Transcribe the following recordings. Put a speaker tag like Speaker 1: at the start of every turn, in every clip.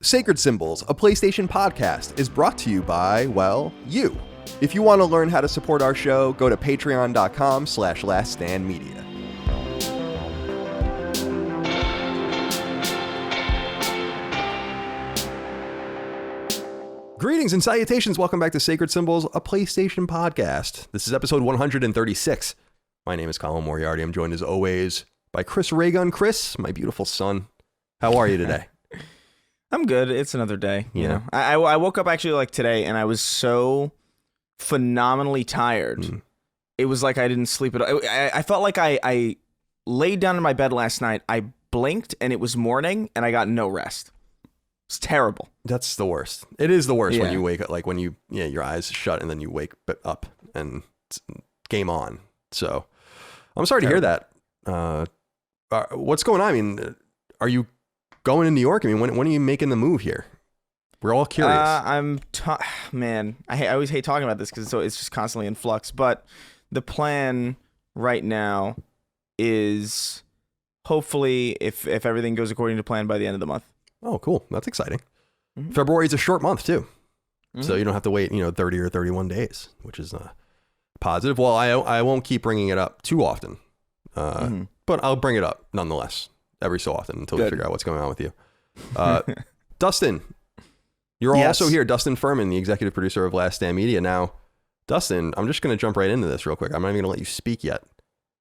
Speaker 1: Sacred Symbols, a PlayStation podcast, is brought to you by, well, you. If you want to learn how to support our show, go to patreon.com/laststandmedia. Greetings and salutations. Welcome back to Sacred Symbols, a PlayStation podcast. This is episode 136. My name is Colin Moriarty. I'm joined as always by Chris Raygun. Chris, my beautiful son. How are you today?
Speaker 2: I'm good. It's another day. You
Speaker 1: Yeah.
Speaker 2: know, I woke up actually like today, and I was so phenomenally tired. It was like I didn't sleep at all. I felt like I laid down in my bed last night. I blinked, and it was morning, and I got no rest. It's terrible.
Speaker 1: That's the worst. It is the worst when
Speaker 2: Yeah.
Speaker 1: you wake up, like when you, your eyes shut and then you wake up and it's game on. So I'm sorry to hear that. What's going on? I mean, are you going to New York? I mean, when are you making the move here? We're all curious.
Speaker 2: Man, I always hate talking about this because it's just constantly in flux. But the plan right now is hopefully, if everything goes according to plan, by the end of the month.
Speaker 1: Oh, cool. That's exciting.
Speaker 2: Mm-hmm.
Speaker 1: February is a short month too.
Speaker 2: Mm-hmm.
Speaker 1: So you don't have to wait, 30 or 31 days, which is positive. Well, I won't keep bringing it up too often, but I'll bring it up nonetheless every so often until we figure out what's going on with you. Dustin, you're also here. Dustin Furman, the executive producer of Last Stand Media. Now, Dustin, I'm just going to jump right into this real quick. I'm not even going to let you speak yet.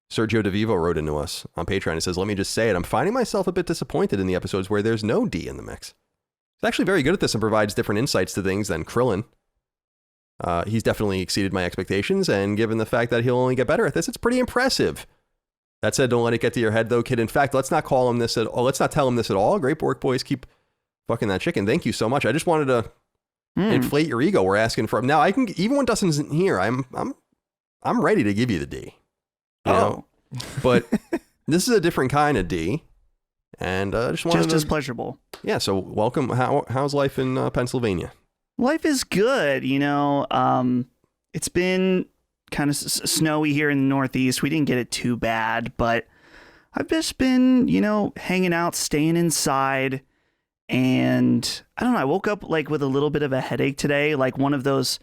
Speaker 1: Sergio DeVivo wrote into us on Patreon and says, let me just say it. I'm finding myself a bit disappointed in the episodes where there's no D in the mix. He's actually very good at this and provides different insights to things than Krillin. He's definitely exceeded my expectations, and given the fact that he'll only get better at this, it's pretty impressive. That said, don't let it get to your head, though, kid. In fact, let's not tell him this at all. Great work, boys. Keep fucking that chicken. Thank you so much. I just wanted to inflate your ego. We're asking for him. Now, I can, even when Dustin isn't here, I'm ready to give you the D. You know? But this is a different kind of D. And just
Speaker 3: as pleasurable.
Speaker 1: Yeah, so welcome. How's life in Pennsylvania?
Speaker 3: Life is good, it's been kind of snowy here in the Northeast. We didn't get it too bad, but I've just been, hanging out, staying inside, and I don't know, I woke up like with a little bit of a headache today, like one of those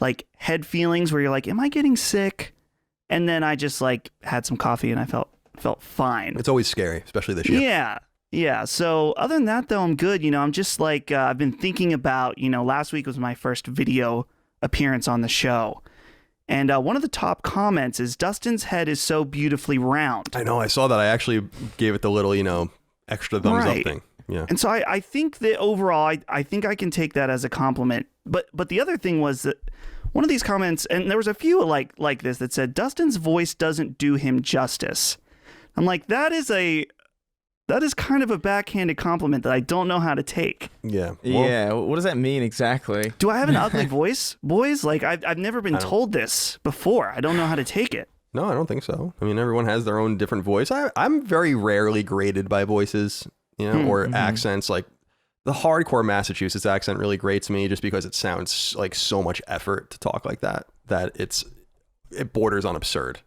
Speaker 3: like head feelings where you're like, am I getting sick? And then I just like had some coffee and I felt fine.
Speaker 1: It's always scary, especially this year.
Speaker 3: Yeah. So other than that, though, I'm good. I'm just like, I've been thinking about, last week was my first video appearance on the show. And one of the top comments is, Dustin's head is so beautifully round.
Speaker 1: I know. I saw that. I actually gave it the little, extra thumbs up thing. Yeah.
Speaker 3: And so I think that overall, I think I can take that as a compliment. But the other thing was that one of these comments, and there was a few like this that said, Dustin's voice doesn't do him justice. I'm like, that is kind of a backhanded compliment that I don't know how to take.
Speaker 1: Yeah.
Speaker 2: Well, what does that mean exactly?
Speaker 3: Do I have an ugly voice, boys? Like, I've never been told this before. I don't know how to take it.
Speaker 1: No, I don't think so. I mean, everyone has their own different voice. I'm very rarely graded by voices, or accents. Like, the hardcore Massachusetts accent really grates me just because it sounds like so much effort to talk like that it borders on absurd.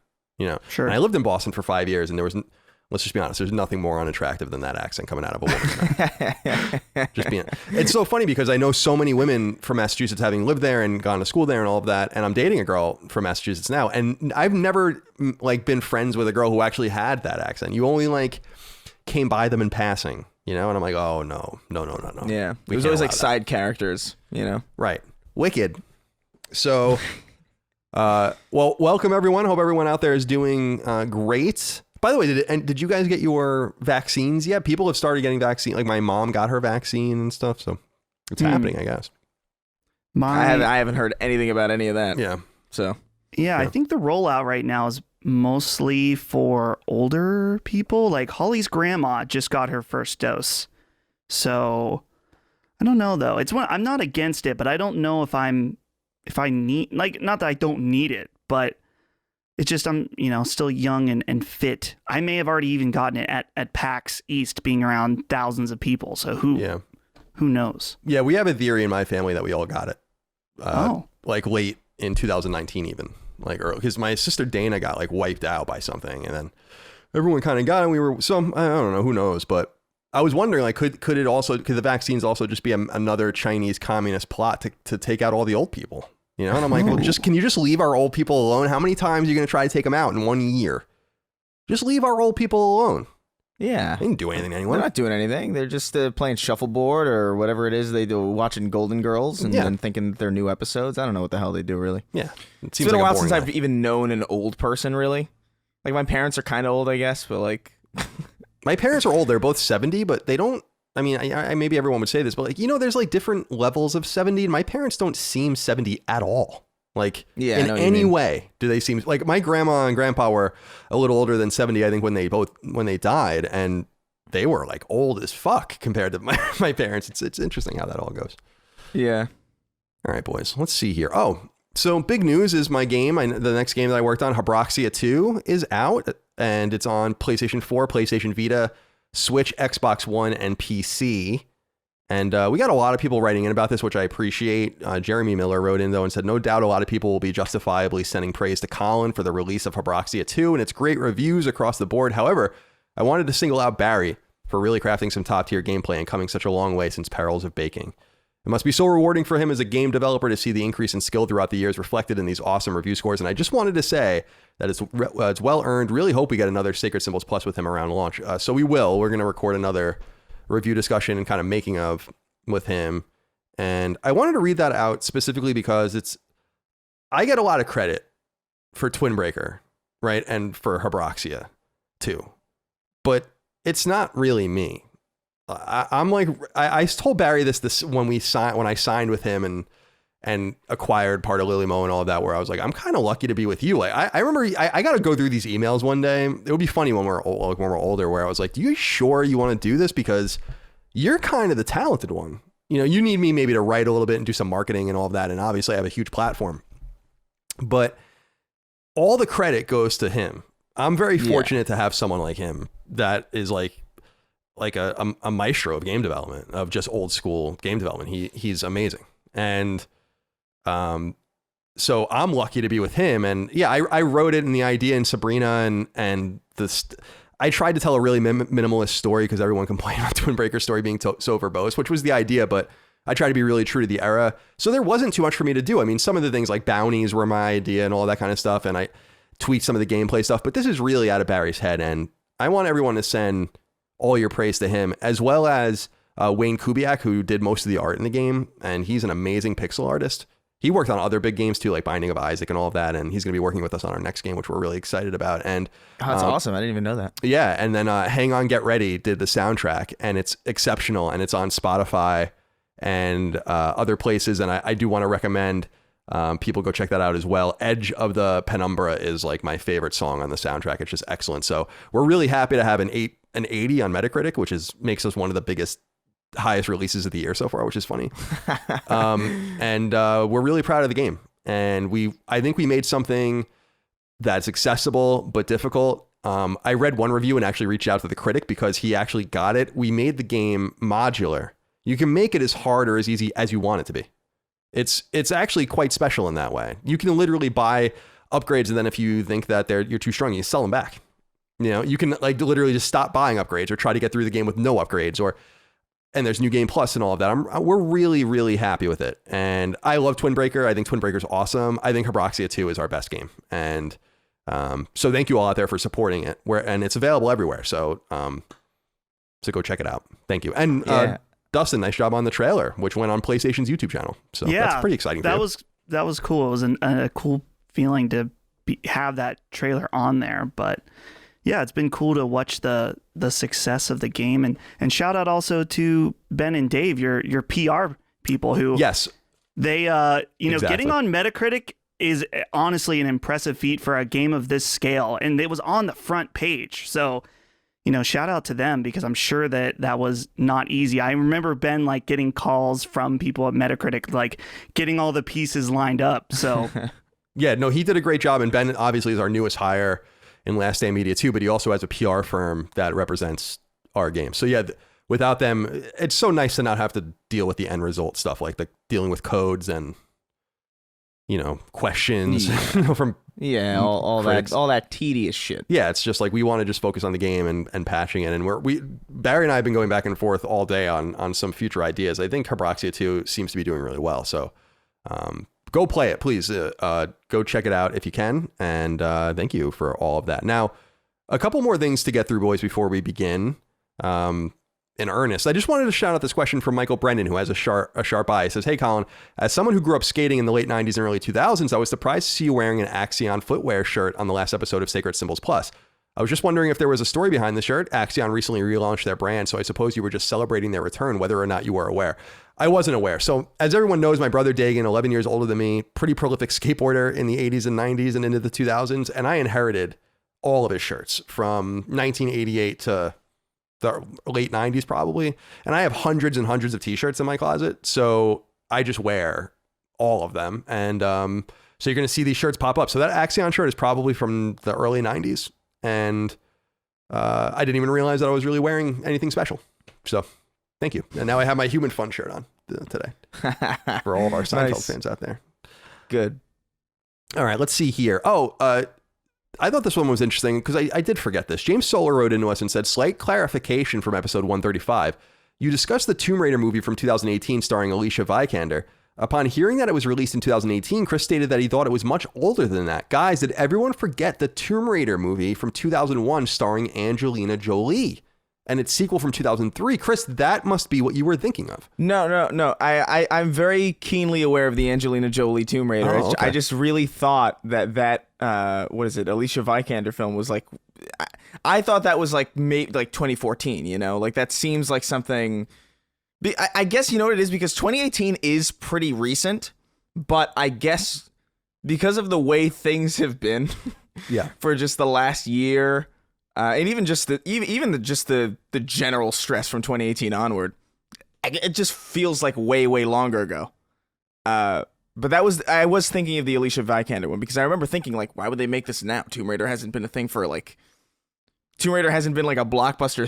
Speaker 3: Sure.
Speaker 1: And I lived in Boston for 5 years, and let's just be honest, there's nothing more unattractive than that accent coming out of a woman's mouth. It's so funny because I know so many women from Massachusetts, having lived there and gone to school there and all of that, and I'm dating a girl from Massachusetts now, and I've never been friends with a girl who actually had that accent. You only came by them in passing, and I'm like, oh no.
Speaker 2: Yeah, it was always like side characters,
Speaker 1: Right. Wicked. So, well, welcome everyone. Hope everyone out there is doing great. By the way, did you guys get your vaccines yet? People have started getting vaccine. Like, my mom got her vaccine and stuff, so it's happening, I guess.
Speaker 2: I haven't heard anything about any of that.
Speaker 1: Yeah.
Speaker 2: So.
Speaker 3: Yeah, I think the rollout right now is mostly for older people. Like, Holly's grandma just got her first dose. So I don't know though. I'm not against it, but I don't know if I need, not that I don't need it, but it's just I'm still young and fit. I may have already even gotten it at PAX East, being around thousands of people. So who knows?
Speaker 1: Yeah, we have a theory in my family that we all got it. Late in 2019 even. Early, because my sister Dana got wiped out by something, and then everyone kind of got it. I don't know, who knows, but I was wondering, like, could the vaccines also just be another Chinese communist plot to take out all the old people? You know, and I'm like, well, can you just leave our old people alone? How many times are you going to try to take them out in 1 year? Just leave our old people alone.
Speaker 2: Yeah.
Speaker 1: They didn't do anything to anyone.
Speaker 2: They're not doing anything. They're just playing shuffleboard or whatever it is they do, watching Golden Girls and then thinking that they're new episodes. I don't know what the hell they do, really.
Speaker 1: Yeah.
Speaker 2: It's been a while since I've even known an old person, really. Like, my parents are kind of old, I guess, but like...
Speaker 1: My parents are old. They're both 70, but they don't... I mean, I maybe everyone would say this, but like, you know, there's like different levels of 70, and my parents don't seem 70 at all. Like, in any way do they seem... Like, my grandma and grandpa were a little older than 70, I think, when they died, and they were like old as fuck compared to my parents. It's interesting how that all goes.
Speaker 2: Yeah.
Speaker 1: All right, boys. Let's see here. Oh, so big news is my game. The next game that I worked on, Habroxia 2, is out, and it's on PlayStation 4, PlayStation Vita, Switch, Xbox One, and PC. And we got a lot of people writing in about this, which I appreciate. Jeremy Miller wrote in, though, and said, no doubt a lot of people will be justifiably sending praise to Colin for the release of Habroxia 2 and its great reviews across the board. However, I wanted to single out Barry for really crafting some top-tier gameplay and coming such a long way since Perils of Baking. It must be so rewarding for him as a game developer to see the increase in skill throughout the years reflected in these awesome review scores. And I just wanted to say that it's well earned. Really hope we get another Sacred Symbols Plus with him around launch. So we will. We're going to record another review discussion and kind of making of with him. And I wanted to read that out specifically because I get a lot of credit for Twin Breaker, right? And for Habroxia too. But it's not really me. I'm like, I told Barry this when I signed with him and acquired part of Lilymo and all of that, where I was like, I'm kind of lucky to be with you. Like, I remember I got to go through these emails one day. It would be funny when we're older, where I was like, do you sure you want to do this? Because you're kind of the talented one. You know, you need me maybe to write a little bit and do some marketing and all of that. And obviously I have a huge platform, but all the credit goes to him. I'm very fortunate to have someone like him that is like a maestro of game development, of just old school game development. He's amazing. And so I'm lucky to be with him. And yeah, I wrote it in the idea in Sabrina and I tried to tell a really minimalist story because everyone complained about Twin Breaker's story being so verbose, which was the idea, but I tried to be really true to the era. So there wasn't too much for me to do. I mean, some of the things like bounties were my idea and all that kind of stuff. And I tweaked some of the gameplay stuff, but this is really out of Barry's head. And I want everyone to send all your praise to him, as well as Wayne Kubiak, who did most of the art in the game. And he's an amazing pixel artist. He worked on other big games too, like Binding of Isaac and all of that. And he's going to be working with us on our next game, which we're really excited about. And
Speaker 2: that's awesome. I didn't even know that.
Speaker 1: Yeah. And then Hang On, Get Ready did the soundtrack, and it's exceptional. And it's on Spotify and other places. And I do want to recommend people go check that out as well. Edge of the Penumbra is like my favorite song on the soundtrack. It's just excellent. So we're really happy to have an 80 on Metacritic, which makes us one of the highest releases of the year so far, which is funny. And we're really proud of the game. And I think we made something that's accessible but difficult. I read one review and actually reached out to the critic because he actually got it. We made the game modular. You can make it as hard or as easy as you want it to be. It's actually quite special in that way. You can literally buy upgrades, and then if you think that you're too strong, you sell them back. You know, you can like literally just stop buying upgrades or try to get through the game with no upgrades, and there's New Game Plus and all of that. We're really, really happy with it. And I love Twin Breaker. I think Twin Breaker's awesome. I think Habroxia 2 is our best game. And so thank you all out there for supporting it. And it's available everywhere. So go check it out. Thank you. And Dustin, nice job on the trailer, which went on PlayStation's YouTube channel. So that's pretty exciting. That
Speaker 3: was cool. It was a cool feeling to have that trailer on there. But yeah, it's been cool to watch the success of the game, and shout out also to Ben and Dave, your PR people who they getting on Metacritic is honestly an impressive feat for a game of this scale, and it was on the front page. So shout out to them, because I'm sure that was not easy. I remember Ben like getting calls from people at Metacritic, like getting all the pieces lined up. So
Speaker 1: yeah, no, he did a great job, and Ben obviously is our newest hire in Last Stand Media too, but he also has a PR firm that represents our game. So yeah, without them, it's so nice to not have to deal with the end result stuff, like dealing with codes and questions from
Speaker 2: all that tedious shit.
Speaker 1: Yeah, it's just like we want to just focus on the game and patching it. And Barry and I have been going back and forth all day on some future ideas. I think Carboxia 2 seems to be doing really well. So go play it, please. Go check it out if you can. And thank you for all of that. Now, a couple more things to get through, boys, before we begin. In earnest, I just wanted to shout out this question from Michael Brendan, who has a sharp eye. He says, "Hey, Colin, as someone who grew up skating in the late 90s and early 2000s, I was surprised to see you wearing an Axion footwear shirt on the last episode of Sacred Symbols Plus. I was just wondering if there was a story behind the shirt. Axion recently relaunched their brand, so I suppose you were just celebrating their return, whether or not you were aware." I wasn't aware. So as everyone knows, my brother Dagan, 11 years older than me, pretty prolific skateboarder in the 80s and 90s and into the 2000s, and I inherited all of his shirts from 1988 to the late 90s probably, and I have hundreds and hundreds of t-shirts in my closet, so I just wear all of them. And so you're going to see these shirts pop up. So that Axion shirt is probably from the early 90s, and I didn't even realize that I was really wearing anything special. So thank you. And now I have my Human Fun shirt on today for all of our Seinfeld fans out there.
Speaker 2: Good.
Speaker 1: All right, let's see here. I thought this one was interesting because I did forget this. James Solar wrote into us and said, "Slight clarification from episode 135. You discussed the Tomb Raider movie from 2018 starring Alicia Vikander. Upon hearing that it was released in 2018, Chris stated that he thought it was much older than that. Guys, did everyone forget the Tomb Raider movie from 2001 starring Angelina Jolie and its sequel from 2003? Chris, that must be what you were thinking of."
Speaker 2: No. I'm very keenly aware of the Angelina Jolie Tomb Raider.
Speaker 1: Oh, okay.
Speaker 2: I just really thought that Alicia Vikander film was like, I thought that was like maybe like 2014, like that seems like something. I guess you know what it is, because 2018 is pretty recent, but I guess because of the way things have been for just the last year, and even just the general stress from 2018 onward, it just feels like way longer ago. But I was thinking of the Alicia Vikander one because I remember thinking like, why would they make this now? Tomb Raider hasn't been a blockbuster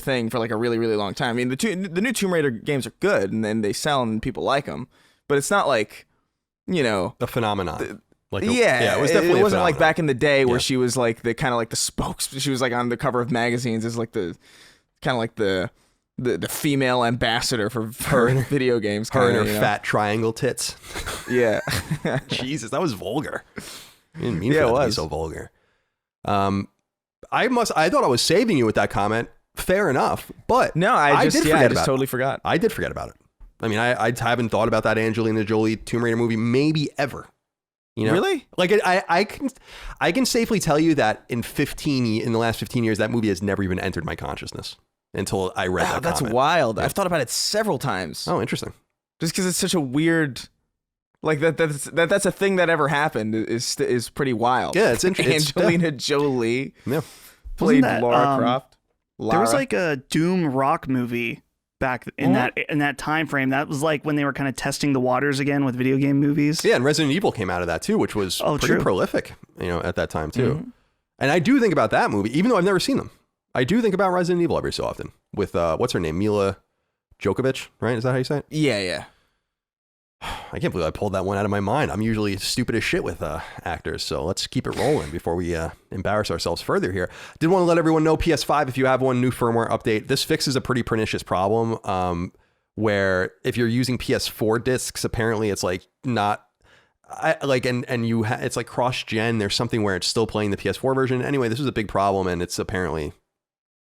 Speaker 2: thing for like a really long time. I mean, the new Tomb Raider games are good and then they sell and people like them, but it's not like,
Speaker 1: a phenomenon. It was
Speaker 2: definitely. It wasn't like back in the day where she was like the kind of like the spokes. She was like on the cover of magazines as like the kind of like the female ambassador for video games.
Speaker 1: Her and her fat triangle tits.
Speaker 2: Yeah.
Speaker 1: Jesus, that was vulgar. I didn't mean for that to be so vulgar. I thought I was saving you with that comment. Fair enough, but
Speaker 2: no, I just totally forgot.
Speaker 1: I did forget about it. I mean, I haven't thought about that Angelina Jolie Tomb Raider movie maybe ever.
Speaker 2: Really?
Speaker 1: Like I can safely tell you that in the last 15 years, that movie has never even entered my consciousness until I read that
Speaker 2: That's
Speaker 1: comment.
Speaker 2: wild.
Speaker 1: Yeah.
Speaker 2: I've thought about it several times.
Speaker 1: Oh, interesting.
Speaker 2: Just because it's such a weird, like that's a thing that ever happened is pretty wild.
Speaker 1: Yeah, it's interesting.
Speaker 2: Angelina Jolie
Speaker 3: played
Speaker 2: Lara Croft.
Speaker 3: There was like a Doom rock movie back in that time frame. That was like when they were kind of testing the waters again with video game movies.
Speaker 1: Yeah, and Resident Evil came out of that too, which was pretty prolific, at that time too. Mm-hmm. And I do think about that movie, even though I've never seen them. I do think about Resident Evil every so often with what's her name, Mila Djokovic, right? Is that how you say it?
Speaker 2: Yeah.
Speaker 1: I can't believe I pulled that one out of my mind. I'm usually stupid as shit with actors, so let's keep it rolling before we embarrass ourselves further here. Did want to let everyone know, PS5, if you have one, new firmware update. This fixes a pretty pernicious problem where if you're using PS4 discs, apparently it's like not it's like cross-gen. There's something where it's still playing the PS4 version. Anyway, this is a big problem, and it's apparently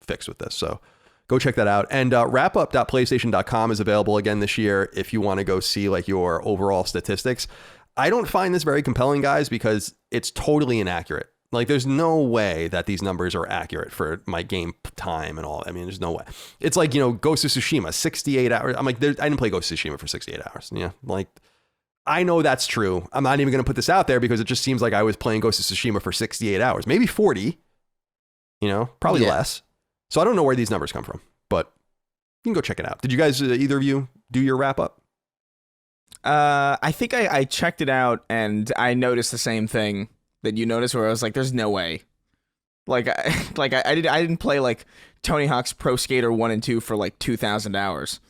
Speaker 1: fixed with this, so go check that out. And wrapup.playstation.com is available again this year if you want to go see like your overall statistics. I don't find this very compelling, guys, because it's totally inaccurate. Like, there's no way that these numbers are accurate for my game time and all. I mean, there's no way. It's like, Ghost of Tsushima, 68 hours. I'm like, I didn't play Ghost of Tsushima for 68 hours. Yeah, like, I know that's true. I'm not even going to put this out there because it just seems like I was playing Ghost of Tsushima for 68 hours, maybe 40, probably less. So I don't know where these numbers come from, but you can go check it out. Did you guys, either of you, do your wrap up?
Speaker 2: I think I checked it out and I noticed the same thing that you noticed, where I was like, "There's no way." I didn't play like Tony Hawk's Pro Skater 1 and 2 for like 2,000 hours.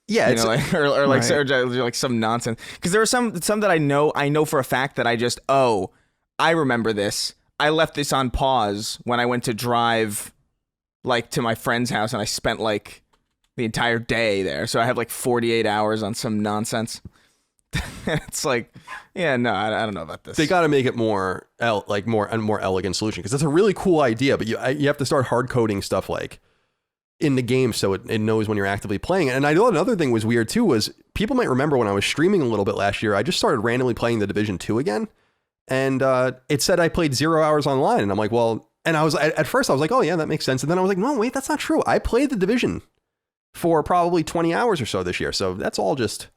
Speaker 1: Yeah,
Speaker 2: you
Speaker 1: it's
Speaker 2: know, like, or like or like some nonsense. Because there are some that I know for a fact that I remember this. I left this on pause when I went to drive like to my friend's house, and I spent like the entire day there. So I have like 48 hours on some nonsense. It's like, yeah, no, I don't know about this.
Speaker 1: They got to make it more elegant solution, because that's a really cool idea, but you have to start hard coding stuff like in the game so it knows when you're actively playing it. And I know another thing was weird too, was people might remember when I was streaming a little bit last year, I just started randomly playing the Division 2 again, and it said I played 0 hours online, and I'm like, well, and I was at first I was like, oh yeah, that makes sense, and then I was like, no, wait, that's not true. I played the Division for probably 20 hours or so this year, so that's all just,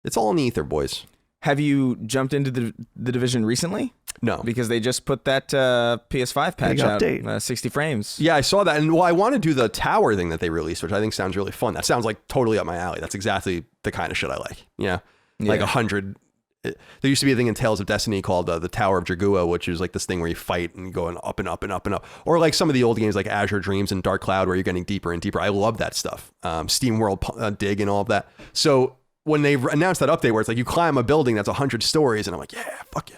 Speaker 1: it's all in the ether, boys.
Speaker 2: Have you jumped into the Division recently?
Speaker 1: No,
Speaker 2: because they just put that PS5 patch out,
Speaker 3: update.
Speaker 2: 60 frames.
Speaker 1: Yeah, I saw that, and well, I want to do the tower thing that they released, which I think sounds really fun. That sounds like totally up my alley. That's exactly the kind of shit I like. Yeah, like 100. There used to be a thing in Tales of Destiny called the Tower of Dragua, which is like this thing where you fight and going up and up and up and up, or like some of the old games like Azure Dreams and Dark Cloud, where you're getting deeper and deeper. I love that stuff. Steam World Dig and all of that. So when they announced that update where it's like you climb a building that's 100 stories, and I'm like, yeah, fuck yeah.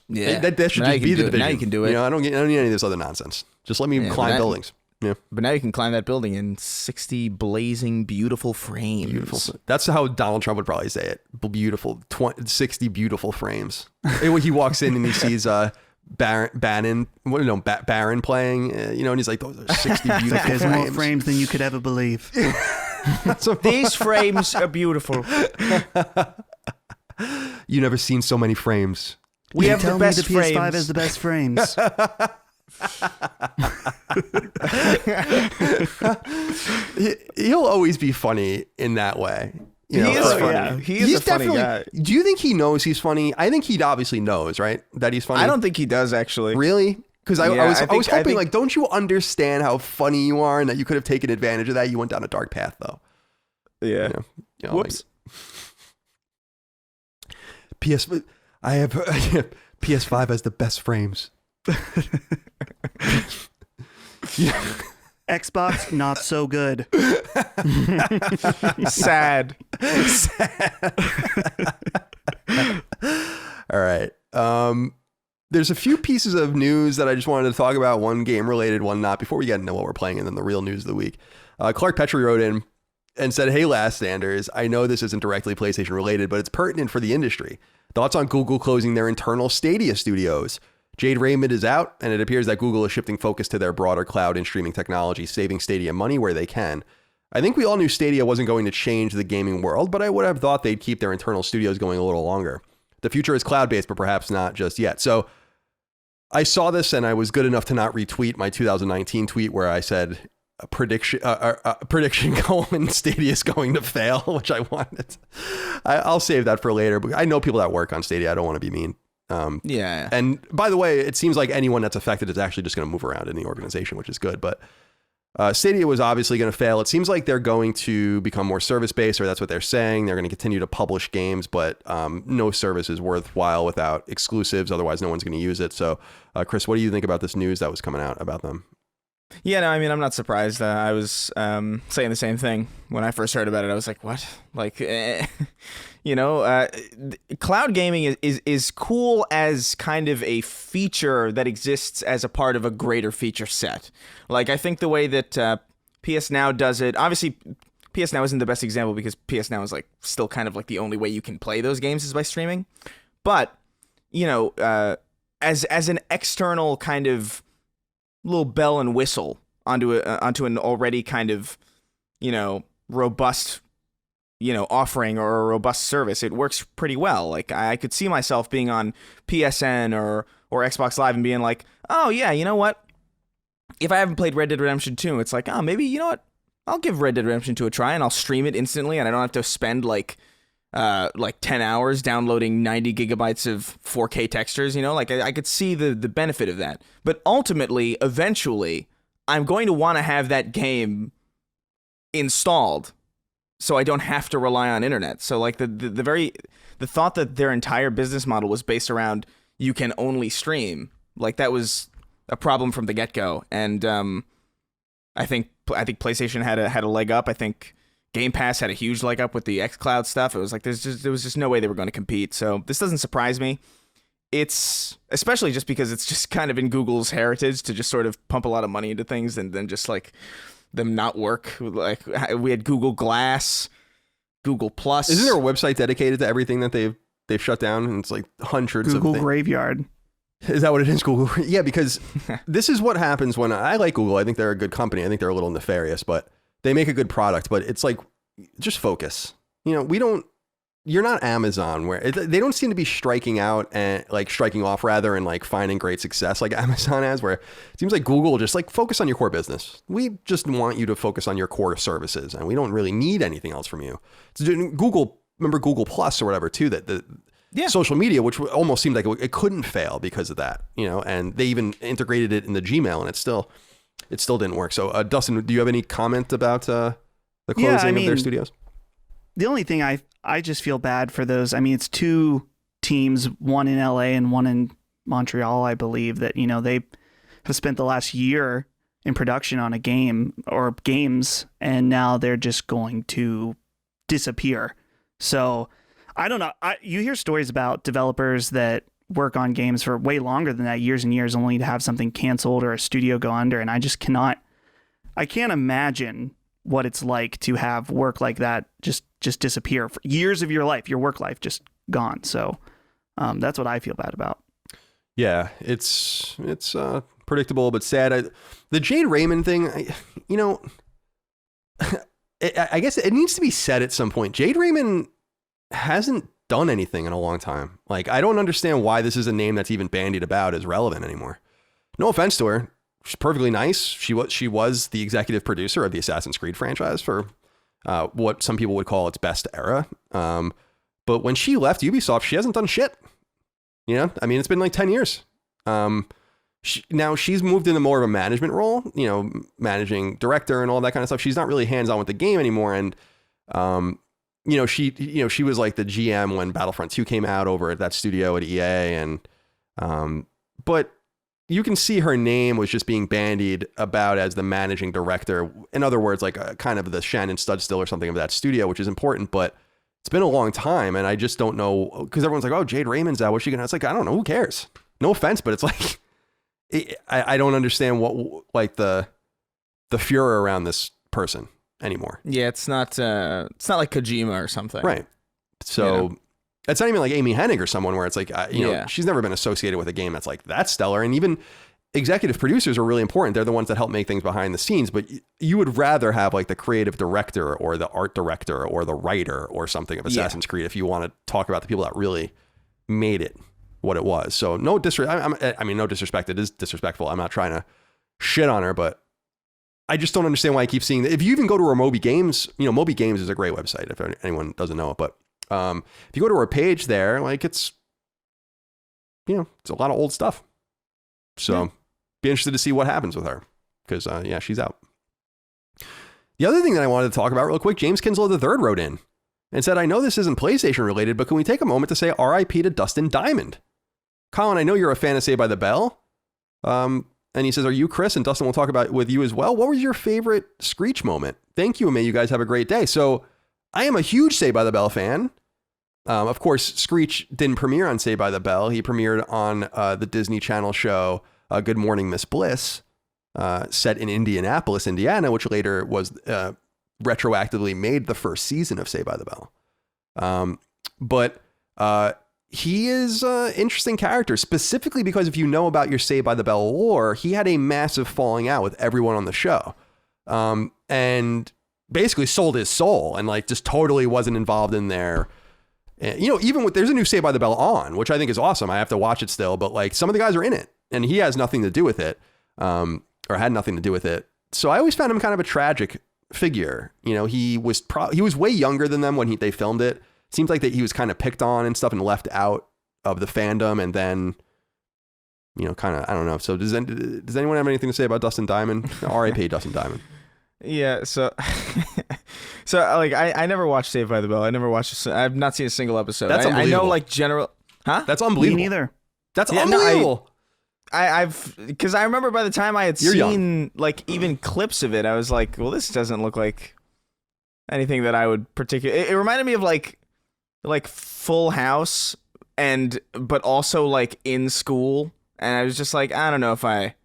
Speaker 2: Yeah,
Speaker 1: that should just be the Division.
Speaker 2: Now you can do it.
Speaker 1: You know, I don't need any of this other nonsense. Just let me climb buildings. Yeah.
Speaker 2: But now you can climb that building in 60 blazing, beautiful frames.
Speaker 1: Beautiful. That's how Donald Trump would probably say it. Beautiful. 60 beautiful frames. He walks in and he sees Barron playing, you know, and he's like, those are 60 beautiful
Speaker 3: like, there's
Speaker 1: frames.
Speaker 3: more frames than you could ever believe.
Speaker 2: These frames are beautiful.
Speaker 1: You never seen so many frames.
Speaker 2: We have
Speaker 3: tell
Speaker 2: the best
Speaker 3: me the PS5
Speaker 2: frames.
Speaker 3: has the best frames.
Speaker 1: He'll always be funny in that way. You know,
Speaker 2: he is funny. Yeah. He's a funny guy.
Speaker 1: Do you think he knows he's funny? I think he obviously knows, right? That he's funny.
Speaker 2: I don't think he does, actually.
Speaker 1: Really? Because I was hoping, like, don't you understand how funny you are and that you could have taken advantage of that? You went down a dark path, though.
Speaker 2: Yeah.
Speaker 1: You know,
Speaker 2: whoops.
Speaker 1: Like, I have PS5 has the best frames.
Speaker 3: Xbox, not so good.
Speaker 2: Sad.
Speaker 1: All right. There's a few pieces of news that I just wanted to talk about. One game related, one not, before we get into what we're playing and then the real news of the week. Clark Petrie wrote in and said, "Hey, Laststanders, I know this isn't directly PlayStation related, but it's pertinent for the industry. Thoughts on Google closing their internal Stadia studios? Jade Raymond is out, and it appears that Google is shifting focus to their broader cloud and streaming technology, saving Stadia money where they can. I think we all knew Stadia wasn't going to change the gaming world, but I would have thought they'd keep their internal studios going a little longer. The future is cloud-based, but perhaps not just yet." So I saw this, and I was good enough to not retweet my 2019 tweet where I said, a prediction Stadia is going to fail, which I wanted. I'll save that for later, but I know people that work on Stadia. I don't want to be mean.
Speaker 2: Yeah.
Speaker 1: And by the way, it seems like anyone that's affected is actually just going to move around in the organization, which is good. But Stadia was obviously going to fail. It seems like they're going to become more service-based, or that's what they're saying. They're going to continue to publish games, but no service is worthwhile without exclusives. Otherwise, no one's going to use it. So, Chris, what do you think about this news that was coming out about them?
Speaker 2: Yeah, no, I mean, I'm not surprised. I was saying the same thing when I first heard about it. I was like, what? Like, you know, cloud gaming is cool as kind of a feature that exists as a part of a greater feature set. Like, I think the way that PS Now does it, obviously, PS Now isn't the best example because PS Now is like still kind of like the only way you can play those games is by streaming. But, you know, as an external kind of little bell and whistle onto an already kind of, you know, robust, you know, offering or a robust service, it works pretty well. Like, I could see myself being on PSN or Xbox Live and being like, oh yeah, you know what? If I haven't played Red Dead Redemption 2, it's like, oh, maybe, you know what? I'll give Red Dead Redemption 2 a try and I'll stream it instantly and I don't have to spend like 10 hours downloading 90 gigabytes of 4K textures, you know, like I could see the benefit of that. But ultimately, eventually, I'm going to want to have that game installed so I don't have to rely on internet. So like the thought that their entire business model was based around you can only stream, like that was a problem from the get-go. And I think PlayStation had a leg up. I think Game Pass had a huge leg up with the xCloud stuff. It was like there was just no way they were going to compete. So this doesn't surprise me. It's especially just because it's just kind of in Google's heritage to just sort of pump a lot of money into things and then just like them not work. Like we had Google Glass, Google Plus.
Speaker 1: Isn't there a website dedicated to everything that they've shut down? And it's like hundreds
Speaker 3: Google
Speaker 1: of things.
Speaker 3: Graveyard.
Speaker 1: Is that what it is, Google? Yeah, because this is what happens when I like Google. I think they're a good company. I think they're a little nefarious, but they make a good product. But it's like, just focus. You're not Amazon where they don't seem to be striking out and like striking off rather and like finding great success like Amazon has, where it seems like Google just like focus on your core business. We just want you to focus on your core services and we don't really need anything else from you. Google, remember Google Plus or whatever too, that the social media, which almost seemed like it couldn't fail because of that, and they even integrated it in the Gmail and it still didn't work. So Dustin, do you have any comment about the closing of their studios?
Speaker 3: The only thing I just feel bad for those. I mean, it's two teams, one in LA and one in Montreal, I believe, that, they have spent the last year in production on a game or games, and now they're just going to disappear. So I don't know. You hear stories about developers that work on games for way longer than that, years and years, only to have something canceled or a studio go under. And I can't imagine what it's like to have work like that just disappear for years of your life, your work life just gone. So that's what I feel bad about. Yeah,
Speaker 1: it's predictable but sad. The Jade Raymond thing, I guess it needs to be said at some point. Jade Raymond hasn't done anything in a long time. Like, I don't understand why this is a name that's even bandied about as relevant anymore. No offense to her. She's perfectly nice. She was the executive producer of the Assassin's Creed franchise for what some people would call its best era. But when she left Ubisoft, she hasn't done shit. I mean, it's been like 10 years. Now she's moved into more of a management role, managing director and all that kind of stuff. She's not really hands-on with the game anymore. And, she was like the GM when Battlefront 2 came out over at that studio at EA. And, but you can see her name was just being bandied about as the managing director. In other words, like a kind of the Shannon Studstill or something of that studio, which is important, but it's been a long time. And I just don't know, because everyone's like, oh, Jade Raymond's out. What's she gonna? It's like, I don't know. Who cares? No offense, but it's like, I don't understand what, like the furor around this person anymore.
Speaker 2: Yeah, it's not like Kojima or something.
Speaker 1: Right. So it's not even like Amy Hennig or someone where it's like, she's never been associated with a game that's like that stellar. And even executive producers are really important. They're the ones that help make things behind the scenes, but you would rather have like the creative director or the art director or the writer or something of Assassin's Creed if you want to talk about the people that really made it what it was. So no disrespect. It is disrespectful. I'm not trying to shit on her, but I just don't understand why I keep seeing that. If you even go to her Moby Games, Moby Games is a great website if anyone doesn't know it, but if you go to her page there, like it's a lot of old stuff. So be interested to see what happens with her because, she's out. The other thing that I wanted to talk about real quick, James Kinslow III wrote in and said, I know this isn't PlayStation related, but can we take a moment to say RIP to Dustin Diamond? Colin, I know you're a fan of Saved by the Bell. And he says, are you Chris? And Dustin will talk about it with you as well. What was your favorite Screech moment? Thank you, and may you guys have a great day. So I am a huge Saved by the Bell fan. Of course, Screech didn't premiere on Saved by the Bell. He premiered on the Disney Channel show Good Morning, Miss Bliss, set in Indianapolis, Indiana, which later was retroactively made the first season of Saved by the Bell. But he is an interesting character, specifically because if you know about your Saved by the Bell lore, he had a massive falling out with everyone on the show. And basically sold his soul and like just totally wasn't involved in their... even with, there's a new Saved by the Bell on, which I think is awesome. I have to watch it still, but like some of the guys are in it and he has nothing to do with it, or had nothing to do with it. So I always found him kind of a tragic figure. He was way younger than them when they filmed it. Seems like that he was kind of picked on and stuff and left out of the fandom. And then, kind of, I don't know. So does anyone have anything to say about Dustin Diamond? R.I.P. Dustin Diamond.
Speaker 2: Yeah, so like I never watched Saved by the Bell. I've not seen a single episode.
Speaker 1: That's unbelievable.
Speaker 2: I know like general, huh?
Speaker 1: That's unbelievable.
Speaker 3: Me neither.
Speaker 1: That's unbelievable.
Speaker 2: Because I remember by the time I had seen like even clips of it, I was like, well, this doesn't look like anything that I would particularly. It reminded me of like Full House, but also like in school, and I was just like, I don't know if I.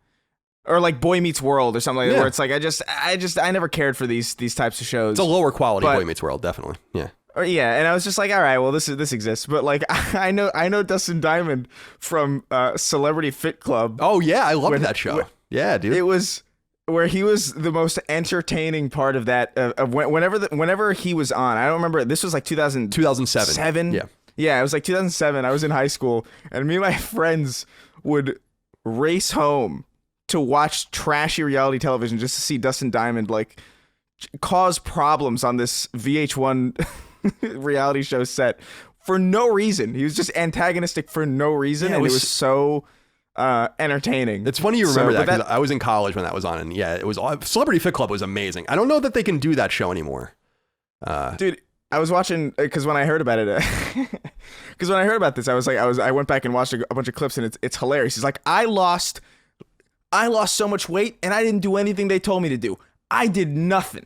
Speaker 2: Or like Boy Meets World or something like that, where it's like I never cared for these types of shows.
Speaker 1: It's a lower quality Boy Meets World, definitely. Yeah.
Speaker 2: And I was just like, all right, well, this exists, but like I know Dustin Diamond from Celebrity Fit Club.
Speaker 1: Oh yeah, I loved that show. Yeah, dude.
Speaker 2: It was where he was the most entertaining part of that. Whenever he was on, I don't remember. This was like 2007. Yeah, it was like 2007. I was in high school, and me and my friends would race home to watch trashy reality television just to see Dustin Diamond like cause problems on this VH1 reality show set for no reason. He was just antagonistic for no reason, and it was so entertaining.
Speaker 1: It's funny you remember that because I was in college when that was on, and yeah, it was Celebrity Fit Club was amazing. I don't know that they can do that show anymore.
Speaker 2: Dude, I was watching because when I heard about it, because when I heard about this, I went back and watched a bunch of clips, and it's hilarious. He's like, I lost so much weight, and I didn't do anything they told me to do. I did nothing.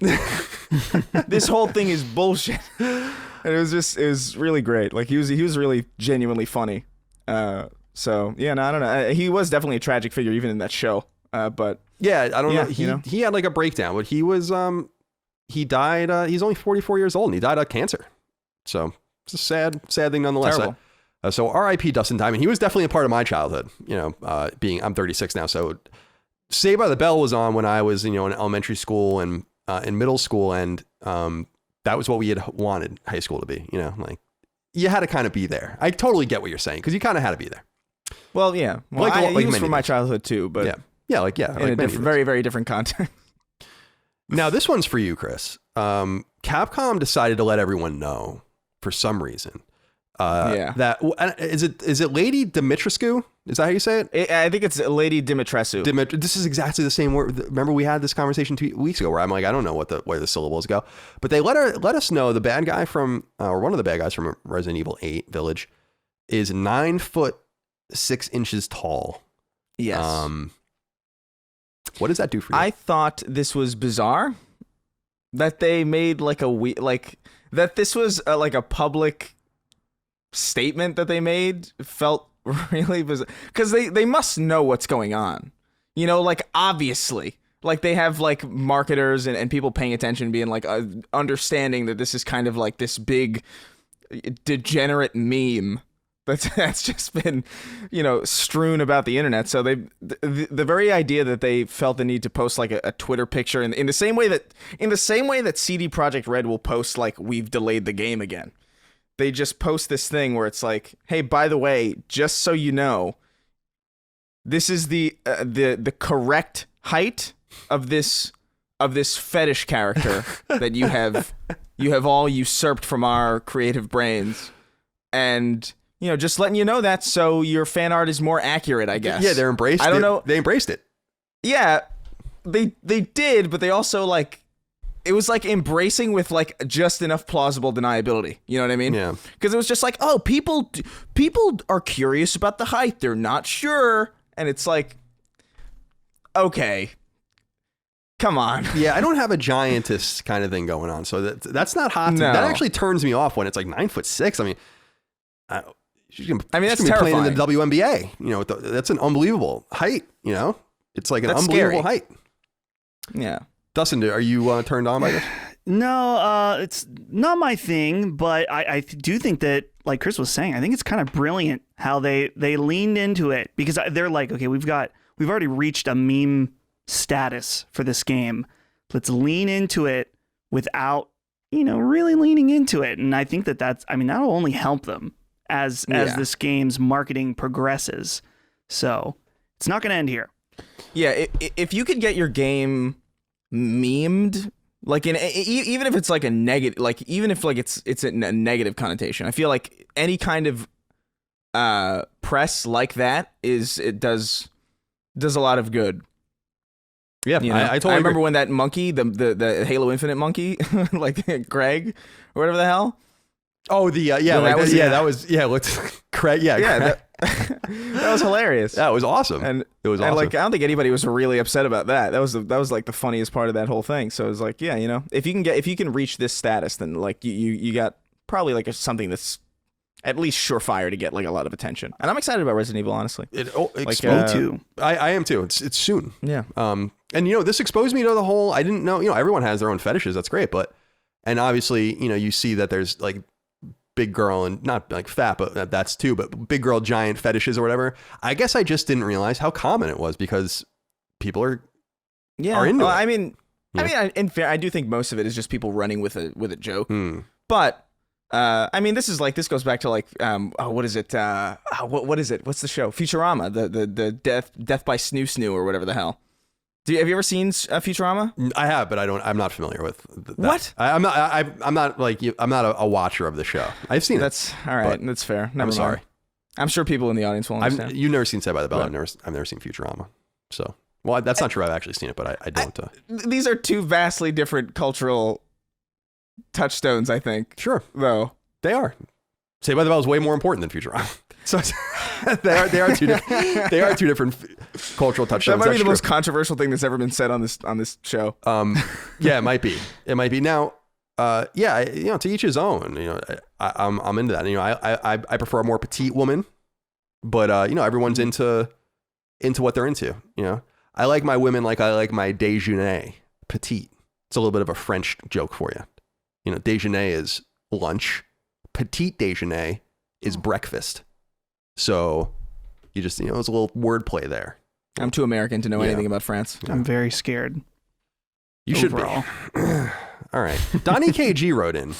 Speaker 2: This whole thing is bullshit. And it was really great. Like he was really genuinely funny. So yeah, no, I don't know. He was definitely a tragic figure even in that show. But
Speaker 1: yeah, I don't know. He had like a breakdown, but he he died. He's only 44 years old, and he died of cancer. So it's a sad thing nonetheless.
Speaker 2: Terrible.
Speaker 1: So R.I.P. Dustin Diamond. He was definitely a part of my childhood. I'm 36 now, so Saved by the Bell was on when I was in elementary school and in middle school, and that was what we had wanted high school to be. Like you had to kind of be there. I totally get what you're saying because you kind of had to be there.
Speaker 2: Well, yeah. Well, he was from my childhood too, but
Speaker 1: in
Speaker 2: a very, very different context.
Speaker 1: Now this one's for you, Chris. Capcom decided to let everyone know for some reason. That is it Lady Dimitrescu? Is that how you say it?
Speaker 2: I think it's Lady Dimitrescu.
Speaker 1: This is exactly the same word. Remember we had this conversation 2 weeks ago where I'm like, I don't know where the syllables go, but they let us know the bad guy from or one of the bad guys from Resident Evil 8 Village is 9'6" tall.
Speaker 2: Yes.
Speaker 1: What does that do for you?
Speaker 2: I thought this was bizarre that they made like that this was like a public statement that they made felt really bizarre because they must know what's going on, like obviously, like they have like marketers and people paying attention being like understanding that this is kind of like this big degenerate meme that's just been strewn about the internet. So the very idea that they felt the need to post like a Twitter picture in the same way that CD Projekt Red will post like we've delayed the game again. They just post this thing where it's like, hey, by the way, just so you know, this is the correct height of this fetish character that you have all usurped from our creative brains, and just letting you know that so your fan art is more accurate, I guess.
Speaker 1: Yeah, they're embraced. I don't know. They embraced it.
Speaker 2: Yeah, they did, but they also like. It was like embracing with like just enough plausible deniability. You know what I mean?
Speaker 1: Yeah.
Speaker 2: Because it was just like, oh, people are curious about the height. They're not sure. And it's like, okay, come on.
Speaker 1: Yeah, I don't have a giantess kind of thing going on. So that's not hot. No. That actually turns me off when it's like 9'6". I mean, she's gonna
Speaker 2: that's
Speaker 1: be
Speaker 2: terrifying.
Speaker 1: playing in the WNBA. That's an unbelievable height. It's like an
Speaker 2: that's
Speaker 1: unbelievable
Speaker 2: scary.
Speaker 1: height.
Speaker 2: Yeah.
Speaker 1: Dustin, are you turned on by this?
Speaker 3: No, it's not my thing, but I do think that, like Chris was saying, I think it's kind of brilliant how they leaned into it because they're like, okay, we've already reached a meme status for this game. Let's lean into it without, really leaning into it. And I think that'll only help them as this game's marketing progresses. So it's not going to end here.
Speaker 2: Yeah, if you could get your game memed, like even if it's like a negative, like even if like it's a negative connotation, I feel like any kind of press like that does a lot of good.
Speaker 1: Yeah, I totally
Speaker 2: remember
Speaker 1: agree.
Speaker 2: when that monkey, the Halo Infinite monkey, like Greg or whatever the hell.
Speaker 1: Oh, that was Craig. Yeah, Craig.
Speaker 2: That was hilarious.
Speaker 1: That was awesome.
Speaker 2: And
Speaker 1: it was awesome.
Speaker 2: Like, I don't think anybody was really upset about that. That was like the funniest part of that whole thing. So it was like, yeah, you know, if you can reach this status, then like you got probably like something that's at least surefire to get like a lot of attention. And I'm excited about Resident Evil, honestly.
Speaker 3: Me too.
Speaker 1: I am too. It's soon.
Speaker 2: Yeah.
Speaker 1: And you know, this exposed me to the whole, I didn't know, you know, everyone has their own fetishes. That's great. And obviously, you know, you see that there's like big girl and not like fat, but that's too, but big girl giant fetishes or whatever. I guess I just didn't realize how common it was because people are into it.
Speaker 2: I mean, in fair, I do think most of it is just people running with a joke. But I mean, this goes back to like, what is it? What is it? What's the show? Futurama, the death by snoo snoo or whatever the hell. Have you ever seen Futurama?
Speaker 1: I have, but I'm not familiar with that.
Speaker 2: What?
Speaker 1: I'm not like you. I'm not a watcher of the show. I've seen it.
Speaker 2: That's all right. That's fair. I'm sorry. I'm sure people in the audience will understand.
Speaker 1: You've never seen Saved by the Bell. I've never seen Futurama. So, well, that's not true. I've actually seen it, but I don't.
Speaker 2: These are two vastly different cultural touchstones, I think.
Speaker 1: Sure.
Speaker 2: Though.
Speaker 1: They are. Saved by the Bell is way more important than Futurama. So they are two different cultural touchdowns.
Speaker 2: That might be the most controversial thing that's ever been said on this show.
Speaker 1: Yeah, it might be. It might be. Now, yeah, you know, to each his own. You know, I'm into that. You know, I prefer a more petite woman, but you know, everyone's into what they're into. You know, I like my women like I like my déjeuner petite. It's a little bit of a French joke for you. You know, déjeuner is lunch. Petite déjeuner is breakfast. So you just, you know, it's a little wordplay there.
Speaker 2: I'm too American to know anything about France.
Speaker 3: I'm very scared.
Speaker 1: You should be. All right. Donnie KG wrote in,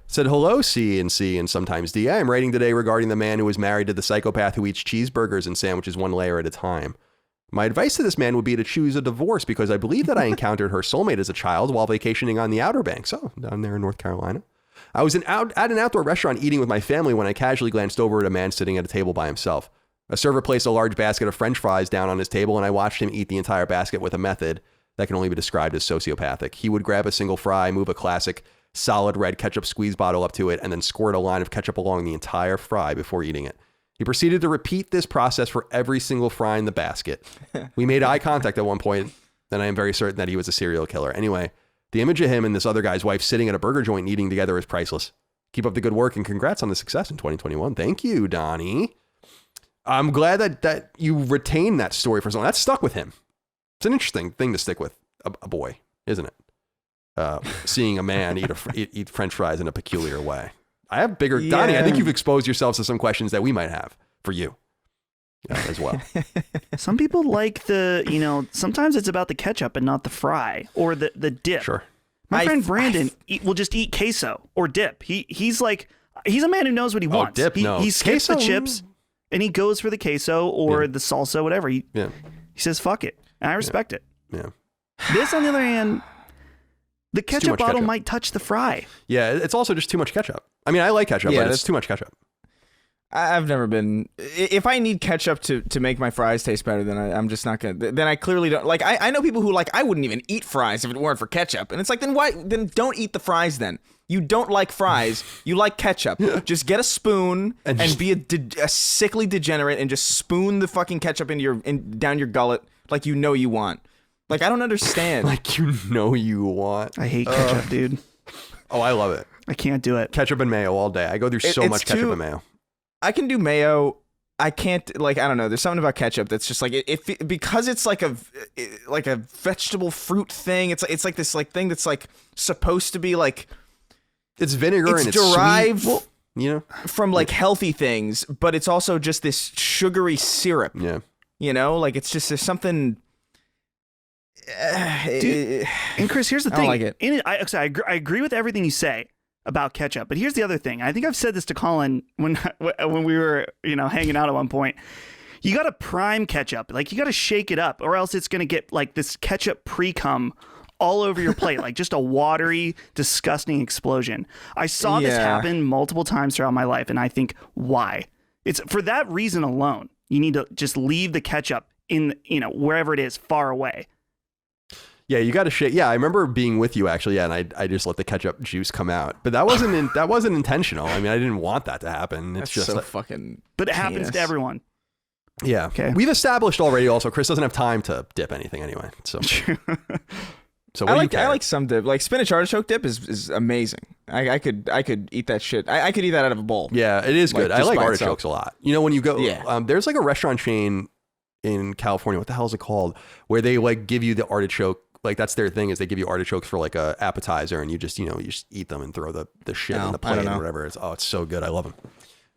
Speaker 1: said, hello, C and sometimes D. I am writing today regarding the man who is married to the psychopath who eats cheeseburgers and sandwiches one layer at a time. My advice to this man would be to choose a divorce because I believe that I encountered her soulmate as a child while vacationing on the Outer Banks. Oh, down there in North Carolina. I was at an outdoor restaurant eating with my family when I casually glanced over at a man sitting at a table by himself. A server placed a large basket of French fries down on his table, and I watched him eat the entire basket with a method that can only be described as sociopathic. He would grab a single fry, move a classic solid red ketchup squeeze bottle up to it, and then squirt a line of ketchup along the entire fry before eating it. He proceeded to repeat this process for every single fry in the basket. We made eye contact at one point, and I am very certain that he was a serial killer. Anyway, the image of him and this other guy's wife sitting at a burger joint and eating together is priceless. Keep up the good work and congrats on the success in 2021. Thank you, Donnie. I'm glad that you retained that story for someone. That stuck with him. It's an interesting thing to stick with a boy, isn't it? Seeing a man eat French fries in a peculiar way. I have bigger... Yeah. Donnie, I think you've exposed yourselves to some questions that we might have for you as well.
Speaker 3: Some people like sometimes it's about the ketchup and not the fry or the dip.
Speaker 1: Sure.
Speaker 3: My friend Brandon will just eat queso or dip. He's a man who knows what he wants.
Speaker 1: Dip, no.
Speaker 3: He skips the chips and he goes for the queso or the salsa, whatever. He says, fuck it. And I respect it.
Speaker 1: Yeah.
Speaker 3: This, on the other hand, the ketchup bottle might touch the fry.
Speaker 1: Yeah, it's also just too much ketchup. I mean, I like ketchup, but it's too much ketchup.
Speaker 2: I've never been... If I need ketchup to make my fries taste better, then I'm just not going to... Then I clearly don't... Like, I know people who, like, I wouldn't even eat fries if it weren't for ketchup. And it's like, then why... Then don't eat the fries then. You don't like fries. You like ketchup. Just get a spoon and be a sickly degenerate and just spoon the fucking ketchup down your gullet like you know you want. Like, I don't understand.
Speaker 1: Like you know you want.
Speaker 3: I hate ketchup, dude.
Speaker 1: Oh, I love it.
Speaker 3: I can't do it.
Speaker 1: Ketchup and mayo all day. I go through so much ketchup and mayo.
Speaker 2: I can do mayo. I can't, like, I don't know. There's something about ketchup that's just like because it's like a vegetable fruit thing. It's like this like thing that's like supposed to be like
Speaker 1: it's vinegar and it's
Speaker 2: derived
Speaker 1: sweet. You know,
Speaker 2: from like healthy things, but it's also just this sugary syrup.
Speaker 1: Yeah,
Speaker 2: you know, like it's just there's something.
Speaker 3: Dude, and Chris, here's the thing.
Speaker 2: I don't like it.
Speaker 3: I agree with everything you say about ketchup, but here's the other thing. I think I've said this to Colin when we were, hanging out at one point. You got to prime ketchup. Like, you got to shake it up, or else it's going to get like this ketchup pre-cum all over your plate, like just a watery, disgusting explosion. I saw this happen multiple times throughout my life, and I think, why? It's for that reason alone. You need to just leave the ketchup in, wherever it is, far away.
Speaker 1: Yeah, you got to shake. Yeah, I remember being with you actually. Yeah, and I just let the ketchup juice come out, but that wasn't intentional. I mean, I didn't want that to happen. It's
Speaker 2: That's
Speaker 1: just
Speaker 2: so
Speaker 1: like,
Speaker 2: fucking.
Speaker 3: But it happens to everyone.
Speaker 1: Yeah.
Speaker 3: Okay.
Speaker 1: We've established already also Chris doesn't have time to dip anything anyway. So
Speaker 2: I like some dip. Like spinach artichoke dip is amazing. I could eat that shit. I could eat that out of a bowl.
Speaker 1: Yeah, it is good. I like artichokes
Speaker 2: itself.
Speaker 1: a lot. You know, when you go, there's like a restaurant chain in California. What the hell is it called? Where they like give you the artichoke. Like that's their thing is they give you artichokes for like a appetizer and you just eat them and throw the shit in the plate or whatever. It's so good. I love them.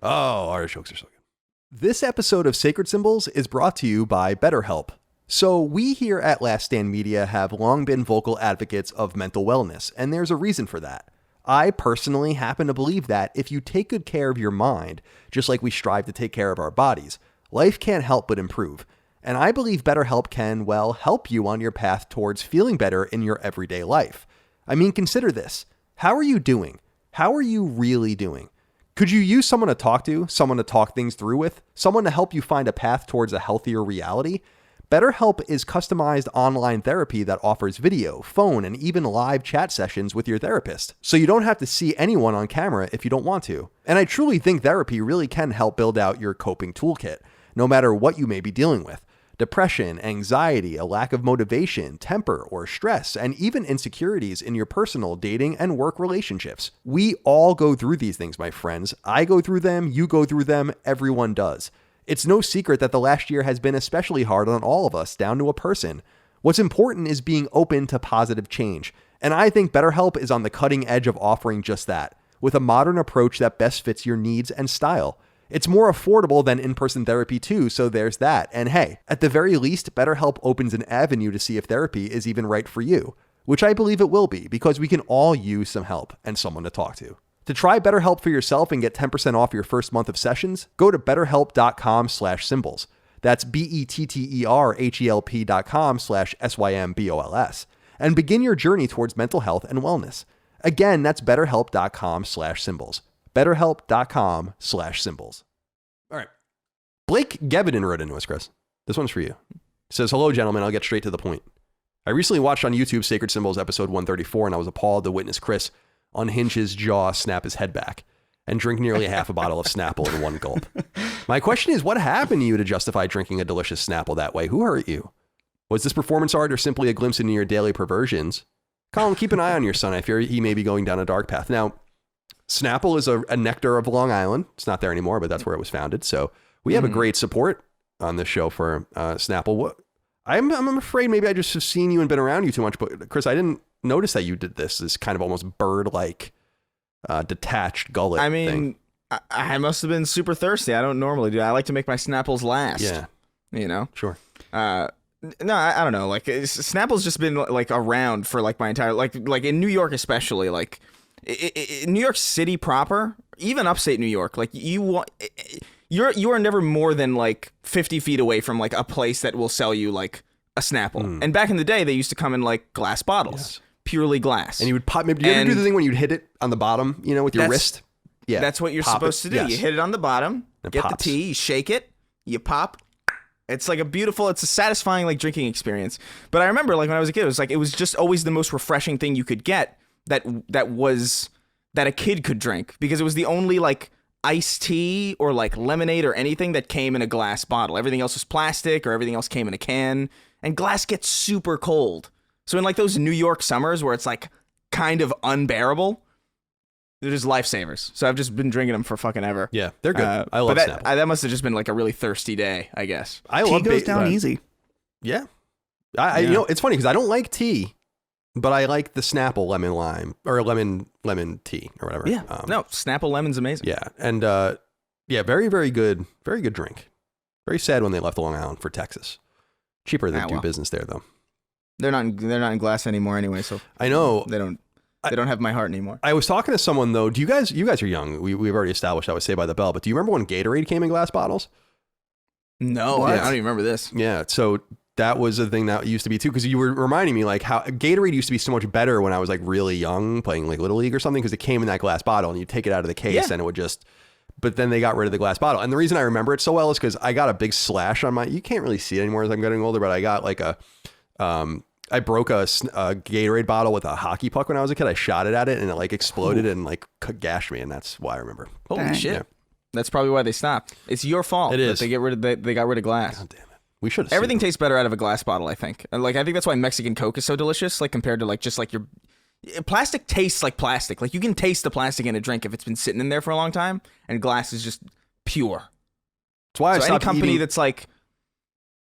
Speaker 1: Oh, artichokes are so good. This episode of Sacred Symbols is brought to you by BetterHelp. So we here at Last Stand Media have long been vocal advocates of mental wellness, and there's a reason for that. I personally happen to believe that if you take good care of your mind, just like we strive to take care of our bodies, life can't help but improve. And I believe BetterHelp can, help you on your path towards feeling better in your everyday life. I mean, consider this. How are you doing? How are you really doing? Could you use someone to talk to, someone to talk things through with, someone to help you find a path towards a healthier reality? BetterHelp is customized online therapy that offers video, phone, and even live chat sessions with your therapist. So you don't have to see anyone on camera if you don't want to. And I truly think therapy really can help build out your coping toolkit, no matter what you may be dealing with. Depression, anxiety, a lack of motivation, temper, or stress, and even insecurities in your personal, dating, and work relationships. We all go through these things, my friends. I go through them, you go through them, everyone does. It's no secret that the last year has been especially hard on all of us, down to a person. What's important is being open to positive change, and I think BetterHelp is on the cutting edge of offering just that, with a modern approach that best fits your needs and style. It's more affordable than in-person therapy too, so there's that. And hey, at the very least, BetterHelp opens an avenue to see if therapy is even right for you, which I believe it will be, because we can all use some help and someone to talk to. To try BetterHelp for yourself and get 10% off your first month of sessions, go to betterhelp.com/symbols. That's BetterHelp.com/SYMBOLS. And begin your journey towards mental health and wellness. Again, that's betterhelp.com/symbols. BetterHelp.com/symbols. All right. Blake Gevedin wrote into us, Chris. This one's for you. It says, hello, gentlemen. I'll get straight to the point. I recently watched on YouTube Sacred Symbols episode 134, and I was appalled to witness Chris unhinge his jaw, snap his head back, and drink nearly half a bottle of Snapple in one gulp. My question is, what happened to you to justify drinking a delicious Snapple that way? Who hurt you? Was this performance art or simply a glimpse into your daily perversions? Colin, keep an eye on your son. I fear he may be going down a dark path. Now, Snapple is a nectar of Long Island. It's not there anymore, but that's where it was founded. So we have a great support on this show for Snapple. I'm afraid maybe I just have seen you and been around you too much. But Chris, I didn't notice that you did this kind of almost bird-like detached gullet thing.
Speaker 2: I must have been super thirsty. I don't normally do. I like to make my Snapples last.
Speaker 1: Yeah.
Speaker 2: You know?
Speaker 1: Sure.
Speaker 2: No, I don't know. Like Snapple's just been like around for like my entire like in New York especially. Like in New York City proper, even upstate New York. Like you are never more than like 50 feet away from like a place that will sell you like a Snapple. And back in the day, they used to come in like glass bottles, purely glass.
Speaker 1: And you would pop. Maybe you ever do the thing when you'd hit it on the bottom, with your wrist? Yeah,
Speaker 2: that's what you're supposed to do. Yes. You hit it on the bottom, get the tea, you shake it, you pop. It's like it's a satisfying like drinking experience. But I remember like when I was a kid, it was just always the most refreshing thing you could get that a kid could drink, because it was the only like iced tea or like lemonade or anything that came in a glass bottle. Everything else was plastic, or everything else came in a can, and glass gets super cold. So in like those New York summers where it's like kind of unbearable, they're just lifesavers. So I've just been drinking them for fucking ever.
Speaker 1: Yeah, they're good. I love Snapple.
Speaker 2: That must have just been like a really thirsty day, I guess.
Speaker 3: Tea goes down easy.
Speaker 1: Yeah. It's funny because I don't like tea, but I like the Snapple lemon lime or lemon tea or whatever.
Speaker 2: Yeah. Snapple lemon's amazing.
Speaker 1: Yeah. And very, very good. Very good drink. Very sad when they left Long Island for Texas. Cheaper to do business there though.
Speaker 2: They're not in glass anymore anyway, so
Speaker 1: I know
Speaker 2: they don't have my heart anymore.
Speaker 1: I was talking to someone though. Do you guys are young. We've already established that was Saved by the Bell, but do you remember when Gatorade came in glass bottles?
Speaker 2: No, I don't even remember this.
Speaker 1: Yeah, so that was a thing that used to be too, because you were reminding me like how Gatorade used to be so much better when I was like really young, playing like Little League or something, because it came in that glass bottle and you take it out of the case and it would just. But then they got rid of the glass bottle, and the reason I remember it so well is because I got a big slash on my. You can't really see it anymore as I'm getting older, but I got like I broke a Gatorade bottle with a hockey puck when I was a kid. I shot it at it and it like exploded and like gashed me, and that's why I remember.
Speaker 2: Holy shit! That's probably why they stopped. It's your fault.
Speaker 1: It is.
Speaker 2: That they got rid of glass.
Speaker 1: God damn it. We should have
Speaker 2: Everything tastes better out of a glass bottle, I think. And like I think that's why Mexican Coke is so delicious, like compared to like just like your plastic tastes like plastic. Like you can taste the plastic in a drink if it's been sitting in there for a long time, and glass is just pure.
Speaker 1: That's why I stopped
Speaker 2: any company
Speaker 1: eating,
Speaker 2: that's like,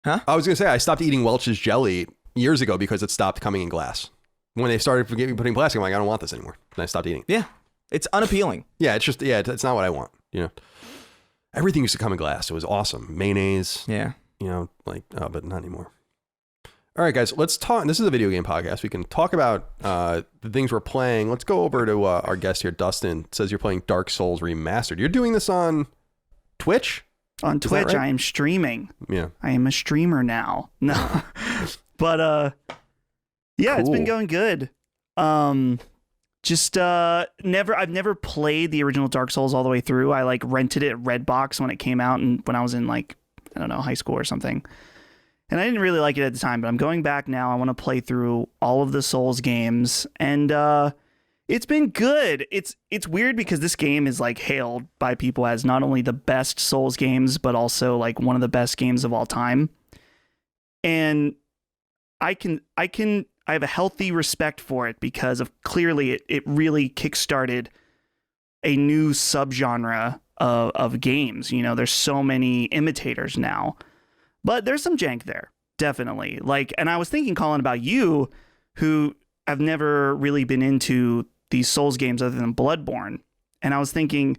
Speaker 2: huh?
Speaker 1: I was going to say, I stopped eating Welch's jelly years ago because it stopped coming in glass. When they started putting plastic, I'm like, I don't want this anymore. And I stopped eating.
Speaker 2: Yeah. It's unappealing.
Speaker 1: Yeah, it's just, it's not what I want. You know, everything used to come in glass. It was awesome. Mayonnaise.
Speaker 2: Yeah.
Speaker 1: You know, like, but not anymore. All right, guys, let's talk. This is a video game podcast. We can talk about the things we're playing. Let's go over to our guest here, Dustin. It says you're playing Dark Souls Remastered. You're doing this on Twitch?
Speaker 3: On Twitch,
Speaker 1: right?
Speaker 3: I am streaming.
Speaker 1: Yeah.
Speaker 3: I am a streamer now. No. But yeah, It's been going good. I've never played the original Dark Souls all the way through. I like rented it at Redbox when it came out and when I was in like, I don't know, high school or something. And I didn't really like it at the time, but I'm going back now. I want to play through all of the Souls games, and it's been good. It's weird because this game is like hailed by people as not only the best Souls games, but also like one of the best games of all time. And I have a healthy respect for it because of clearly it really kickstarted a new subgenre of games. You know, there's so many imitators now. But there's some jank there, definitely. Like, and I was thinking, Colin, about you, who have never really been into these Souls games other than Bloodborne. And I was thinking,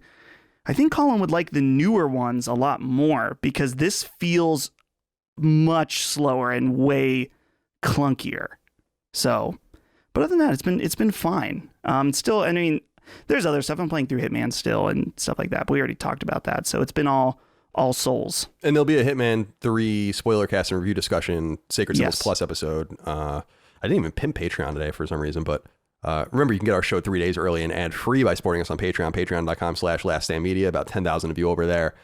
Speaker 3: I think Colin would like the newer ones a lot more because this feels much slower and way clunkier. So, but other than that, it's been fine. Still, I mean, there's other stuff. I'm playing through Hitman still and stuff like that. But we already talked about that, so it's been all Souls. And
Speaker 1: there'll be a Hitman 3 spoiler cast and review discussion, Sacred Symbols Plus episode. I didn't even pimp Patreon today for some reason, but remember, you can get our show 3 days early and ad-free by supporting us on Patreon, patreon.com/laststandmedia. About 10,000 of you over there.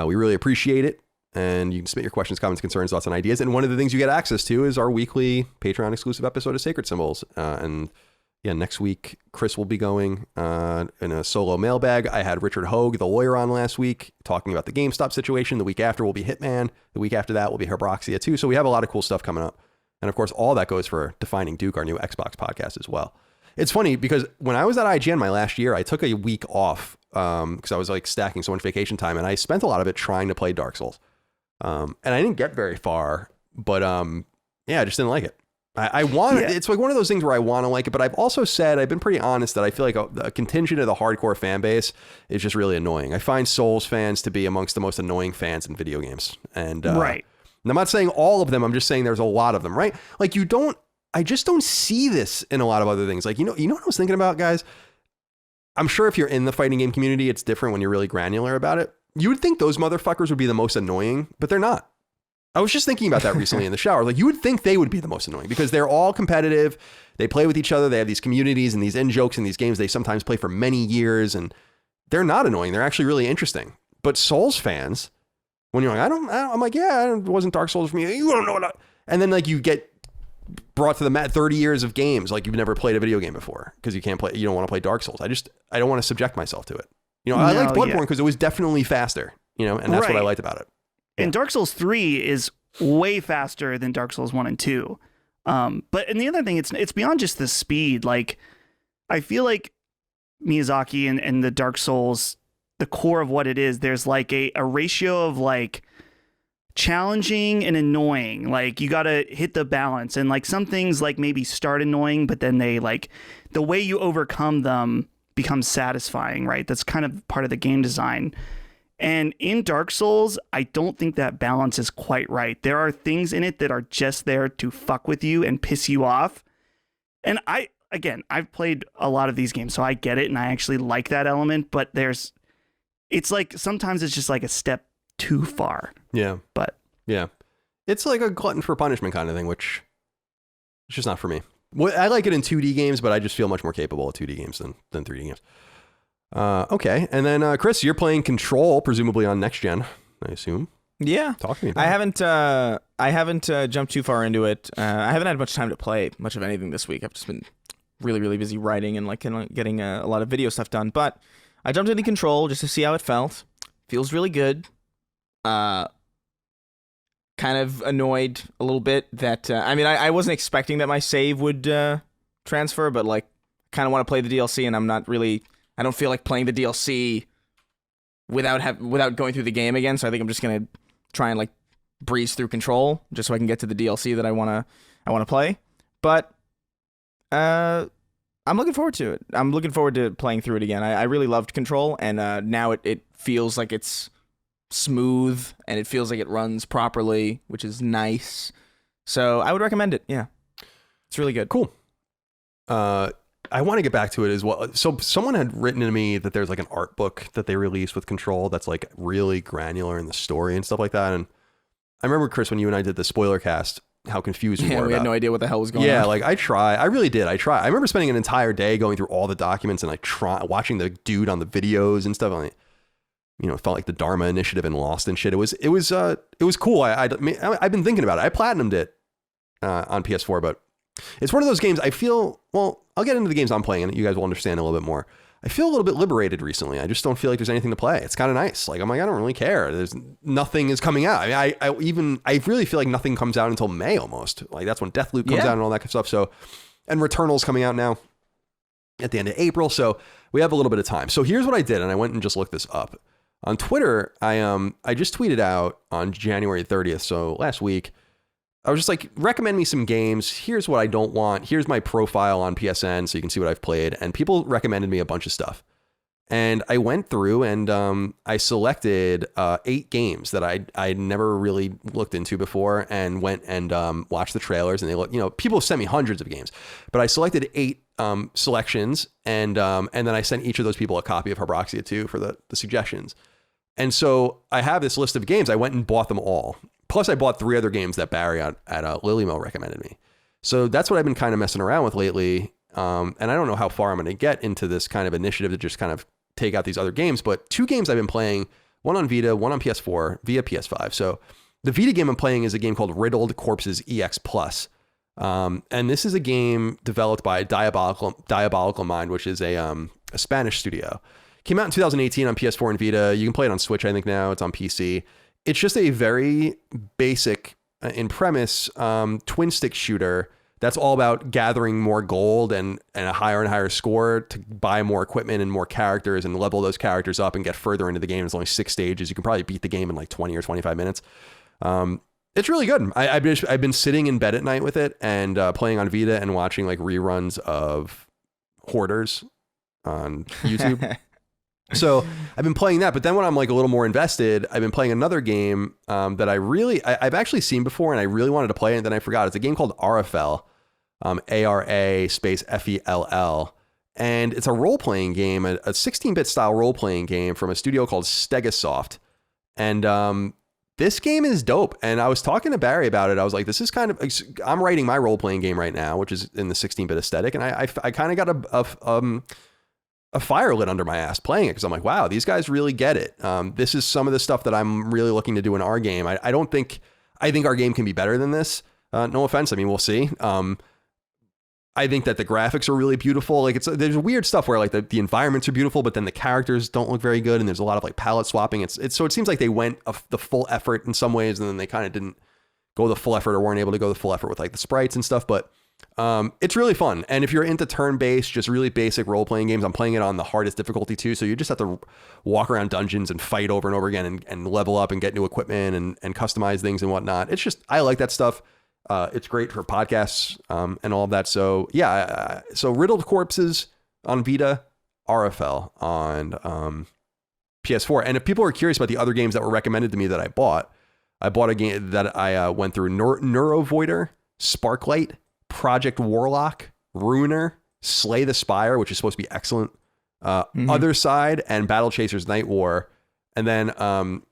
Speaker 1: We really appreciate it. And you can submit your questions, comments, concerns, thoughts, and ideas. And one of the things you get access to is our weekly Patreon exclusive episode of Sacred Symbols. And yeah, next week, Chris will be going in a solo mailbag. I had Richard Hogue, the lawyer, on last week talking about the GameStop situation. The week after will be Hitman. The week after that will be Herbroxia too. So we have a lot of cool stuff coming up. And of course, all that goes for Defining Duke, our new Xbox podcast as well. It's funny because when I was at IGN my last year, I took a week off because I was like stacking so much vacation time. And I spent a lot of it trying to play Dark Souls. And I didn't get very far, but yeah, I just didn't like it. I want it. It's like one of those things where I want to like it, but I've also said, I've been pretty honest that I feel like a contingent of the hardcore fan base is just really annoying. I find Souls fans to be amongst the most annoying fans in video games. And
Speaker 3: right.
Speaker 1: And I'm not saying all of them. I'm just saying there's a lot of them, right? Like I just don't see this in a lot of other things. Like, you know what I was thinking about, guys? I'm sure if you're in the fighting game community, it's different when you're really granular about it. You would think those motherfuckers would be the most annoying, but they're not. I was just thinking about that recently in the shower. Like, you would think they would be the most annoying because they're all competitive. They play with each other. They have these communities and these in-jokes in these games. They sometimes play for many years, and they're not annoying. They're actually really interesting. But Souls fans, when you're like, I'm like, yeah, it wasn't Dark Souls for me. You don't know what and then like you get brought to the mat 30 years of games like you've never played a video game before because you can't play. You don't want to play Dark Souls. I don't want to subject myself to it. You know, I liked Bloodborne because it was definitely faster. You know, and that's what I liked about it. Yeah.
Speaker 3: And Dark Souls 3 is way faster than Dark Souls 1 and 2. And the other thing, it's beyond just the speed. Like, I feel like Miyazaki and the Dark Souls, the core of what it is, there's like a ratio of like challenging and annoying. Like, you got to hit the balance. And like some things like maybe start annoying, but then they like the way you overcome them becomes satisfying, right? That's kind of part of the game design. And in Dark Souls, I don't think that balance is quite right. There are things in it that are just there to fuck with you and piss you off. And I've played a lot of these games, so I get it, and I actually like that element, but it's like sometimes it's just like a step too far.
Speaker 1: Yeah.
Speaker 3: But
Speaker 1: yeah. It's like a glutton for punishment kind of thing, which is just not for me. I like it in 2D games, but I just feel much more capable of 2D games than 3D games. Okay, and then Chris, you're playing Control, presumably on next gen, I assume.
Speaker 2: Yeah,
Speaker 1: talk to me about
Speaker 2: it. I haven't jumped too far into it. I haven't had much time to play much of anything this week. I've just been really, really busy writing and like getting a lot of video stuff done. But I jumped into Control just to see how it felt. Feels really good. Kind of annoyed a little bit that I wasn't expecting that my save would transfer, but like kind of want to play the DLC, and I don't feel like playing the DLC without going through the game again. So I think I'm just gonna try and like breeze through Control just so I can get to the DLC that I wanna play. But I'm looking forward to it. I'm looking forward to playing through it again. I really loved Control, and now it feels like it's smooth and it feels like it runs properly, which is nice. So I would recommend it. Yeah, it's really good.
Speaker 1: Cool. I want to get back to it as well. So someone had written to me that there's like an art book that they released with Control that's like really granular in the story and stuff like that. And I remember, Chris, when you and I did the spoiler cast, how confused we were.
Speaker 2: We had no idea what the hell was going on.
Speaker 1: Yeah, like I really did. I remember spending an entire day going through all the documents and like watching the dude on the videos and stuff. Like, it felt like the Dharma Initiative and Lost and shit. It was cool. I've been thinking about it. I platinumed it on PS4, but it's one of those games I feel, well, I'll get into the games I'm playing and you guys will understand a little bit more. I feel a little bit liberated recently. I just don't feel like there's anything to play. It's kind of nice. Like, I'm like, I don't really care. There's nothing is coming out. I really feel like nothing comes out until May almost. Like, that's when Deathloop comes out and all that kind of stuff. So, and Returnal's coming out now at the end of April. So we have a little bit of time. So here's what I did. And I went and just looked this up on Twitter. I just tweeted out on January 30th. So last week, I was just like, recommend me some games. Here's what I don't want. Here's my profile on PSN so you can see what I've played. And people recommended me a bunch of stuff. And I went through and I selected 8 games that I never really looked into before and went and watched the trailers. And they look, people have sent me hundreds of games, but I selected 8 selections and then I sent each of those people a copy of Hyroxia 2 for the suggestions. And so I have this list of games. I went and bought them all. Plus, I bought 3 other games that Barry at Lily Mill recommended me. So that's what I've been kind of messing around with lately. And I don't know how far I'm going to get into this kind of initiative to just kind of take out these other games. But 2 games I've been playing, one on Vita, one on PS4 via PS5. So the Vita game I'm playing is a game called Riddled Corpses EX Plus. And this is a game developed by Diabolical Mind, which is a Spanish studio. Came out in 2018 on PS4 and Vita. You can play it on Switch, I think now. It's on PC. It's just a very basic, in premise, twin stick shooter that's all about gathering more gold and a higher and higher score to buy more equipment and more characters and level those characters up and get further into the game. It's only 6 stages. You can probably beat the game in like 20 or 25 minutes. It's really good. I've been sitting in bed at night with it and playing on Vita and watching like reruns of Hoarders on YouTube. So I've been playing that, but then when I'm like a little more invested, I've been playing another game that I've actually seen before and I really wanted to play it and then I forgot. It's a game called Arafel, ARA space FELL. And it's a role-playing game, a 16-bit style role-playing game from a studio called Stegasoft. And this game is dope. And I was talking to Barry about it. I was like, this is kind of, I'm writing my role-playing game right now, which is in the 16-bit aesthetic. And I kind of got a fire lit under my ass playing it because I'm like, wow, these guys really get it. This is some of the stuff that I'm really looking to do in our game. I think our game can be better than this. No offense. I mean, we'll see. I think that the graphics are really beautiful. Like there's weird stuff where like the environments are beautiful, but then the characters don't look very good. And there's a lot of like palette swapping. So it seems like they went the full effort in some ways. And then they kind of didn't go the full effort or weren't able to go the full effort with like the sprites and stuff. But it's really fun. And if you're into turn-based, just really basic role-playing games, I'm playing it on the hardest difficulty too. So you just have to walk around dungeons and fight over and over again and level up and get new equipment and customize things and whatnot. It's just, I like that stuff. It's great for podcasts and all of that. So yeah, so Riddled Corpses on Vita, Arafel on PS4. And if people are curious about the other games that were recommended to me that I bought a game that I went through, Neurovoider, Sparklight, Project Warlock, Ruiner, Slay the Spire, which is supposed to be excellent, Other Side, and Battle Chasers Night War. And then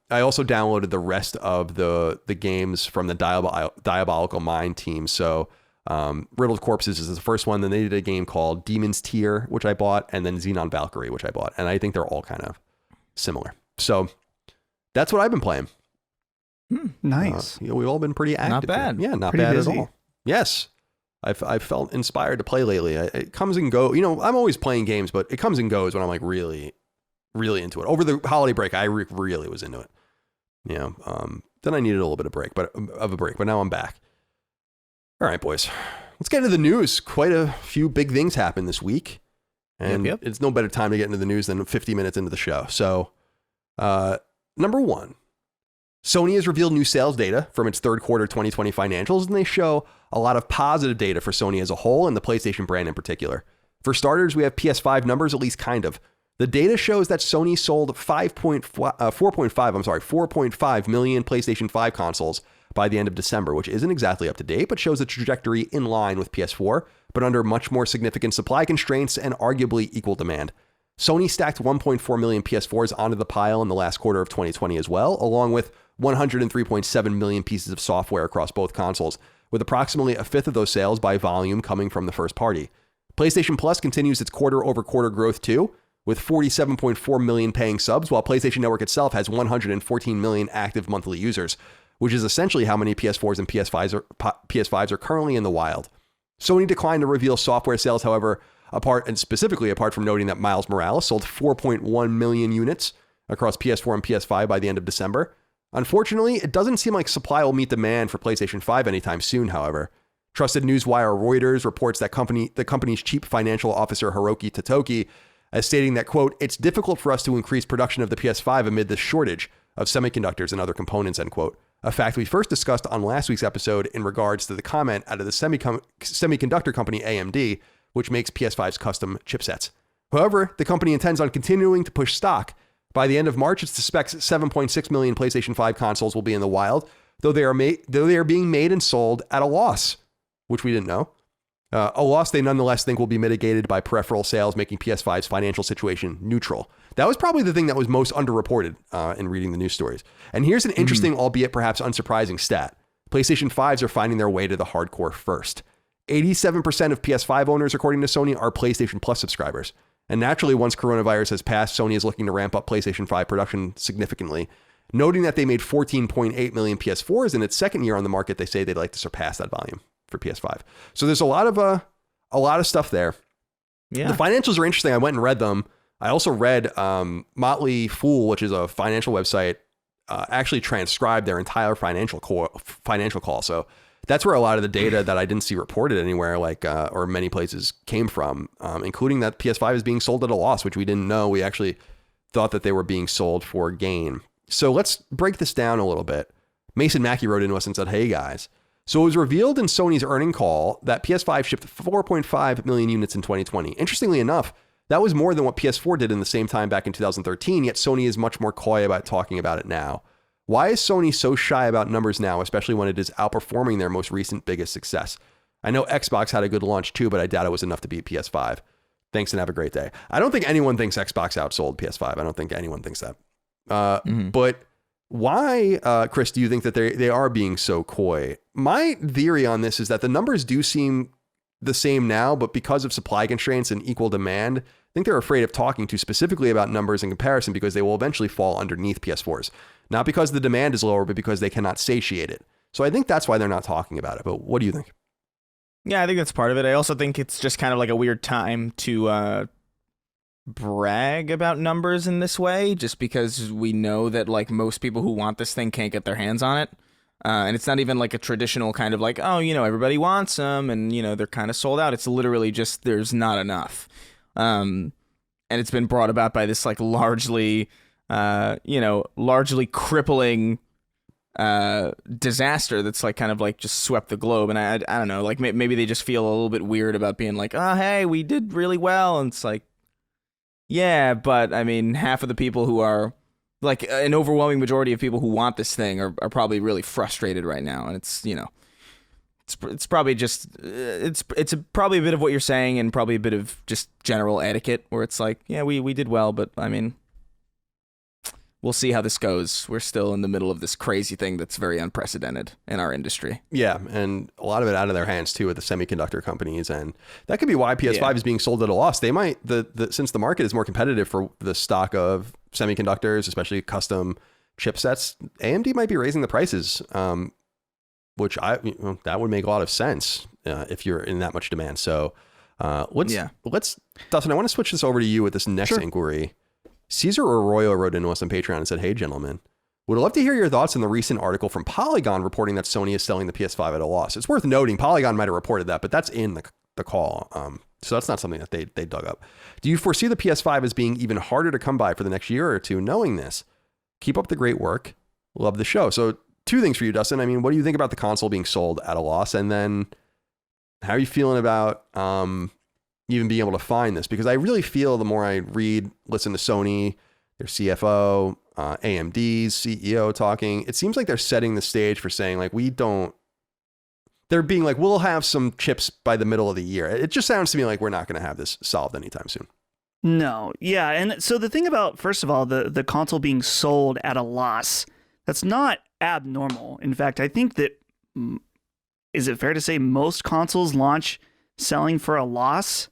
Speaker 1: I also downloaded the rest of the games from the Diabolical Mind team. So Riddled Corpses is the first one. Then they did a game called Demon's Tier, which I bought, and then Xenon Valkyrie, which I bought. And I think they're all kind of similar. So that's what I've been playing.
Speaker 3: Nice.
Speaker 1: We've all been pretty active.
Speaker 2: Not bad.
Speaker 1: Yeah, not
Speaker 3: Pretty
Speaker 1: bad
Speaker 3: busy.
Speaker 1: at all. Yes. I've felt inspired to play lately. It comes and goes. I'm always playing games, but it comes and goes when I'm like really, really into it. Over the holiday break, I really was into it. Then I needed a little bit of a break, but now I'm back. All right, boys, let's get into the news. Quite a few big things happened this week, and it's no better time to get into the news than 50 minutes into the show. So, number one, Sony has revealed new sales data from its third quarter 2020 financials, and they show a lot of positive data for Sony as a whole and the PlayStation brand in particular. For starters, we have PS5 numbers, at least kind of. The data shows that Sony sold 4.5 million PlayStation 5 consoles by the end of December, which isn't exactly up to date, but shows a trajectory in line with PS4, but under much more significant supply constraints and arguably equal demand. Sony stacked 1.4 million PS4s onto the pile in the last quarter of 2020 as well, along with 103.7 million pieces of software across both consoles, with approximately a fifth of those sales by volume coming from the first party. PlayStation Plus continues its quarter-over-quarter growth too, with 47.4 million paying subs, while PlayStation Network itself has 114 million active monthly users, which is essentially how many PS4s and PS5s are currently in the wild. Sony declined to reveal software sales, however, apart from noting that Miles Morales sold 4.1 million units across PS4 and PS5 by the end of December. Unfortunately, it doesn't seem like supply will meet demand for PlayStation 5 anytime soon, however. Trusted newswire Reuters reports that the company's chief financial officer, Hiroki Totoki, as stating that, quote, "It's difficult for us to increase production of the PS5 amid this shortage of semiconductors and other components," end quote. A fact we first discussed on last week's episode in regards to the comment out of the semiconductor company AMD, which makes PS5's custom chipsets. However, the company intends on continuing to push stock. By the end of March, it suspects 7.6 million PlayStation 5 consoles will be in the wild, though they are being made and sold at a loss, which we didn't know. A loss they nonetheless think will be mitigated by peripheral sales, making PS5's financial situation neutral. That was probably the thing that was most underreported in reading the news stories. And here's an interesting, albeit perhaps unsurprising stat. PlayStation 5s are finding their way to the hardcore first. 87% of PS5 owners, according to Sony, are PlayStation Plus subscribers. And naturally, once coronavirus has passed, Sony is looking to ramp up PlayStation 5 production significantly. Noting that they made 14.8 million PS4s in its second year on the market, they say they'd like to surpass that volume for PS5. So there's a lot of stuff there. Yeah. The financials are interesting. I went and read them. I also read Motley Fool, which is a financial website, actually transcribed their entire financial call. So that's where a lot of the data that I didn't see reported anywhere, or many places, came from, including that PS5 is being sold at a loss, which we didn't know. We actually thought that they were being sold for gain. So let's break this down a little bit. Mason Mackey wrote into us and said, "Hey guys, so it was revealed in Sony's earnings call that PS5 shipped 4.5 million units in 2020. Interestingly enough, that was more than what PS4 did in the same time back in 2013, yet Sony is much more coy about talking about it now. Why is Sony so shy about numbers now, especially when it is outperforming their most recent biggest success? I know Xbox had a good launch too, but I doubt it was enough to beat PS5. Thanks and have a great day." I don't think anyone thinks Xbox outsold PS5. I don't think anyone thinks that. But why, Chris, do you think that they are being so coy? My theory on this is that the numbers do seem the same now, but because of supply constraints and equal demand, I think they're afraid of talking too specifically about numbers in comparison because they will eventually fall underneath PS4s. Not because the demand is lower, but because they cannot satiate it. So I think that's why they're not talking about it. But what do you think?
Speaker 2: Yeah, I think that's part of it. I also think it's just kind of like a weird time to brag about numbers in this way, just because we know that like most people who want this thing can't get their hands on it. And it's not even like a traditional kind of like, oh, everybody wants them and, they're kind of sold out. It's literally just there's not enough. And it's been brought about by this like largely crippling disaster that's like kind of like just swept the globe. And I don't know, like maybe they just feel a little bit weird about being like, oh, hey, we did really well. And it's like, yeah, but I mean, half of the people who are like an overwhelming majority of people who want this thing are probably really frustrated right now. And it's, it's probably just, it's probably a bit of what you're saying and probably a bit of just general etiquette where it's like, yeah, we did well, but I mean, we'll see how this goes. We're still in the middle of this crazy thing that's very unprecedented in our industry.
Speaker 1: Yeah, and a lot of it out of their hands too with the semiconductor companies, and that could be why PS5 is being sold at a loss. They might since the market is more competitive for the stock of semiconductors, especially custom chipsets. AMD might be raising the prices, which that would make a lot of sense if you're in that much demand. So let's Dustin, I want to switch this over to you with this next inquiry. Caesar Arroyo wrote into us on Patreon and said, "Hey, gentlemen, would love to hear your thoughts on the recent article from Polygon reporting that Sony is selling the PS5 at a loss." It's worth noting, Polygon might have reported that, but that's in the call. So that's not something that they dug up. Do you foresee the PS5 as being even harder to come by for the next year or two, knowing this? Keep up the great work. Love the show. So 2 things for you, Dustin. I mean, what do you think about the console being sold at a loss? And then how are you feeling about even being able to find this? Because I really feel the more I read, listen to Sony, their CFO, AMD's CEO talking, it seems like they're setting the stage for saying like, they're being like, we'll have some chips by the middle of the year. It just sounds to me like we're not going to have this solved anytime soon.
Speaker 3: No. Yeah. And so the thing about, first of all, the console being sold at a loss, that's not abnormal. In fact, I think that, is it fair to say most consoles launch selling for a loss?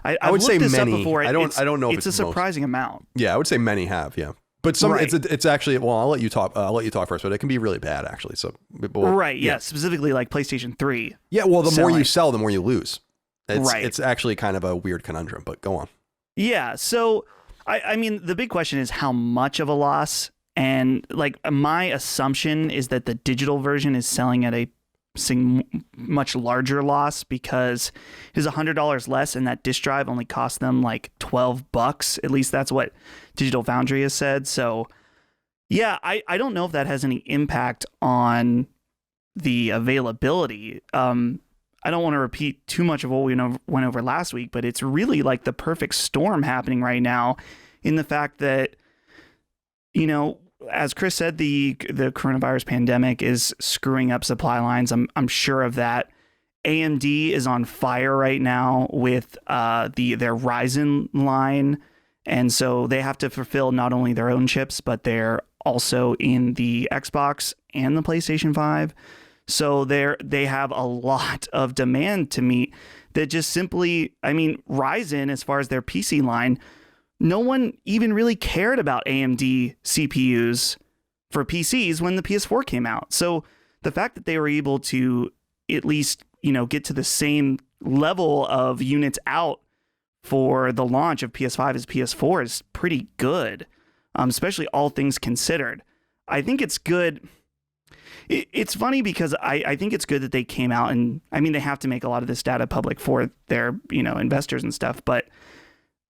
Speaker 3: I would say many. Up before. I don't know if
Speaker 1: it's
Speaker 3: a surprising amount.
Speaker 1: Yeah, I would say many have. Yeah. But some, right. it's actually, well, I'll let you talk first, but it can be really bad actually. So,
Speaker 3: right. Yeah. Specifically like PlayStation 3.
Speaker 1: Yeah. Well, the more you sell, the more you lose. It's actually kind of a weird conundrum, but go on.
Speaker 3: Yeah. So, I mean, the big question is how much of a loss, and like my assumption is that the digital version is selling at a much larger loss because it is $100 less, and that disk drive only cost them like $12. At least that's what Digital Foundry has said. So yeah, I don't know if that has any impact on the availability. I don't want to repeat too much of what we went over last week, but it's really like the perfect storm happening right now in the fact that, as Chris said, the coronavirus pandemic is screwing up supply lines. I'm sure of that. AMD is on fire right now with their Ryzen line, and so they have to fulfill not only their own chips, but they're also in the Xbox and the PlayStation 5. So they have a lot of demand to meet that just simply, I mean, Ryzen, as far as their PC line, no one even really cared about AMD CPUs for PCs when the PS4 came out. So the fact that they were able to at least, get to the same level of units out for the launch of PS5 as PS4 is pretty good, especially all things considered. I think it's good. It's funny because I think it's good that they came out, and I mean, they have to make a lot of this data public for their, investors and stuff, but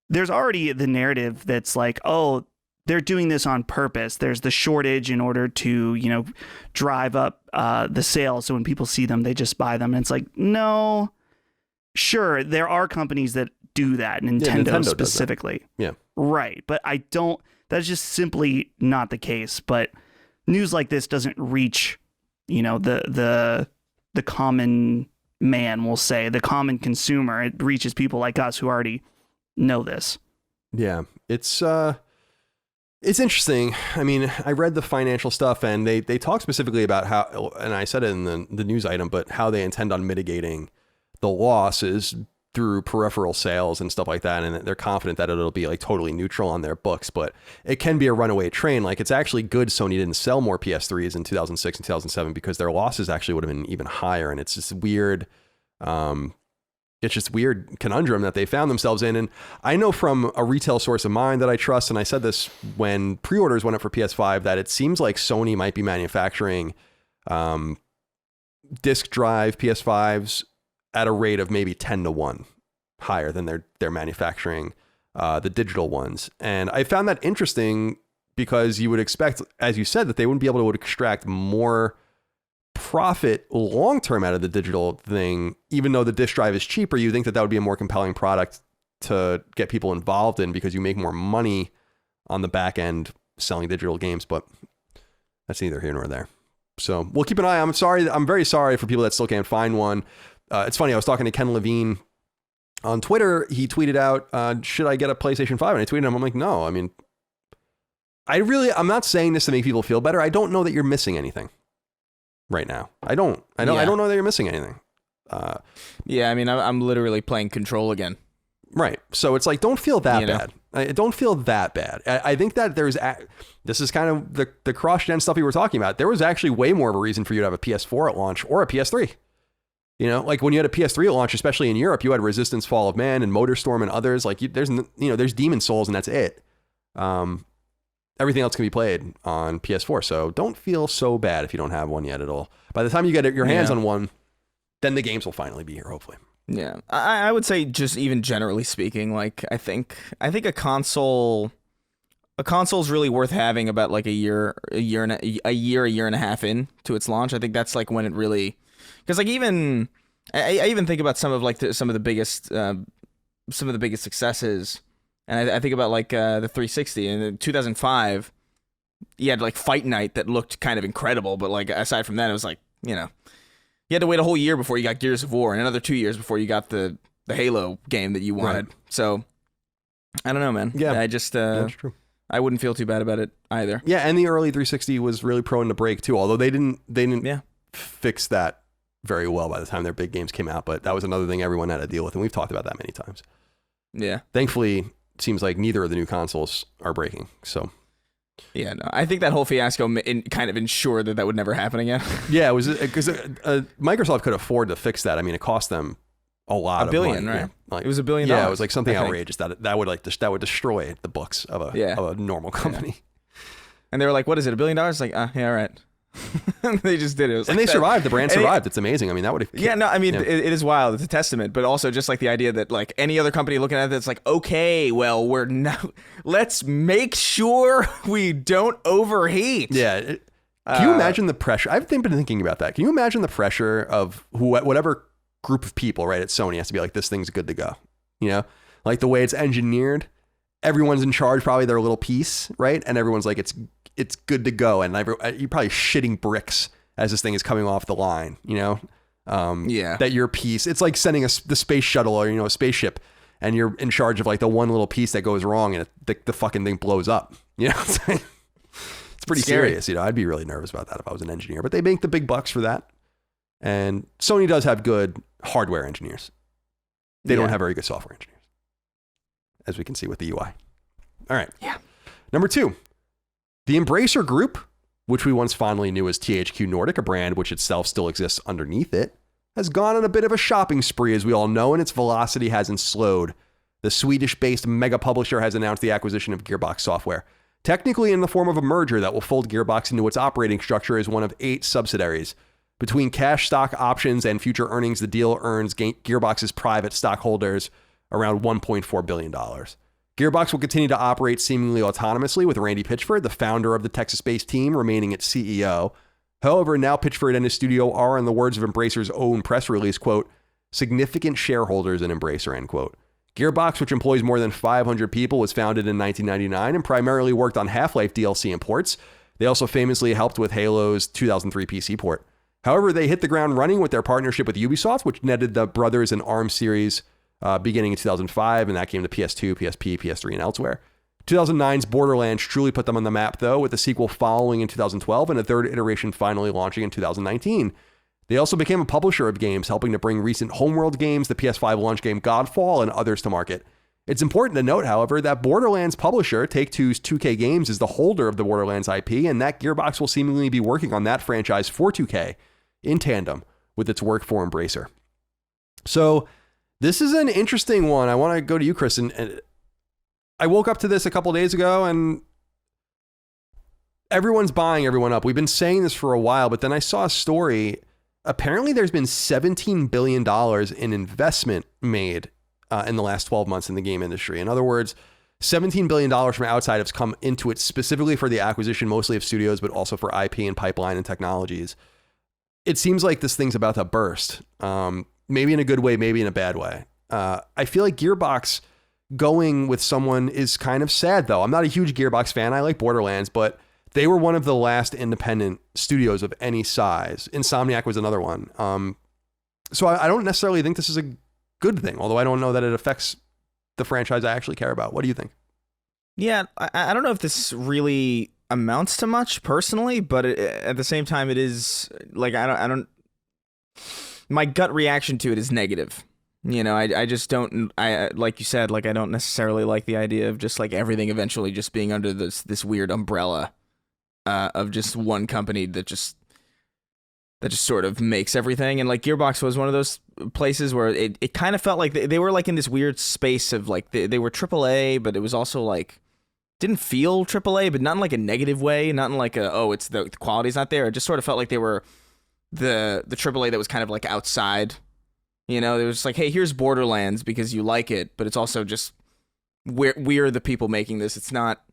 Speaker 3: there's already the narrative that's like, oh, they're doing this on purpose. There's the shortage in order to, drive up the sales. So when people see them, they just buy them. And it's like, no, sure, there are companies that do that. Nintendo specifically.
Speaker 1: Yeah.
Speaker 3: Right. But that's just simply not the case. But news like this doesn't reach, the common man, we'll say, the common consumer. It reaches people like us who already know this.
Speaker 1: Yeah, it's interesting. I mean, I read the financial stuff, and they talk specifically about how, and I said it in the news item, but how they intend on mitigating the losses through peripheral sales and stuff like that, and they're confident that it'll be like totally neutral on their books, but it can be a runaway train. Like, it's actually good Sony didn't sell more PS3s in 2006 and 2007 because their losses actually would have been even higher, and it's just weird. It's just weird conundrum that they found themselves in. And I know from a retail source of mine that I trust, and I said this when pre-orders went up for PS5, that it seems like Sony might be manufacturing disk drive PS5s at a rate of maybe 10-1 higher than they're manufacturing the digital ones. And I found that interesting because you would expect, as you said, that they wouldn't be able to extract more profit long-term out of the digital thing. Even though the disk drive is cheaper, you think that would be a more compelling product to get people involved in because you make more money on the back end selling digital games, but that's neither here nor there. So we'll keep an eye. I'm very sorry for people that still can't find one. It's funny, I was talking to Ken Levine on Twitter. He tweeted out, should I get a PlayStation 5? And I tweeted him, I'm like, no. I mean, I'm not saying this to make people feel better. I don't know that you're missing anything right now. I don't know that you're missing anything.
Speaker 2: Yeah, I mean, I'm literally playing Control again.
Speaker 1: Right. So it's like, don't feel that bad. Don't feel that bad. I think that this is kind of the cross-gen stuff we were talking about. There was actually way more of a reason for you to have a PS4 at launch or a PS3. Like when you had a PS3 at launch, especially in Europe, you had Resistance, Fall of Man, and MotorStorm and others. Like there's Demon Souls, and that's it. Everything else can be played on PS4, so don't feel so bad if you don't have one yet at all. By the time you get your hands on one, then the games will finally be here, hopefully.
Speaker 2: Yeah, I would say just even generally speaking, like I think a console's really worth having about like a year and a half in to its launch. I think that's like when it really, because like even I even think about some of like some of the biggest successes. And I think about like the 360 in 2005, you had like Fight Night that looked kind of incredible, but like aside from that, it was like, you had to wait a whole year before you got Gears of War and another 2 years before you got the Halo game that you wanted. Right. So I don't know, man. Yeah, that's true. I wouldn't feel too bad about it either.
Speaker 1: Yeah, and the early 360 was really prone to break too, although they didn't fix that very well by the time their big games came out. But that was another thing everyone had to deal with, and we've talked about that many times.
Speaker 2: Yeah.
Speaker 1: Thankfully, seems like neither of the new consoles are breaking. So,
Speaker 2: yeah, no, I think that whole fiasco kind of ensured that would never happen again.
Speaker 1: Yeah, it was because Microsoft could afford to fix that. I mean, it cost them a lot
Speaker 2: of money, right?
Speaker 1: Yeah, like,
Speaker 2: it was $1 billion.
Speaker 1: Yeah, it was like something outrageous that would destroy the books of a normal company.
Speaker 2: Yeah. And they were like, "What is it? $1 billion?" It's like, yeah, all right. They just did it.
Speaker 1: And they survived. The brand survived. It's amazing. I mean, that would have...
Speaker 2: Yeah, no, I mean, it is wild. It's a testament. But also just like the idea that like any other company looking at it, it's like, okay, well, let's make sure we don't overheat.
Speaker 1: Yeah. Can you imagine the pressure? I've been thinking about that. Can you imagine the pressure of whatever group of people, right, at Sony has to be like, this thing's good to go. Like the way it's engineered, everyone's in charge, probably their little piece, right? And everyone's like, it's good to go, and you're probably shitting bricks as this thing is coming off the line, that your piece, it's like sending the space shuttle or, a spaceship, and you're in charge of like the one little piece that goes wrong and the fucking thing blows up, It's pretty serious, I'd be really nervous about that if I was an engineer, but they make the big bucks for that. And Sony does have good hardware engineers. They don't have very good software engineers, as we can see with the UI. All right.
Speaker 2: Yeah.
Speaker 1: Number 2. The Embracer Group, which we once fondly knew as THQ Nordic, a brand which itself still exists underneath it, has gone on a bit of a shopping spree, as we all know, and its velocity hasn't slowed. The Swedish-based mega publisher has announced the acquisition of Gearbox Software, technically in the form of a merger that will fold Gearbox into its operating structure as one of 8 subsidiaries. Between cash stock options and future earnings, the deal earns Gearbox's private stockholders around $1.4 billion. Gearbox will continue to operate seemingly autonomously, with Randy Pitchford, the founder of the Texas-based team, remaining its CEO. However, now Pitchford and his studio are, in the words of Embracer's own press release, quote, significant shareholders in Embracer, end quote. Gearbox, which employs more than 500 people, was founded in 1999 and primarily worked on Half-Life DLC and ports. They also famously helped with Halo's 2003 PC port. However, they hit the ground running with their partnership with Ubisoft, which netted the Brothers and ARMS series beginning in 2005, and that came to PS2, PSP, PS3, and elsewhere. 2009's Borderlands truly put them on the map, though, with the sequel following in 2012 and a third iteration finally launching in 2019. They also became a publisher of games, helping to bring recent Homeworld games, the PS5 launch game Godfall, and others to market. It's important to note, however, that Borderlands publisher Take-Two's 2K Games is the holder of the Borderlands IP, and that Gearbox will seemingly be working on that franchise for 2K in tandem with its work for Embracer. So this is an interesting one. I want to go to you, Chris. And I woke up to this a couple days ago, and everyone's buying everyone up. We've been saying this for a while, but then I saw a story. Apparently, there's been $17 billion in investment made in the last 12 months in the game industry. In other words, $17 billion from outside has come into it specifically for the acquisition, mostly of studios, but also for IP and pipeline and technologies. It seems like this thing's about to burst. Maybe in a good way, maybe in a bad way. I feel like Gearbox going with someone is kind of sad, though. I'm not a huge Gearbox fan. I like Borderlands, but they were one of the last independent studios of any size. Insomniac was another one. So I don't necessarily think this is a good thing, although I don't know that it affects the franchise I actually care about. What do you think?
Speaker 2: Yeah, I don't know if this really amounts to much personally, but at the same time, it is like, I don't my gut reaction to it is negative. I just don't, like you said, like I don't necessarily like the idea of just like everything eventually just being under this weird umbrella of just one company that just sort of makes everything. And like Gearbox was one of those places where it kind of felt like they were like in this weird space of like they were AAA, but it was also like didn't feel AAA, but not in like a negative way, not in like it's the quality's not there. It just sort of felt like they were the AAA that was kind of like outside. You know, they were just like, hey, here's Borderlands because you like it, but it's also just we're the people making this. It's not,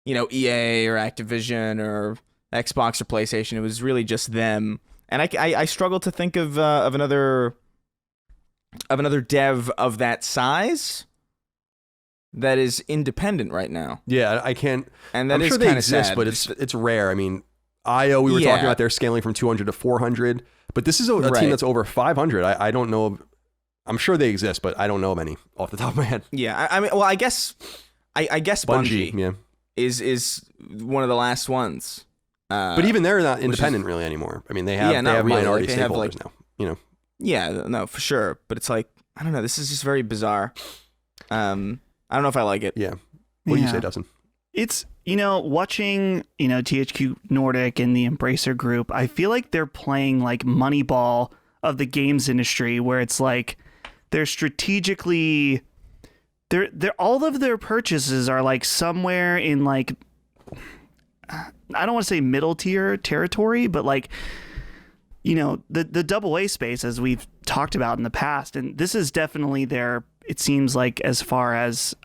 Speaker 2: you know, EA or Activision or Xbox or PlayStation. It was really just them. And I struggle to think of another dev of that size that is independent right now.
Speaker 1: Yeah, I can't.
Speaker 2: And that
Speaker 1: I'm
Speaker 2: is
Speaker 1: sure they
Speaker 2: kind of
Speaker 1: exist,
Speaker 2: sad.
Speaker 1: but it's rare. I mean, IO, we were talking about they're scaling from 200 to 400, but this is a team that's over 500. I don't know. I'm sure they exist, but I don't know of any off the top of my head.
Speaker 2: Yeah, I mean, well, I guess Bungie
Speaker 1: yeah.
Speaker 2: is one of the last ones.
Speaker 1: But even they're not independent really anymore. I mean, they have minority stakeholders now. You know.
Speaker 2: Yeah, no, for sure. But it's like, I don't know. This is just very bizarre. I don't know if I like it.
Speaker 1: Yeah. What do you say, Dustin?
Speaker 3: It's, you know, watching, you know, THQ Nordic and the Embracer Group, I feel like they're playing like Moneyball of the games industry, where it's like they're strategically, they're all of their purchases are like somewhere in like, I don't want to say middle tier territory, but like, you know, the AA space, as we've talked about in the past, and this is definitely their, it seems like, as far as,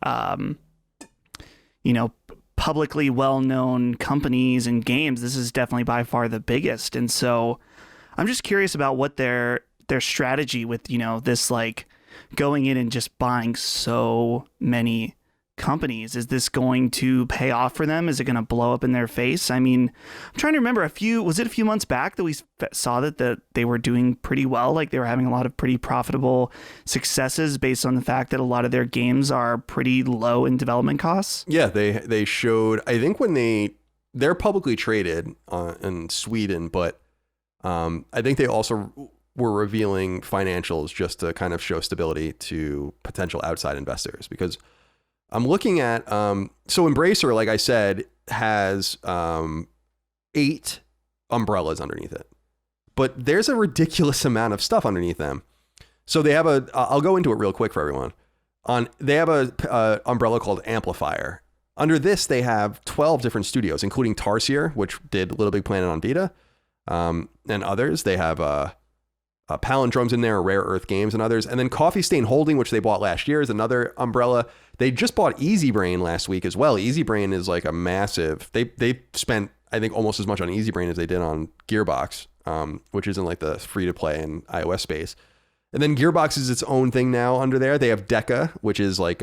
Speaker 3: you know, publicly well-known companies and games, this is definitely by far the biggest. And so I'm just curious about what their strategy with, you know, this like going in and just buying so many companies. Is this going to pay off for them? Is it going to blow up in their face? I mean, I'm trying to remember was it a few months back that we saw that they were doing pretty well? Like they were having a lot of pretty profitable successes based on the fact that a lot of their games are pretty low in development costs.
Speaker 1: Yeah, they showed, I think when they're publicly traded in Sweden, but I think they also were revealing financials just to kind of show stability to potential outside investors, because I'm looking at, so Embracer, like I said, has 8 umbrellas underneath it, but there's a ridiculous amount of stuff underneath them. So they have I'll go into it real quick for everyone. They have a umbrella called Amplifier. Under this, they have 12 different studios, including Tarsier, which did Little Big Planet on Vita, and others. They have Palindromes in there, Rare Earth Games and others. And then Coffee Stain Holding, which they bought last year, is another umbrella. They just bought Easy Brain last week as well. Easy Brain is like a massive, they spent, I think, almost as much on Easy Brain as they did on Gearbox, which is in like the free-to-play and iOS space. And then Gearbox is its own thing now under there. They have Deca, which is like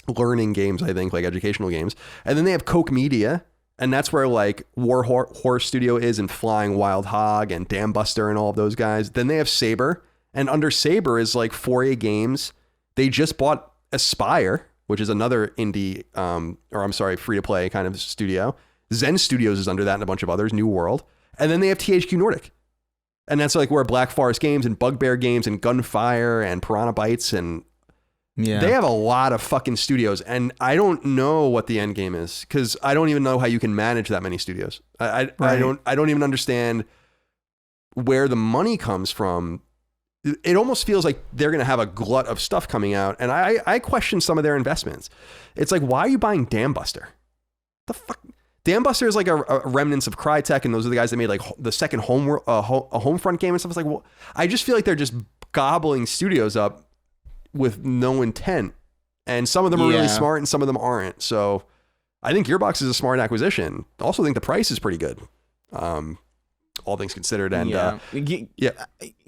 Speaker 1: learning games, I think, like educational games. And then they have Koch Media, and that's where like War Horse Studio is, and Flying Wild Hog and Dam Buster and all of those guys. Then they have Saber, and under Saber is like 4A Games. They just bought Aspire, which is another indie, free-to-play kind of studio. Zen Studios is under that, and a bunch of others, New World. And then they have THQ Nordic. And that's like where Black Forest Games and Bugbear Games and Gunfire and Piranha Bytes, and they have a lot of fucking studios. And I don't know what the end game is, because I don't even know how you can manage that many studios. I don't even understand where the money comes from. It almost feels like they're going to have a glut of stuff coming out. And I question some of their investments. It's like, why are you buying Dam Buster? The fuck? Dam Buster is like a remnants of Crytek, and those are the guys that made like the second Homefront game and stuff. It's like, well, I just feel like they're just gobbling studios up with no intent. And some of them are really smart and some of them aren't. So I think Gearbox is a smart acquisition. I also think the price is pretty good. All things considered. And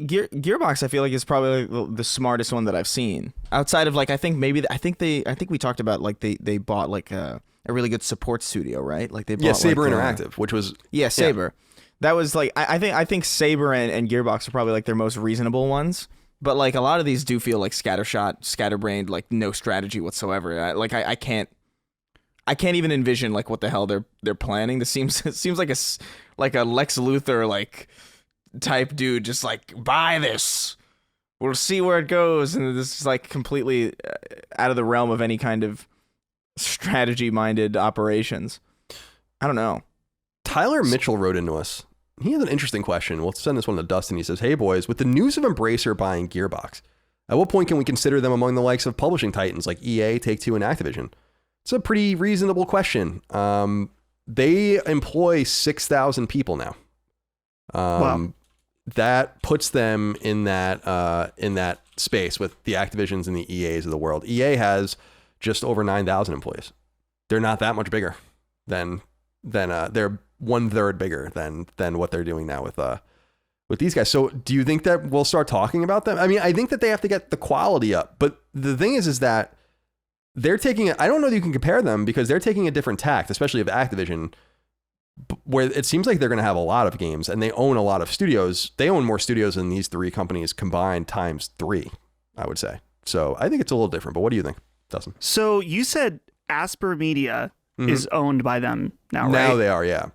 Speaker 2: Gearbox, I feel like, is probably the smartest one that I've seen outside of like, I think we talked about like they bought like a really good support studio, right? Like they bought
Speaker 1: Saber Interactive, which was
Speaker 2: Saber. That was like, I think Saber and Gearbox are probably like their most reasonable ones. But like a lot of these do feel like scatterbrained, like no strategy whatsoever. I can't even envision like what the hell they're planning. This seems like a Lex Luthor like type dude, just like, buy this, we'll see where it goes, and this is like completely out of the realm of any kind of strategy minded operations. I don't know.
Speaker 1: Tyler Mitchell wrote into us. He has an interesting question. We'll send this one to Dustin. He says, hey boys, with the news of Embracer buying Gearbox, at what point can we consider them among the likes of publishing titans like EA, Take-Two, and Activision? It's a pretty reasonable question. They employ 6,000 people now.
Speaker 3: Wow.
Speaker 1: That puts them in that space with the Activisions and the EAs of the world. EA has just over 9,000 employees. They're not that much bigger than they're 1/3 bigger than what they're doing now with these guys. So do you think that we'll start talking about them? I mean, I think that they have to get the quality up, but the thing is that they're taking I don't know that you can compare them because they're taking a different tact, especially of Activision, where it seems like they're going to have a lot of games and they own a lot of studios. They own more studios than these three companies combined times 3, I would say. So I think it's a little different, but what do you think, Dustin?
Speaker 3: So you said Asper Media is owned by them now, right?
Speaker 1: Now they are, yeah.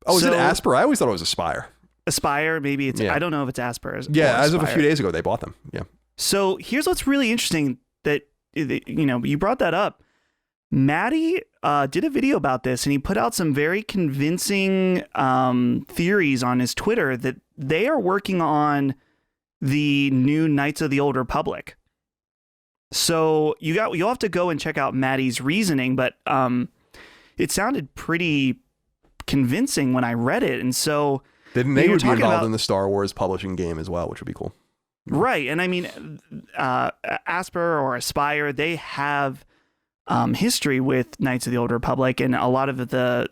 Speaker 1: Oh, is it Asper? I always thought it was Aspire.
Speaker 3: Aspire, maybe it's, I don't know if it's Asper.
Speaker 1: Yeah, as of a few days ago, they bought them. Yeah.
Speaker 3: So here's what's really interesting that, you brought that up. Maddie did a video about this and he put out some very convincing theories on his Twitter that they are working on the new Knights of the Old Republic. So you'll have to go and check out Maddie's reasoning, but it sounded pretty convincing when I read it. And so
Speaker 1: they would be involved in the Star Wars publishing game as well, which would be cool.
Speaker 3: Right. And I mean, Asper or Aspire, they have history with Knights of the Old Republic, and a lot of the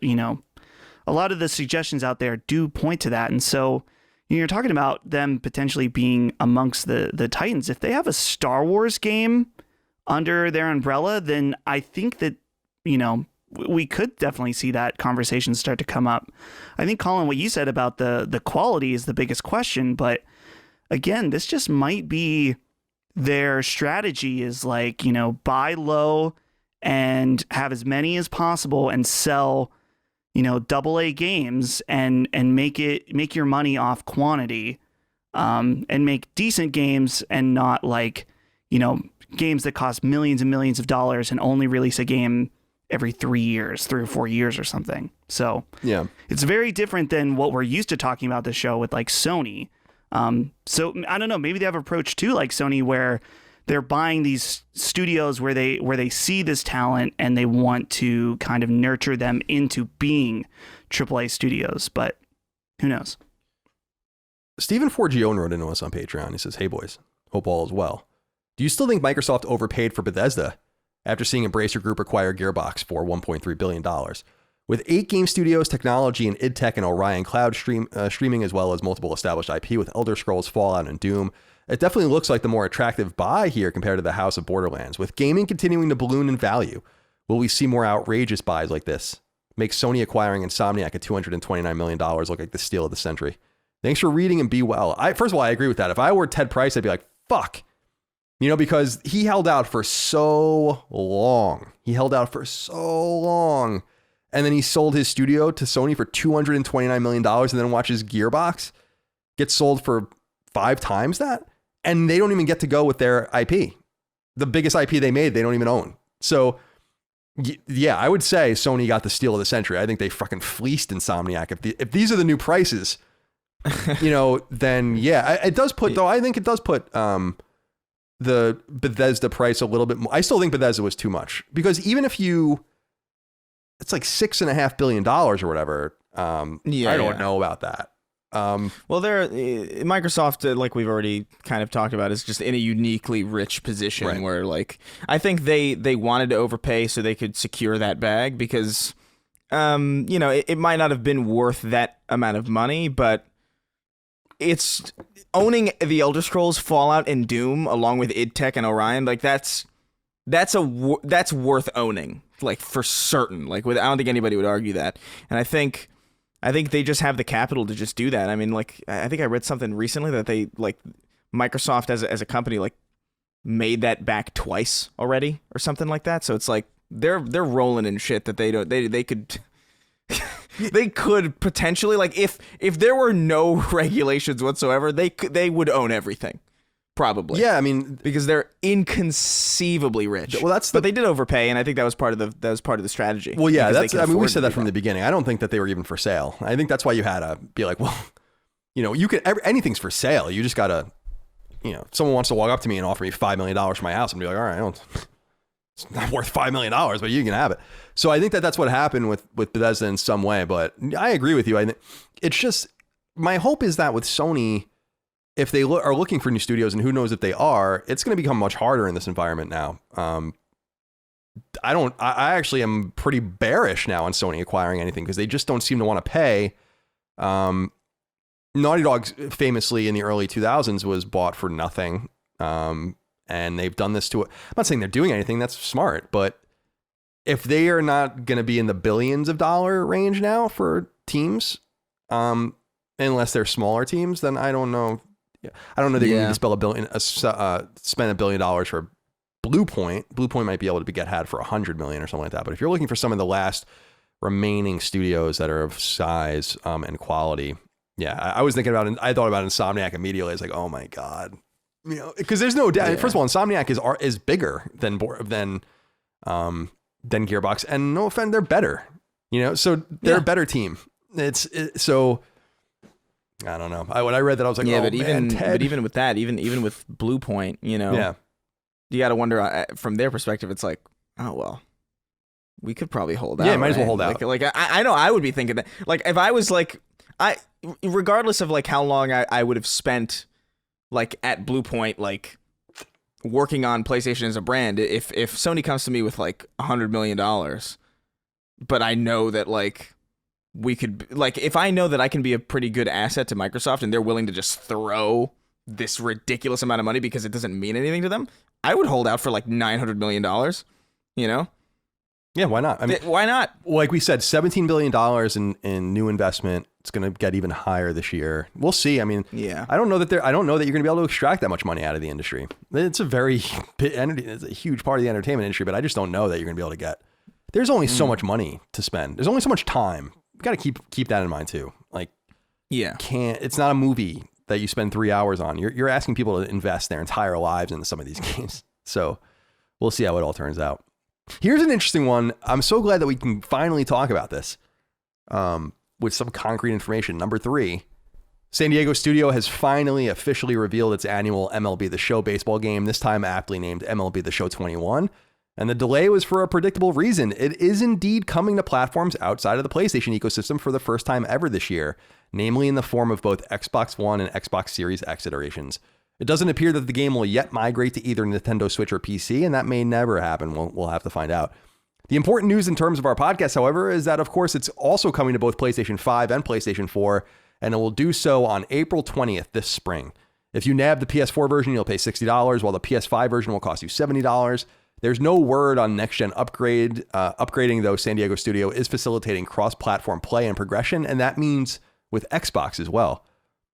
Speaker 3: suggestions out there do point to that. And so you're talking about them potentially being amongst the Titans. If they have a Star Wars game under their umbrella, then I think that, we could definitely see that conversation start to come up. I think, Colin, what you said about the quality is the biggest question, but again, this just might be their strategy is like, buy low and have as many as possible and sell, AA games and make your money off quantity, and make decent games and not like, games that cost millions and millions of dollars and only release a game every 3 or 4 years or something. So yeah, it's very different than what we're used to talking about the show with like Sony. So I don't know, maybe they have an approach too, like Sony, where they're buying these studios where they see this talent and they want to kind of nurture them into being AAA studios, but who knows?
Speaker 1: Stephen Forgione wrote into us on Patreon. He says, "Hey boys, hope all is well. Do you still think Microsoft overpaid for Bethesda after seeing Embracer Group acquire Gearbox for $1.3 billion? With 8 game studios, technology, and id Tech and Orion Cloud streaming, as well as multiple established IP with Elder Scrolls, Fallout, and Doom, it definitely looks like the more attractive buy here compared to the House of Borderlands. With gaming continuing to balloon in value, will we see more outrageous buys like this? Make Sony acquiring Insomniac at $229 million look like the steal of the century. Thanks for reading and be well." First of all, I agree with that. If I were Ted Price, I'd be like, fuck. Because he held out for so long. And then he sold his studio to Sony for $229 million and then watches Gearbox get sold for 5 times that. And they don't even get to go with their IP. The biggest IP they made, they don't even own. So yeah, I would say Sony got the steal of the century. I think they fucking fleeced Insomniac. If these are the new prices, then yeah, it does put, though, I think it does put the Bethesda price a little bit more. I still think Bethesda was too much, because even if it's like $6.5 billion or whatever. I don't know about that.
Speaker 2: Well, Microsoft, like we've already kind of talked about, is just in a uniquely rich position, right, where like I think they wanted to overpay so they could secure that bag, because it might not have been worth that amount of money, but it's owning the Elder Scrolls, Fallout, and Doom along with id Tech and Orion. Like that's worth owning, like for certain. Like I don't think anybody would argue that. And I think they just have the capital to just do that. I mean, like I think I read something recently that they, like, Microsoft as a company, like, made that back twice already or something like that. So it's like they're rolling in shit that they could they could potentially, like, if there were no regulations whatsoever, they would own everything. Probably.
Speaker 1: Yeah, I mean,
Speaker 2: because they're inconceivably rich.
Speaker 1: Well,
Speaker 2: but they did overpay, and I think that was part of the strategy.
Speaker 1: Well, yeah, we said that from the beginning. I don't think that they were even for sale. I think that's why you had to be like, well, you can, anything's for sale. You just gotta, if someone wants to walk up to me and offer me $5 million for my house, I'm gonna be like, all right, it's not worth $5 million, but you can have it. So I think that's what happened with Bethesda in some way. But I agree with you. I think it's just, my hope is that with Sony, if they are looking for new studios, and who knows if they are, it's going to become much harder in this environment now. I actually am pretty bearish now on Sony acquiring anything because they just don't seem to want to pay. Naughty Dog famously in the early 2000s was bought for nothing. And they've done this to it. I'm not saying they're doing anything. That's smart. But if they are not going to be in the billions of dollar range now for teams, unless they're smaller teams, then I don't know. I don't know that you need to spend $1 billion for Blue Point. Blue Point might be able to get had for $100 million or something like that. But if you're looking for some of the last remaining studios that are of size and quality, I was thinking about it. I thought about Insomniac immediately. It's like, oh my god, because there's no doubt. First of all, Insomniac is bigger than Gearbox, and no offense, they're better. So they're a better team. So. I don't know. When I read that, I was like,
Speaker 2: but even with that, even with Blue Point, you got to wonder from their perspective. It's like, oh well, we could probably hold out.
Speaker 1: Yeah, might as well hold out.
Speaker 2: Like I know I would be thinking that. Like if I was like regardless of like how long I would have spent like at Blue Point, like working on PlayStation as a brand. If Sony comes to me with like $100 million, but I know that like. We could, like, if I know that I can be a pretty good asset to Microsoft and they're willing to just throw this ridiculous amount of money because it doesn't mean anything to them, I would hold out for like $900 million,
Speaker 1: Yeah, why not? I mean,
Speaker 2: why not?
Speaker 1: Like we said, $17 billion in new investment. It's going to get even higher this year. We'll see. I mean, I don't know that you're going to be able to extract that much money out of the industry. It's it's a huge part of the entertainment industry, but I just don't know that you're going to be able to get. There's only so much money to spend. There's only so much time. Got to keep that in mind too. Like, it's not a movie that you spend 3 hours on. You're asking people to invest their entire lives into some of these games. So we'll see how it all turns out. Here's an interesting one. I'm so glad that we can finally talk about this with some concrete information. Number 3, San Diego Studio has finally officially revealed its annual MLB The Show baseball game, this time aptly named MLB The Show 21. And the delay was for a predictable reason. It is indeed coming to platforms outside of the PlayStation ecosystem for the first time ever this year, namely in the form of both Xbox One and Xbox Series X iterations. It doesn't appear that the game will yet migrate to either Nintendo Switch or PC, and that may never happen. We'll have to find out. The important news in terms of our podcast, however, is that, of course, it's also coming to both PlayStation 5 and PlayStation 4, and it will do so on April 20th this spring. If you nab the PS4 version, you'll pay $60, while the PS5 version will cost you $70. There's no word on next-gen upgrading, though San Diego Studio is facilitating cross-platform play and progression, and that means with Xbox as well.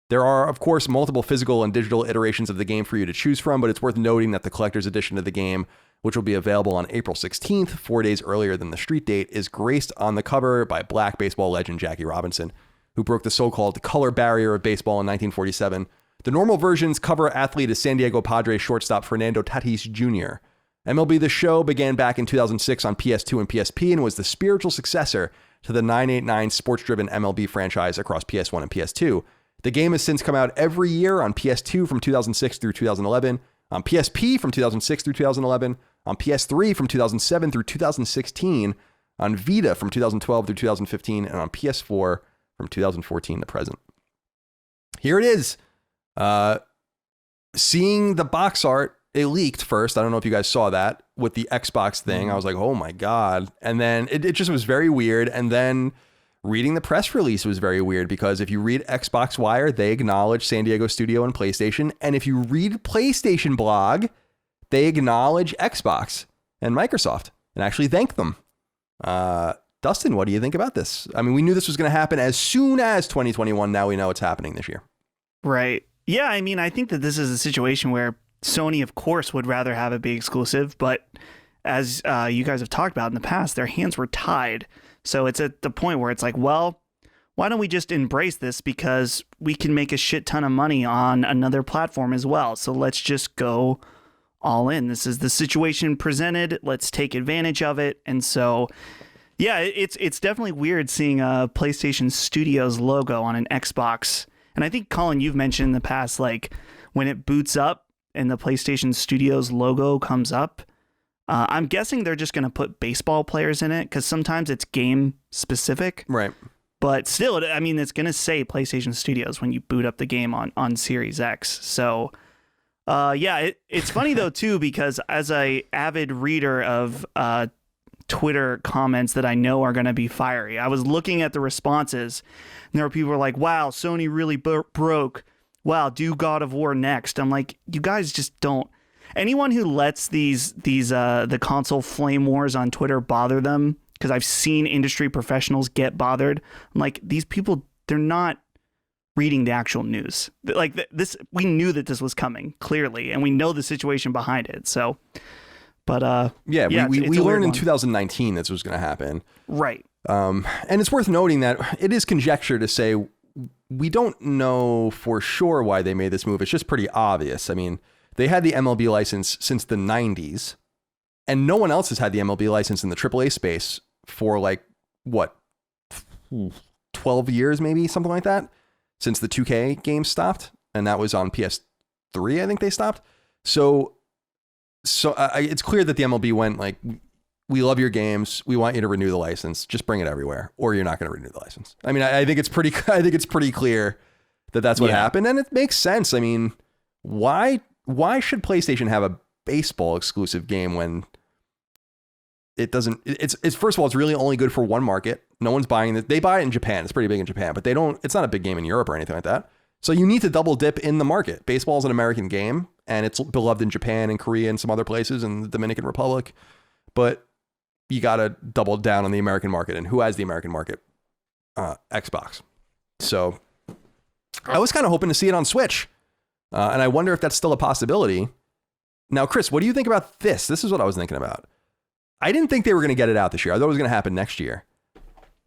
Speaker 1: There are, of course, multiple physical and digital iterations of the game for you to choose from, but it's worth noting that the collector's edition of the game, which will be available on April 16th, 4 days earlier than the street date, is graced on the cover by Black baseball legend Jackie Robinson, who broke the so-called color barrier of baseball in 1947. The normal version's cover athlete is San Diego Padres shortstop Fernando Tatis Jr., MLB The Show began back in 2006 on PS2 and PSP and was the spiritual successor to the 989 sports-driven MLB franchise across PS1 and PS2. The game has since come out every year on PS2 from 2006 through 2011, on PSP from 2006 through 2011, on PS3 from 2007 through 2016, on Vita from 2012 through 2015, and on PS4 from 2014 to present. Here it is. Seeing the box art, it leaked first. I don't know if you guys saw that with the Xbox thing. I was like, oh my God. And then it just was very weird. And then reading the press release was very weird because if you read Xbox Wire, they acknowledge San Diego Studio and PlayStation. And if you read PlayStation blog, they acknowledge Xbox and Microsoft and actually thank them. Dustin, what do you think about this? I mean, we knew this was going to happen as soon as 2021. Now we know it's happening this year.
Speaker 3: Right. Yeah. I mean, I think that this is a situation where Sony, of course, would rather have it be exclusive, but as you guys have talked about in the past, their hands were tied. So it's at the point where it's like, well, why don't we just embrace this because we can make a shit ton of money on another platform as well. So let's just go all in. This is the situation presented. Let's take advantage of it. And so, yeah, it's definitely weird seeing a PlayStation Studios logo on an Xbox. And I think, Colin, you've mentioned in the past, like when it boots up, and the PlayStation Studios logo comes up, I'm guessing they're just going to put baseball players in it because sometimes it's game specific.
Speaker 1: Right.
Speaker 3: But still, I mean, it's going to say PlayStation Studios when you boot up the game on Series X. So, it's funny, though, too, because as a avid reader of Twitter comments that I know are going to be fiery, I was looking at the responses, and there were people who were like, wow, Sony really broke. Wow, do God of War next. I'm like, you guys just don't. Anyone who lets the console flame wars on Twitter bother them, because I've seen industry professionals get bothered. I'm like, these people, they're not reading the actual news. Like this, we knew that this was coming clearly, and we know the situation behind it. So, but we
Speaker 1: learned in 2019 this was going to happen,
Speaker 3: right?
Speaker 1: And it's worth noting that it is conjecture to say we don't know for sure why they made this move. It's just pretty obvious. I mean, they had the MLB license since the 90s, and no one else has had the MLB license in the AAA space for 12 years, maybe something like that, since the 2K games stopped. And that was on PS3, I think they stopped. So it's clear that the MLB went like, we love your games. We want you to renew the license. Just bring it everywhere, or you're not going to renew the license. I mean, I think it's pretty clear that that's what happened, and it makes sense. I mean, why should PlayStation have a baseball exclusive game when it doesn't? It's first of all, it's really only good for one market. No one's buying it. They buy it in Japan. It's pretty big in Japan, but they don't. It's not a big game in Europe or anything like that. So you need to double dip in the market. Baseball is an American game, and it's beloved in Japan and Korea and some other places, and the Dominican Republic. But you got to double down on the American market. And who has the American market? Xbox. So I was kind of hoping to see it on Switch. And I wonder if that's still a possibility. Now, Chris, what do you think about this? This is what I was thinking about. I didn't think they were going to get it out this year. I thought it was going to happen next year.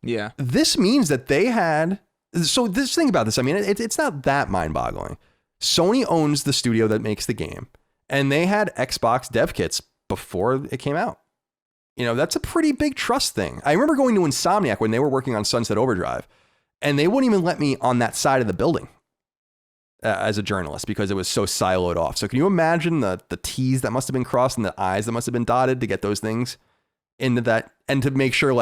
Speaker 2: Yeah.
Speaker 1: This means that they had... So this thing about this, I mean, it's not that mind-boggling. Sony owns the studio that makes the game. And they had Xbox dev kits before it came out. You know, that's a pretty big trust thing. I remember going to Insomniac when they were working on Sunset Overdrive, and they wouldn't even let me on that side of the building as a journalist because it was so siloed off. So can you imagine the T's that must have been crossed and the I's that must have been dotted to get those things into that, and to make sure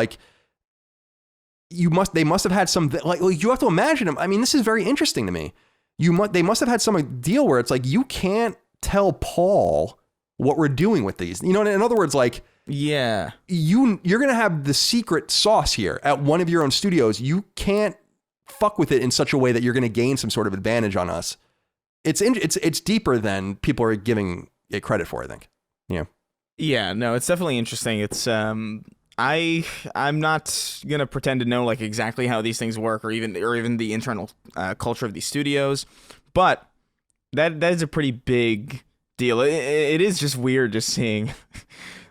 Speaker 1: they must have had some, you have to imagine them. I mean, this is very interesting to me. They must have had some deal where it's like, you can't tell Paul what we're doing with these. You know, in other words, yeah, you're going to have the secret sauce here at one of your own studios. You can't fuck with it in such a way that you're going to gain some sort of advantage on us. It's deeper than people are giving it credit for, I think. Yeah. Yeah,
Speaker 2: no, it's definitely interesting. It's I'm not going to pretend to know exactly how these things work or even the internal culture of these studios, but that is a pretty big deal. It is just weird just seeing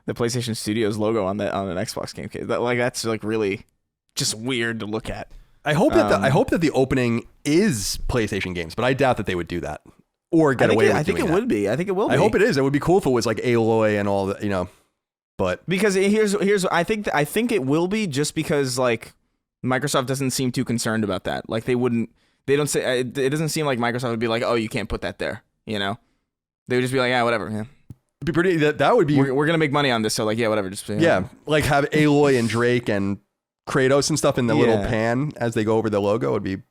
Speaker 2: the PlayStation Studios logo on an Xbox game case. That's really just weird to look at.
Speaker 1: I hope that the opening is PlayStation games, but I doubt that they would do that or get away with it.
Speaker 2: I think it would be. I think it will be.
Speaker 1: I hope it is. It would be cool if it was like Aloy and all that, you know. But
Speaker 2: because here's I think it will be, just because Microsoft doesn't seem too concerned about that. They don't say, it doesn't seem like Microsoft would be like, oh, you can't put that there, you know. They would just be like, yeah, whatever, man.
Speaker 1: Be pretty. That would be.
Speaker 2: We're gonna make money on this, so yeah, whatever. Just
Speaker 1: have Aloy and Drake and Kratos and stuff in the little pan as they go over the logo. Would be.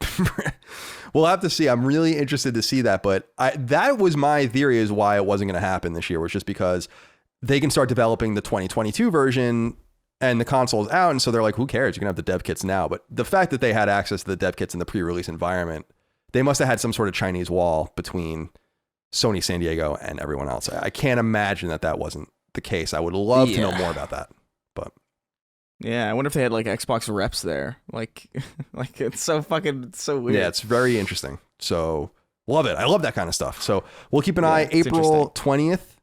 Speaker 1: We'll have to see. I'm really interested to see that, but that was my theory is why it wasn't going to happen this year, was just because they can start developing the 2022 version and the console's out, and so they're like, who cares? You can have the dev kits now. But the fact that they had access to the dev kits in the pre-release environment, they must have had some sort of Chinese wall between Sony San Diego and everyone else. I can't imagine that wasn't the case. I would love to know more about that. But
Speaker 2: yeah, I wonder if they had Xbox reps there. It's so weird.
Speaker 1: Yeah, it's very interesting. So love it. I love that kind of stuff. So we'll keep an eye. April 20th,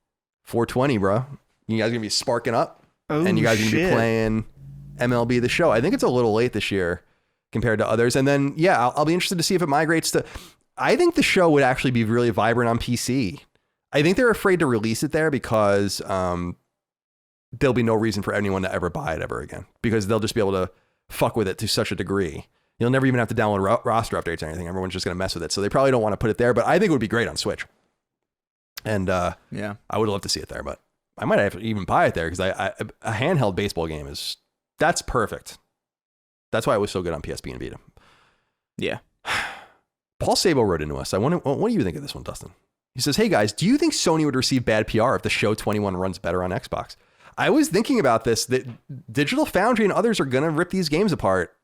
Speaker 1: 420, bro. You guys are gonna be sparking up, and you guys are gonna be playing MLB The Show. I think it's a little late this year compared to others. And then I'll be interested to see if it migrates to. I think the show would actually be really vibrant on PC. I think they're afraid to release it there because there'll be no reason for anyone to ever buy it ever again, because they'll just be able to fuck with it to such a degree. You'll never even have to download roster updates or anything. Everyone's just going to mess with it. So they probably don't want to put it there, but I think it would be great on Switch. And I would love to see it there, but I might have to even buy it there because a handheld baseball game that's perfect. That's why it was so good on PSP and Vita.
Speaker 2: Yeah.
Speaker 1: Paul Sabo wrote into us. What do you think of this one, Dustin? He says, hey guys, do you think Sony would receive bad PR if the Show 21 runs better on Xbox? I was thinking about this, that Digital Foundry and others are going to rip these games apart,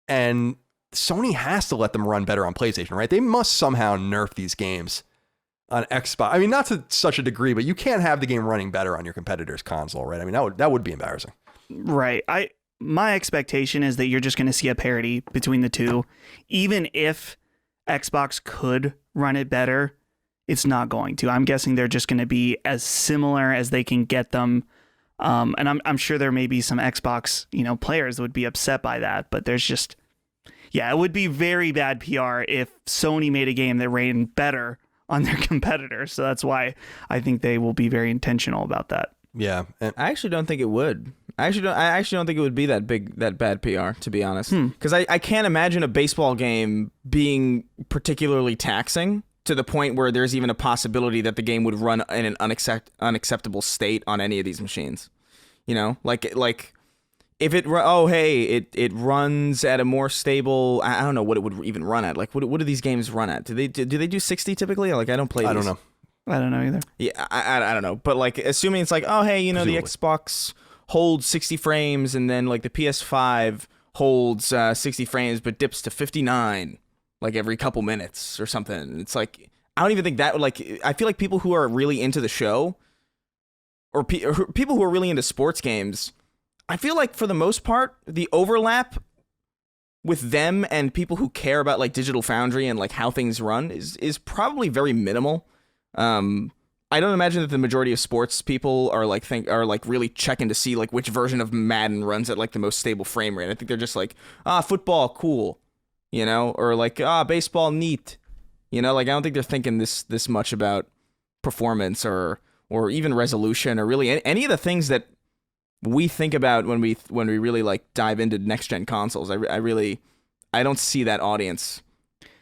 Speaker 1: and Sony has to let them run better on PlayStation, right? They must somehow nerf these games on Xbox. I mean, not to such a degree, but you can't have the game running better on your competitor's console, right? I mean, that would be embarrassing.
Speaker 3: Right. My expectation is that you're just going to see a parity between the two. Even if Xbox could run it better, it's not going to. I'm guessing they're just going to be as similar as they can get them. And I'm sure there may be some Xbox, players that would be upset by that, but there's just, it would be very bad PR if Sony made a game that ran better on their competitor. So that's why I think they will be very intentional about that.
Speaker 1: Yeah.
Speaker 2: I actually don't think it would. I actually don't think it would be that bad PR, to be honest. Because I can't imagine a baseball game being particularly taxing to the point where there's even a possibility that the game would run in an unacceptable state on any of these machines. Like if it runs at a more stable, I don't know what it would even run at. Like what do these games run at? Do they do 60 typically? Like I don't play these.
Speaker 1: I don't know.
Speaker 3: I don't know either.
Speaker 2: Yeah, I don't know. But like assuming it's like, oh hey,
Speaker 1: Presumably.
Speaker 2: the Xbox holds 60 frames and then like the PS5 holds 60 frames but dips to 59 like every couple minutes or something. It's like I don't even think that would I feel like people who are really into the show or people who are really into sports games, I feel like for the most part the overlap with them and people who care about like Digital Foundry and like how things run is probably very minimal. I don't imagine that the majority of sports people are really checking to see like which version of Madden runs at like the most stable frame rate. I think they're just like, football, cool, or like, baseball, neat, like I don't think they're thinking this much about performance or even resolution or really any of the things that we think about when we really like dive into next gen consoles. I don't see that audience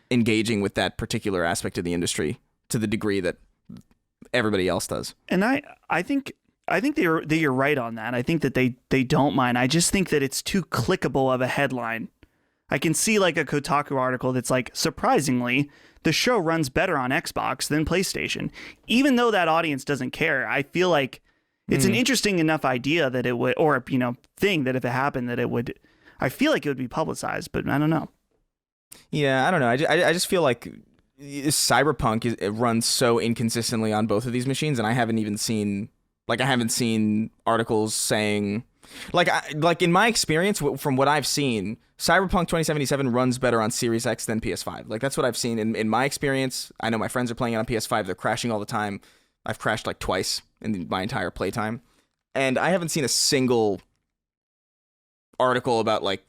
Speaker 2: engaging with that particular aspect of the industry to the degree that everybody else does.
Speaker 3: And I think that you're right on that. I think that they don't mind. I just think that it's too clickable of a headline. I can see like a Kotaku article that's like, surprisingly, the show runs better on Xbox than PlayStation. Even though that audience doesn't care, I feel like it's an interesting enough idea that it would, or thing that if it happened that it would, I feel like it would be publicized, but I don't know.
Speaker 2: Yeah, I don't know. I just feel like Cyberpunk it runs so inconsistently on both of these machines, and I haven't seen articles saying like in my experience from what I've seen, Cyberpunk 2077 runs better on Series X than PS5. Like that's what I've seen in my experience. I know my friends are playing it on PS5. They're crashing all the time. I've crashed like twice in my entire playtime, and I haven't seen a single article about like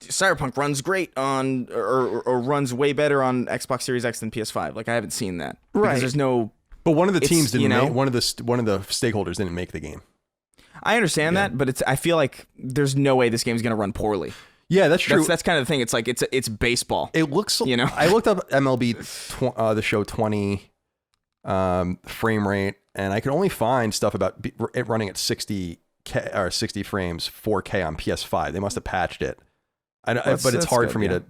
Speaker 2: Cyberpunk runs great on or runs way better on Xbox Series X than PS5. Like I haven't seen that.
Speaker 3: Right.
Speaker 2: Because there's no.
Speaker 1: But one of the teams didn't make, one of the stakeholders didn't make the game.
Speaker 2: I understand that, but I feel like there's no way this game's gonna run poorly.
Speaker 1: Yeah, that's true.
Speaker 2: That's kind of the thing. It's like it's baseball.
Speaker 1: It looks, I looked up MLB The Show 20 frame rate, and I could only find stuff about it running at 60 frames 4K on PS5. They must have patched it. But it's hard for me to.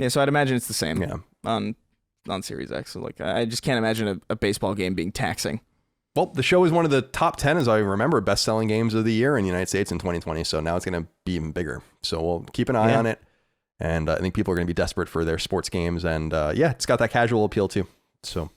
Speaker 2: So I'd imagine it's the same.
Speaker 1: Yeah.
Speaker 2: On Series X. So like I just can't imagine a baseball game being taxing.
Speaker 1: Well, the show is one of the top 10, as I remember, best-selling games of the year in the United States in 2020. So now it's going to be even bigger. So we'll keep an eye on it. And I think people are going to be desperate for their sports games. And it's got that casual appeal too. So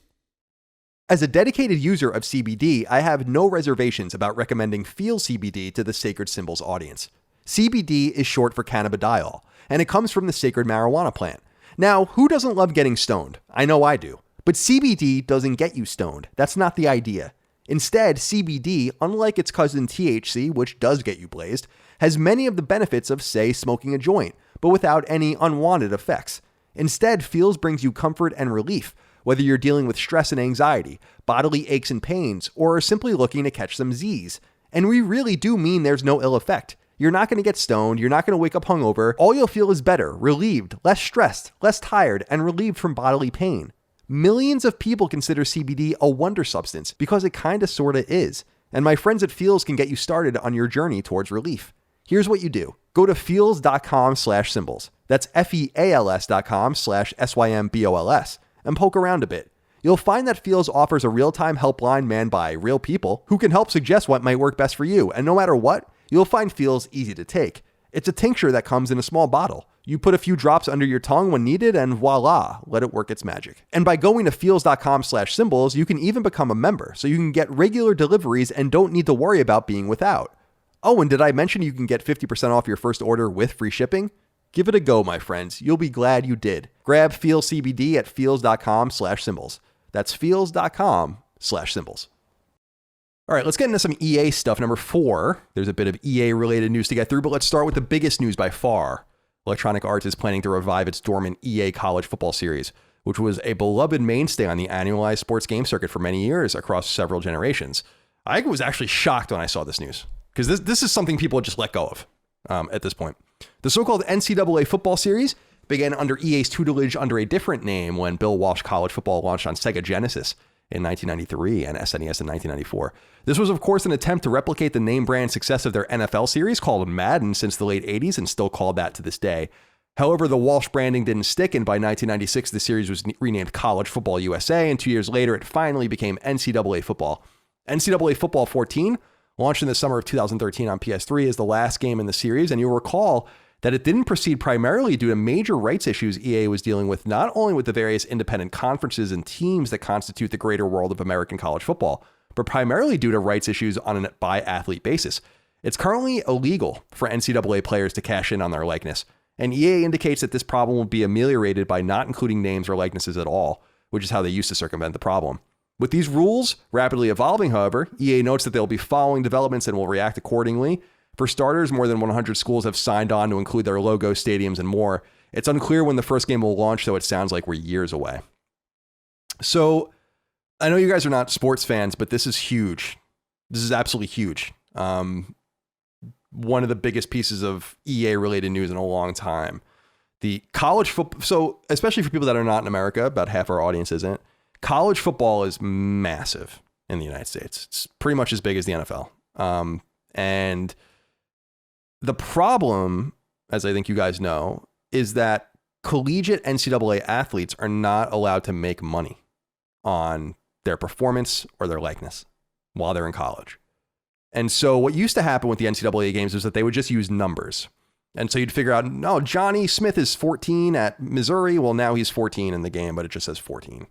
Speaker 1: as a dedicated user of CBD, I have no reservations about recommending Feel CBD to the Sacred Symbols audience. CBD is short for cannabidiol, and it comes from the sacred marijuana plant. Now, who doesn't love getting stoned? I know I do. But CBD doesn't get you stoned. That's not the idea. Instead, CBD, unlike its cousin THC, which does get you blazed, has many of the benefits of, say, smoking a joint, but without any unwanted effects. Instead, Feels brings you comfort and relief, whether you're dealing with stress and anxiety, bodily aches and pains, or are simply looking to catch some Z's. And we really do mean there's no ill effect. You're not going to get stoned, you're not going to wake up hungover. All you'll feel is better, relieved, less stressed, less tired, and relieved from bodily pain. Millions of people consider CBD a wonder substance because it kinda sorta is. And my friends at Feels can get you started on your journey towards relief. Here's what you do. Go to feels.com/symbols. That's feals.com/SYMBOLS and poke around a bit. You'll find that Feels offers a real-time helpline manned by real people who can help suggest what might work best for you. And no matter what, you'll find Feels easy to take. It's a tincture that comes in a small bottle. You put a few drops under your tongue when needed and voila, let it work its magic. And by going to feels.com/symbols, you can even become a member so you can get regular deliveries and don't need to worry about being without. Oh, and did I mention you can get 50% off your first order with free shipping? Give it a go, my friends. You'll be glad you did. Grab Feels CBD at feels.com/symbols. That's feels.com/symbols. All right, let's get into some EA stuff. Number 4, there's a bit of EA-related news to get through, but let's start with the biggest news by far. Electronic Arts is planning to revive its dormant EA College Football series, which was a beloved mainstay on the annualized sports game circuit for many years across several generations. I was actually shocked when I saw this news, because this is something people just let go of at this point. The so-called NCAA Football series began under EA's tutelage under a different name when Bill Walsh College Football launched on Sega Genesis in 1993 and SNES in 1994. This was, of course, an attempt to replicate the name brand success of their NFL series called Madden since the late 80s and still called that to this day. However, the Walsh branding didn't stick, and by 1996, the series was renamed College Football USA, and 2 years later, it finally became NCAA Football. NCAA Football 14 launched in the summer of 2013 on PS3 as the last game in the series, and you'll recall that it didn't proceed primarily due to major rights issues EA was dealing with, not only with the various independent conferences and teams that constitute the greater world of American college football, but primarily due to rights issues on a by-athlete basis. It's currently illegal for NCAA players to cash in on their likeness, and EA indicates that this problem will be ameliorated by not including names or likenesses at all, which is how they used to circumvent the problem. With these rules rapidly evolving, however, EA notes that they'll be following developments and will react accordingly. For starters, more than 100 schools have signed on to include their logo, stadiums, and more. It's unclear when the first game will launch, though it sounds like we're years away. So, I know you guys are not sports fans, but this is huge. This is absolutely huge. One of the biggest pieces of EA-related news in a long time. The college football, so especially for people that are not in America, about half our audience isn't, college football is massive in the United States. It's pretty much as big as the NFL. And the problem, as I think you guys know, is that collegiate NCAA athletes are not allowed to make money on their performance or their likeness while they're in college. And so what used to happen with the NCAA games is that they would just use numbers. And so you'd figure out, no, Johnny Smith is 14 at Missouri. Well, now he's 14 in the game, but it just says 14.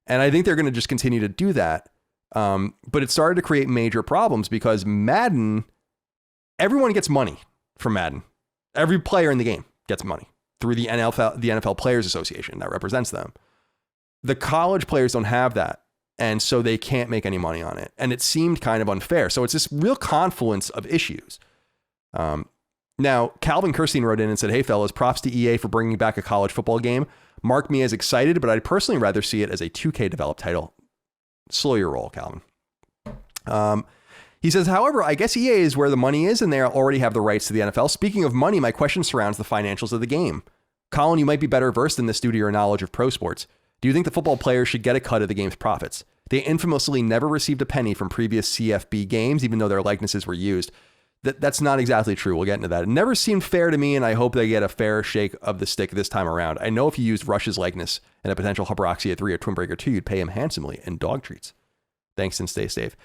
Speaker 1: And I think they're going to just continue to do that. But it started to create major problems because Madden, everyone gets money from Madden. Every player in the game gets money through the NFL Players Association that represents them. The college players don't have that. And so they can't make any money on it. And it seemed kind of unfair. So it's this real confluence of issues. Now, Calvin Kirstein wrote in and said, "Hey, fellas, props to EA for bringing back a college football game. Mark me as excited, but I'd personally rather see it as a 2K developed title." Slow your roll, Calvin. He says, "However, I guess EA is where the money is and they already have the rights to the NFL. Speaking of money, my question surrounds the financials of the game. Colin, you might be better versed in this due to your knowledge of pro sports. Do you think the football players should get a cut of the game's profits? They infamously never received a penny from previous CFB games, even though their likenesses were used. That's not exactly true. We'll get into that. It never seemed fair to me, and I hope they get a fair shake of the stick this time around. I know if you used Rush's likeness in a potential Hyperoxia 3 or Twin Breaker 2, you'd pay him handsomely in dog treats. Thanks and stay safe."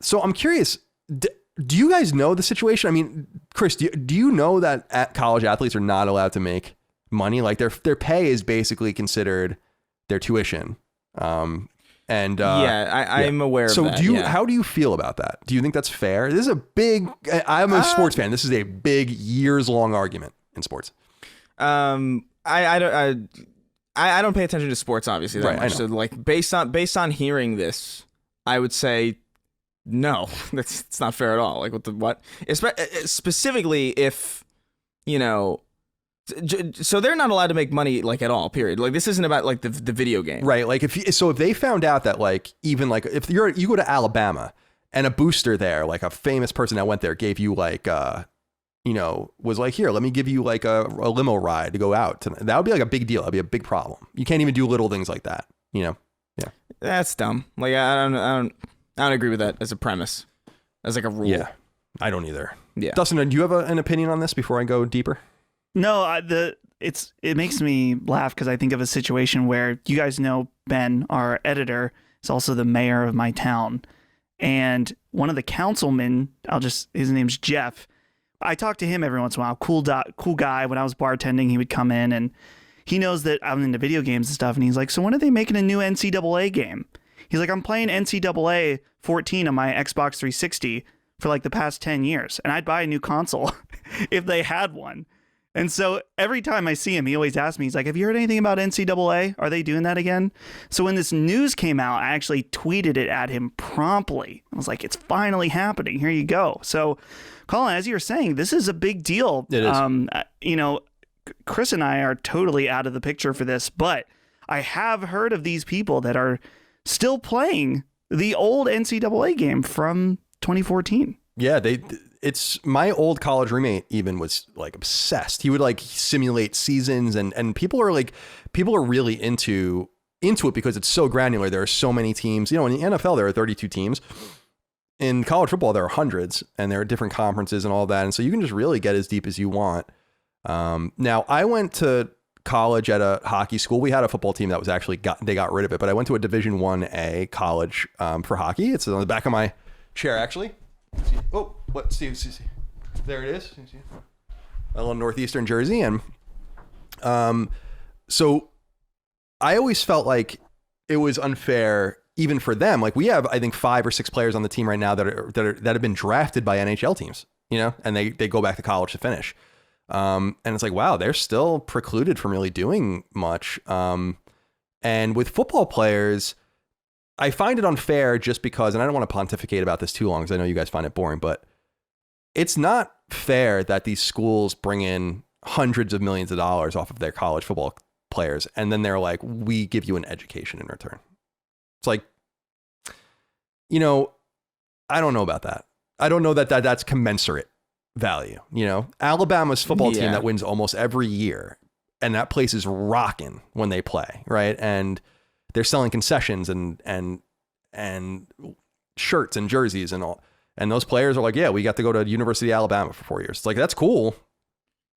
Speaker 1: So I'm curious, do you guys know the situation? I mean, Chris, do you know that college athletes are not allowed to make money? Like their pay is basically considered their tuition. I'm aware of that. So how do you feel about that? Do you think that's fair? This is a big, I'm a sports fan. This is a big years long argument in sports. I
Speaker 2: don't pay attention to sports obviously that much. So like based on hearing this, I would say no, it's not fair at all. Like what? Specifically if, you know, so they're not allowed to make money like at all, period. Like this isn't about like the video game.
Speaker 1: Right. Like if they found out that like, even like if you go to Alabama and a booster there, like a famous person that went there gave you like, was like, here, let me give you like a limo ride to go out. That would be like a big deal. That'd be a big problem. You can't even do little things like that. you know? Yeah.
Speaker 2: That's dumb. Like, I don't agree with that as a premise, as like a rule.
Speaker 1: Yeah, I don't either.
Speaker 2: Yeah.
Speaker 1: Dustin, do you have an opinion on this before I go deeper?
Speaker 3: No, it makes me laugh because I think of a situation where you guys know Ben, our editor, is also the mayor of my town, and one of the councilmen, his name's Jeff. I talk to him every once in a while. Cool guy. When I was bartending, he would come in and he knows that I'm into video games and stuff. And he's like, so when are they making a new NCAA game? He's like, I'm playing NCAA 14 on my Xbox 360 for like the past 10 years. And I'd buy a new console if they had one. And so every time I see him, he always asks me, he's like, have you heard anything about NCAA? Are they doing that again? So when this news came out, I actually tweeted it at him promptly. I was like, it's finally happening. Here you go. So Colin, as you were saying, this is a big deal.
Speaker 1: It is.
Speaker 3: You know, Chris and I are totally out of the picture for this, but I have heard of these people that are still playing the old NCAA game from 2014.
Speaker 1: Yeah, it's my old college roommate even was like obsessed. He would like simulate seasons and people are really into it because it's so granular. There are so many teams. You know, in the NFL there are 32 teams. In college football there are hundreds, and there are different conferences and all that. And so you can just really get as deep as you want. Now I went to college at a hockey school. We had a football team that was actually they got rid of it, but I went to a Division 1A college for hockey. It's on the back of my chair actually. Oh, what? See. There it is. A little northeastern Jersey, and so I always felt like it was unfair, even for them. Like we have, I think, 5 or 6 players on the team right now that have been drafted by NHL teams, you know, and they go back to college to finish. And it's like, wow, they're still precluded from really doing much. And with football players, I find it unfair just because, and I don't want to pontificate about this too long because I know you guys find it boring, but it's not fair that these schools bring in hundreds of millions of dollars off of their college football players. And then they're like, we give you an education in return. It's like, you know, I don't know about that. I don't know that's commensurate value. You know, Alabama's football team that wins almost every year, and that place is rocking when they play, right? And they're selling concessions and shirts and jerseys and all. And those players are like, yeah, we got to go to University of Alabama for 4 years. It's like, that's cool,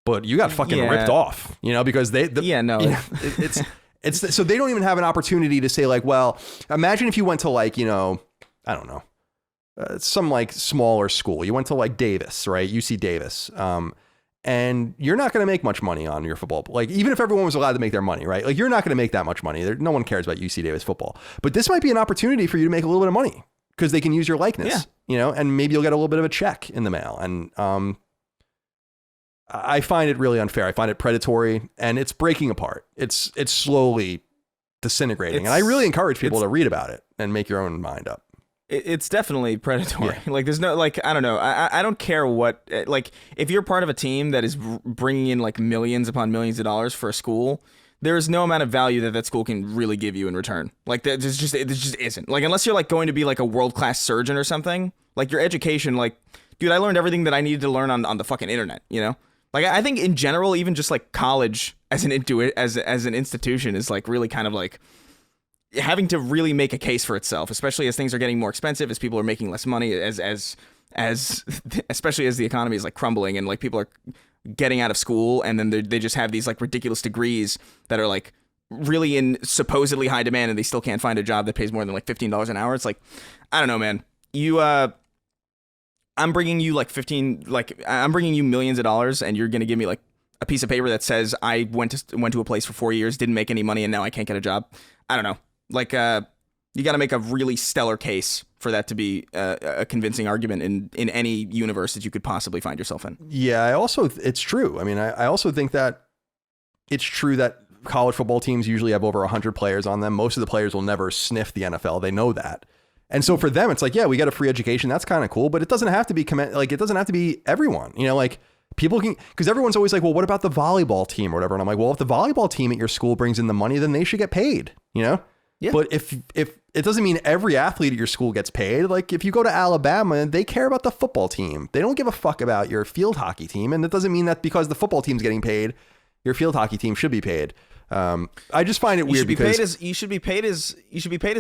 Speaker 1: but you got fucking ripped off, you know, because it's so they don't even have an opportunity to say like, well, imagine if you went to like, you know, I don't know, some like smaller school. You went to like Davis, right? UC Davis. And you're not going to make much money on your football. Like, even if everyone was allowed to make their money, right? Like, you're not going to make that much money. No one cares about UC Davis football. But this might be an opportunity for you to make a little bit of money because they can use your likeness, you know, and maybe you'll get a little bit of a check in the mail. And I find it really unfair. I find it predatory, and it's breaking apart. It's slowly disintegrating. And I really encourage people to read about it and make your own mind up.
Speaker 2: It's definitely predatory. Yeah. Like, there's no, like, I don't know. I don't care what, like, if you're part of a team that is bringing in like millions upon millions of dollars for a school, there is no amount of value that school can really give you in return. Like, it just isn't. Like, unless you're like going to be like a world-class surgeon or something, like your education, like, dude, I learned everything that I needed to learn on the fucking internet, you know? Like, I think in general, even just like college as an institution is like really kind of like having to really make a case for itself, especially as things are getting more expensive, as people are making less money, as especially as the economy is like crumbling and like people are getting out of school, and then they just have these like ridiculous degrees that are like really in supposedly high demand, and they still can't find a job that pays more than like $15 an hour. It's like, I don't know, man. I'm bringing you I'm bringing you millions of dollars, and you're gonna give me like a piece of paper that says I went to a place for 4 years, didn't make any money, and now I can't get a job. I don't know. Like, you got to make a really stellar case for that to be a convincing argument in any universe that you could possibly find yourself in.
Speaker 1: Yeah, it's true. I mean, I also think that it's true that college football teams usually have over 100 players on them. Most of the players will never sniff the NFL. They know that. And so for them, it's like, yeah, we got a free education. That's kind of cool, but it doesn't have to be it doesn't have to be everyone, you know, like people can, because everyone's always like, well, what about the volleyball team or whatever? And I'm like, well, if the volleyball team at your school brings in the money, then they should get paid, you know? Yeah. But if it doesn't mean every athlete at your school gets paid. Like, if you go to Alabama, they care about the football team. They don't give a fuck about your field hockey team. And that doesn't mean that because the football team's getting paid, your field hockey team should be paid. I just find it weird because
Speaker 2: you should be paid as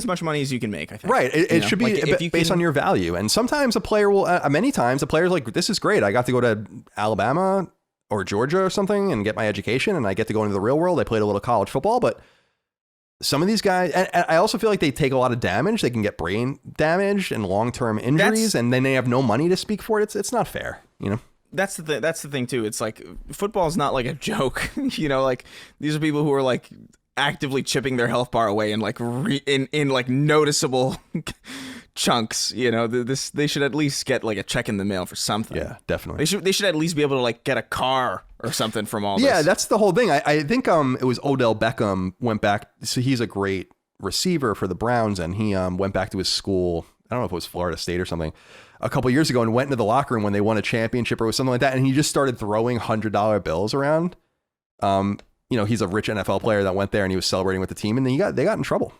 Speaker 2: much money as you can make, I think.
Speaker 1: Right. It should be like, based on your value. And sometimes a player will, many times a player's like, this is great. I got to go to Alabama or Georgia or something and get my education, and I get to go into the real world. I played a little college football, but some of these guys, and I also feel like they take a lot of damage. They can get brain damage and long-term injuries, and then they have no money to speak for it. It's not fair, you know?
Speaker 2: That's the thing too. It's like football is not like a joke, you know. Like these are people who are like actively chipping their health bar away in like in like noticeable chunks. You know, they should at least get like a check in the mail for something.
Speaker 1: Yeah, definitely.
Speaker 2: They should at least be able to like get a car or something from all this.
Speaker 1: Yeah, that's the whole thing. I think it was Odell Beckham went back. So he's a great receiver for the Browns, and he went back to his school. I don't know if it was Florida State or something, a couple years ago, and went into the locker room when they won a championship or something like that. And he just started throwing $100 bills around. You know, he's a rich NFL player that went there and he was celebrating with the team, and then they got in trouble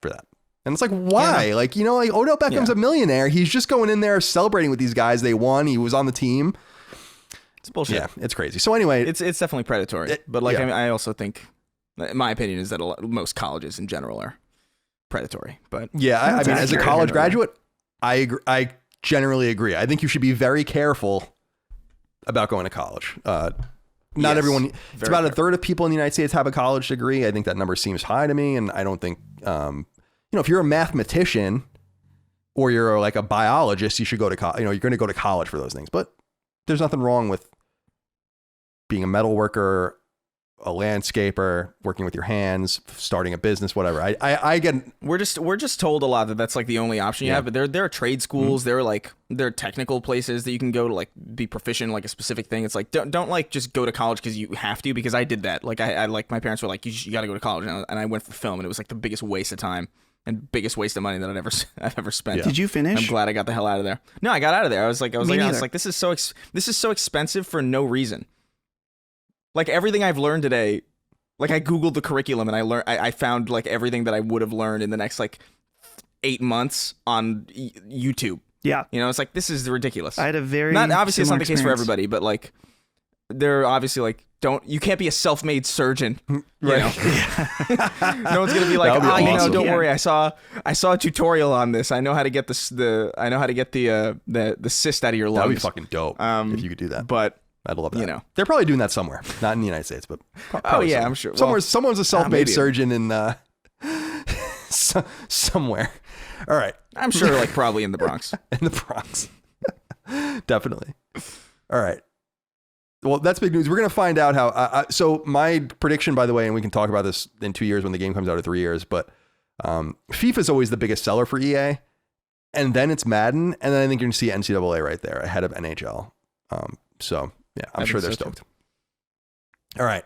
Speaker 1: for that. And it's like, why? Yeah. Like, you know, like Odell Beckham's a millionaire. He's just going in there celebrating with these guys. They won. He was on the team.
Speaker 2: It's bullshit.
Speaker 1: Yeah, it's crazy. So anyway,
Speaker 2: it's definitely predatory. But like, I mean, I also think, my opinion is that most colleges in general are predatory. But
Speaker 1: yeah, I mean, as a college graduate, I generally agree. I think you should be very careful about going to college. Not everyone. It's about a third of people in the United States have a college degree. I think that number seems high to me, and I don't think, you know, if you're a mathematician or you're like a biologist, you should go to college. You know, you're going to go to college for those things. But there's nothing wrong with being a metal worker, a landscaper, working with your hands, starting a business, whatever. I get.
Speaker 2: We're just told a lot that that's like the only option you have. But there are trade schools. There are technical places that you can go to like be proficient in like a specific thing. It's like don't like just go to college because you have to. Because I did that. Like I like my parents were like you got to go to college, and I went for film, and it was like the biggest waste of time and biggest waste of money that I've ever spent.
Speaker 3: Yeah. Did you finish?
Speaker 2: I'm glad I got the hell out of there. No, I got out of there. I was like this is so expensive for no reason. Like everything I've learned today, like I Googled the curriculum and I found like everything that I would have learned in the next like 8 months on YouTube.
Speaker 3: Yeah.
Speaker 2: You know, it's like, this is ridiculous.
Speaker 3: I had a very
Speaker 2: obviously it's not the
Speaker 3: experience.
Speaker 2: case for everybody, but like they're obviously like, you can't be a self-made surgeon. You know? No one's going to be like, awesome. You know, don't worry. I saw a tutorial on this. I know how to get the cyst out of your lungs.
Speaker 1: That would be fucking dope if you could do that.
Speaker 2: But
Speaker 1: I'd love that.
Speaker 2: You know,
Speaker 1: they're probably doing that somewhere, not in the United States, but
Speaker 2: somewhere. I'm sure.
Speaker 1: Someone's a self-made surgeon in somewhere. All right,
Speaker 2: I'm sure, like probably in the Bronx.
Speaker 1: In the Bronx, definitely. All right. Well, that's big news. We're gonna find out how. So my prediction, by the way, and we can talk about this in 2 years when the game comes out, or 3 years. But FIFA is always the biggest seller for EA, and then it's Madden, and then I think you're gonna see NCAA right there ahead of NHL. So. Yeah, I'm sure they're stoked. All right.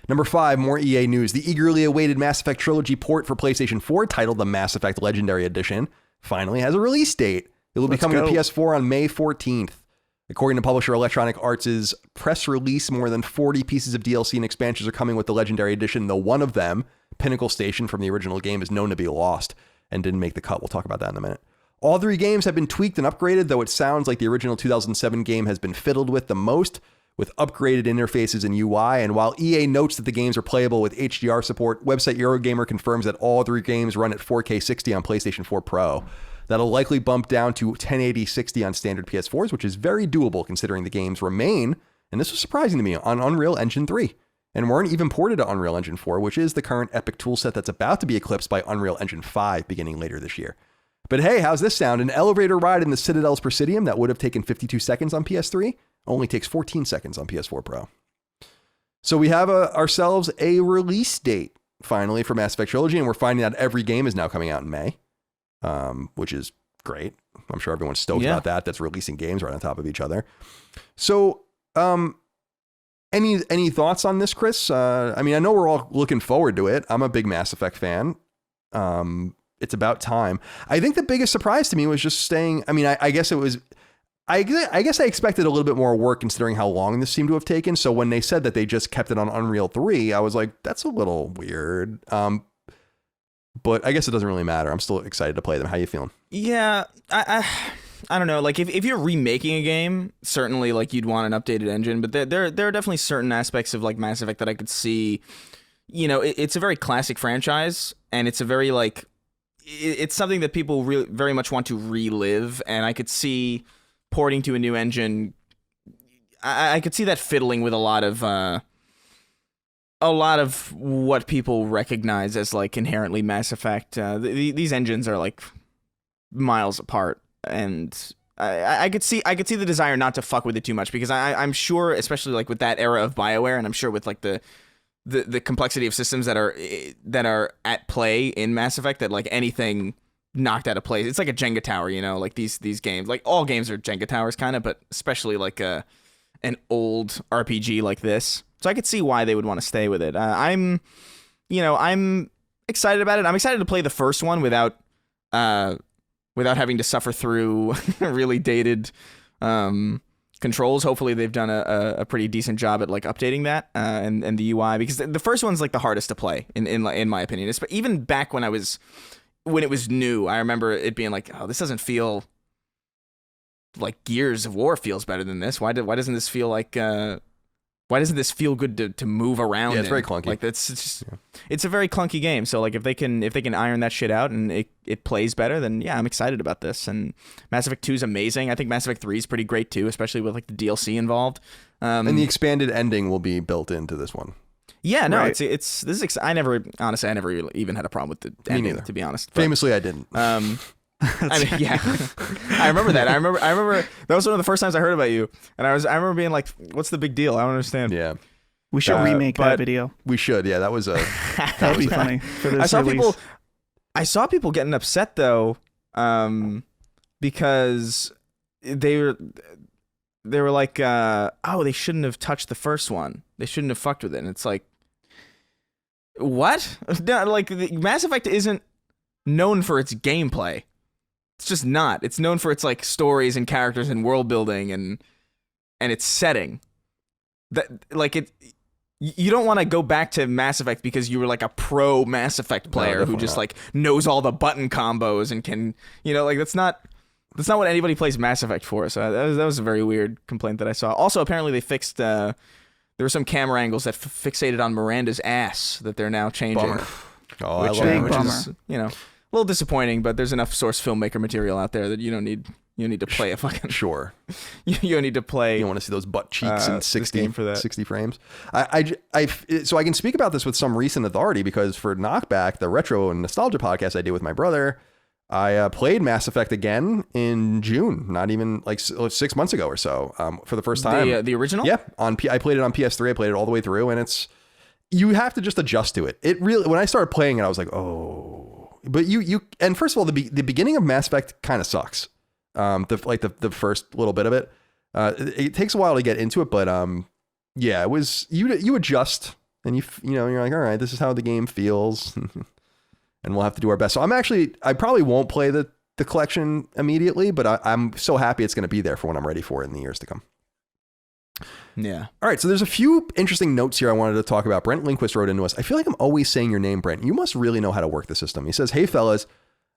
Speaker 1: Number 5, more EA news. The eagerly awaited Mass Effect Trilogy port for PlayStation 4, titled the Mass Effect Legendary Edition, finally has a release date. It will be coming to PS4 on May 14th. According to publisher Electronic Arts' press release, more than 40 pieces of DLC and expansions are coming with the Legendary Edition, though one of them, Pinnacle Station from the original game, is known to be lost and didn't make the cut. We'll talk about that in a minute. All 3 games have been tweaked and upgraded, though it sounds like the original 2007 game has been fiddled with the most, with upgraded interfaces and UI. And while EA notes that the games are playable with HDR support, website Eurogamer confirms that all 3 games run at 4K 60 on PlayStation 4 Pro. That'll likely bump down to 1080 60 on standard PS4s, which is very doable considering the games remain, and this was surprising to me, on Unreal Engine 3. And weren't even ported to Unreal Engine 4, which is the current Epic toolset that's about to be eclipsed by Unreal Engine 5 beginning later this year. But hey, how's this sound? An elevator ride in the Citadel's Presidium that would have taken 52 seconds on PS3 only takes 14 seconds on PS4 Pro. So we have ourselves a release date, finally, for Mass Effect Trilogy, and we're finding out every game is now coming out in May, which is great. I'm sure everyone's stoked about that. That's releasing games right on top of each other. So, any thoughts on this, Chris? I mean, I know we're all looking forward to it. I'm a big Mass Effect fan. It's about time. I think the biggest surprise to me was just staying. I mean, I guess it was. I guess I expected a little bit more work considering how long this seemed to have taken. So when they said that they just kept it on Unreal 3, I was like, that's a little weird. But I guess it doesn't really matter. I'm still excited to play them. How you feeling?
Speaker 2: Yeah, I don't know. Like if you're remaking a game, certainly like you'd want an updated engine. But there are definitely certain aspects of like Mass Effect that I could see, it's a very classic franchise, and it's a very like it's something that people really very much want to relive, and I could see porting to a new engine. I could see that fiddling with a lot of what people recognize as like inherently Mass Effect. These engines are like miles apart, and I could see the desire not to fuck with it too much, because I'm sure, especially like with that era of BioWare, and I'm sure with like the complexity of systems that are at play in Mass Effect, that like anything knocked out of place, it's like a Jenga tower, like these games, like all games are Jenga towers kind of, but especially like an old RPG like this. So I could see why they would want to stay with it. I'm excited about it. I'm excited to play the first one without having to suffer through really dated controls. Hopefully they've done a pretty decent job at like updating that and the UI, because the first one's like the hardest to play in my opinion. But even back when it was new, I remember it being like, oh, this doesn't feel like Gears of War feels better than this. Why doesn't this feel like why doesn't this feel good to move around?
Speaker 1: Yeah, it's very clunky.
Speaker 2: Like it's a very clunky game. So like if they can iron that shit out and it plays better, then yeah, I'm excited about this. And Mass Effect 2 is amazing. I think Mass Effect 3 is pretty great too, especially with like the DLC involved.
Speaker 1: And the expanded ending will be built into this one.
Speaker 2: Yeah, no,
Speaker 1: right.
Speaker 2: I never even had a problem with the ending, to be honest. But,
Speaker 1: famously, I didn't.
Speaker 2: I mean, yeah, I remember that. I remember that was one of the first times I heard about you, and I remember being like, "What's the big deal? I don't understand."
Speaker 1: Yeah,
Speaker 3: we should remake that video.
Speaker 1: We should. Yeah, that was
Speaker 3: that'd be funny. For this
Speaker 2: I saw people getting upset though, because they were like, "Oh, they shouldn't have touched the first one. They shouldn't have fucked with it." And it's like, what? No, like Mass Effect isn't known for its gameplay. It's just not. It's known for its like stories and characters and world building and its setting. That like it. You don't want to go back to Mass Effect because you were like a pro Mass Effect player who just like knows all the button combos and can, like that's not what anybody plays Mass Effect for. So that was a very weird complaint that I saw. Also, apparently they fixed. There were some camera angles that fixated on Miranda's ass that they're now changing.
Speaker 1: Bummer. Oh,
Speaker 2: which is, a little disappointing, but there's enough source filmmaker material out there that you don't need to play a fucking
Speaker 1: sure.
Speaker 2: You don't need to play.
Speaker 1: You don't want to see those butt cheeks in 60
Speaker 2: for that.
Speaker 1: 60 frames. So I can speak about this with some recent authority, because for Knockback, the retro and nostalgia podcast I did with my brother, I played Mass Effect again in June, not even like 6 months ago or so, for the first time.
Speaker 2: The original?
Speaker 1: Yeah, I played it on PS3. I played it all the way through, and you have to just adjust to it. It really, when I started playing it, I was like, oh. But and first of all, the beginning of Mass Effect kind of sucks. The first little bit of it, it takes a while to get into it, but yeah, it was you adjust, and you're like, all right, this is how the game feels, and we'll have to do our best. So I probably won't play the collection immediately, but I'm so happy it's going to be there for when I'm ready for it in the years to come.
Speaker 2: Yeah.
Speaker 1: All right. So there's a few interesting notes here I wanted to talk about. Brent Lindquist wrote into us. I feel like I'm always saying your name, Brent. You must really know how to work the system. He says, "Hey fellas,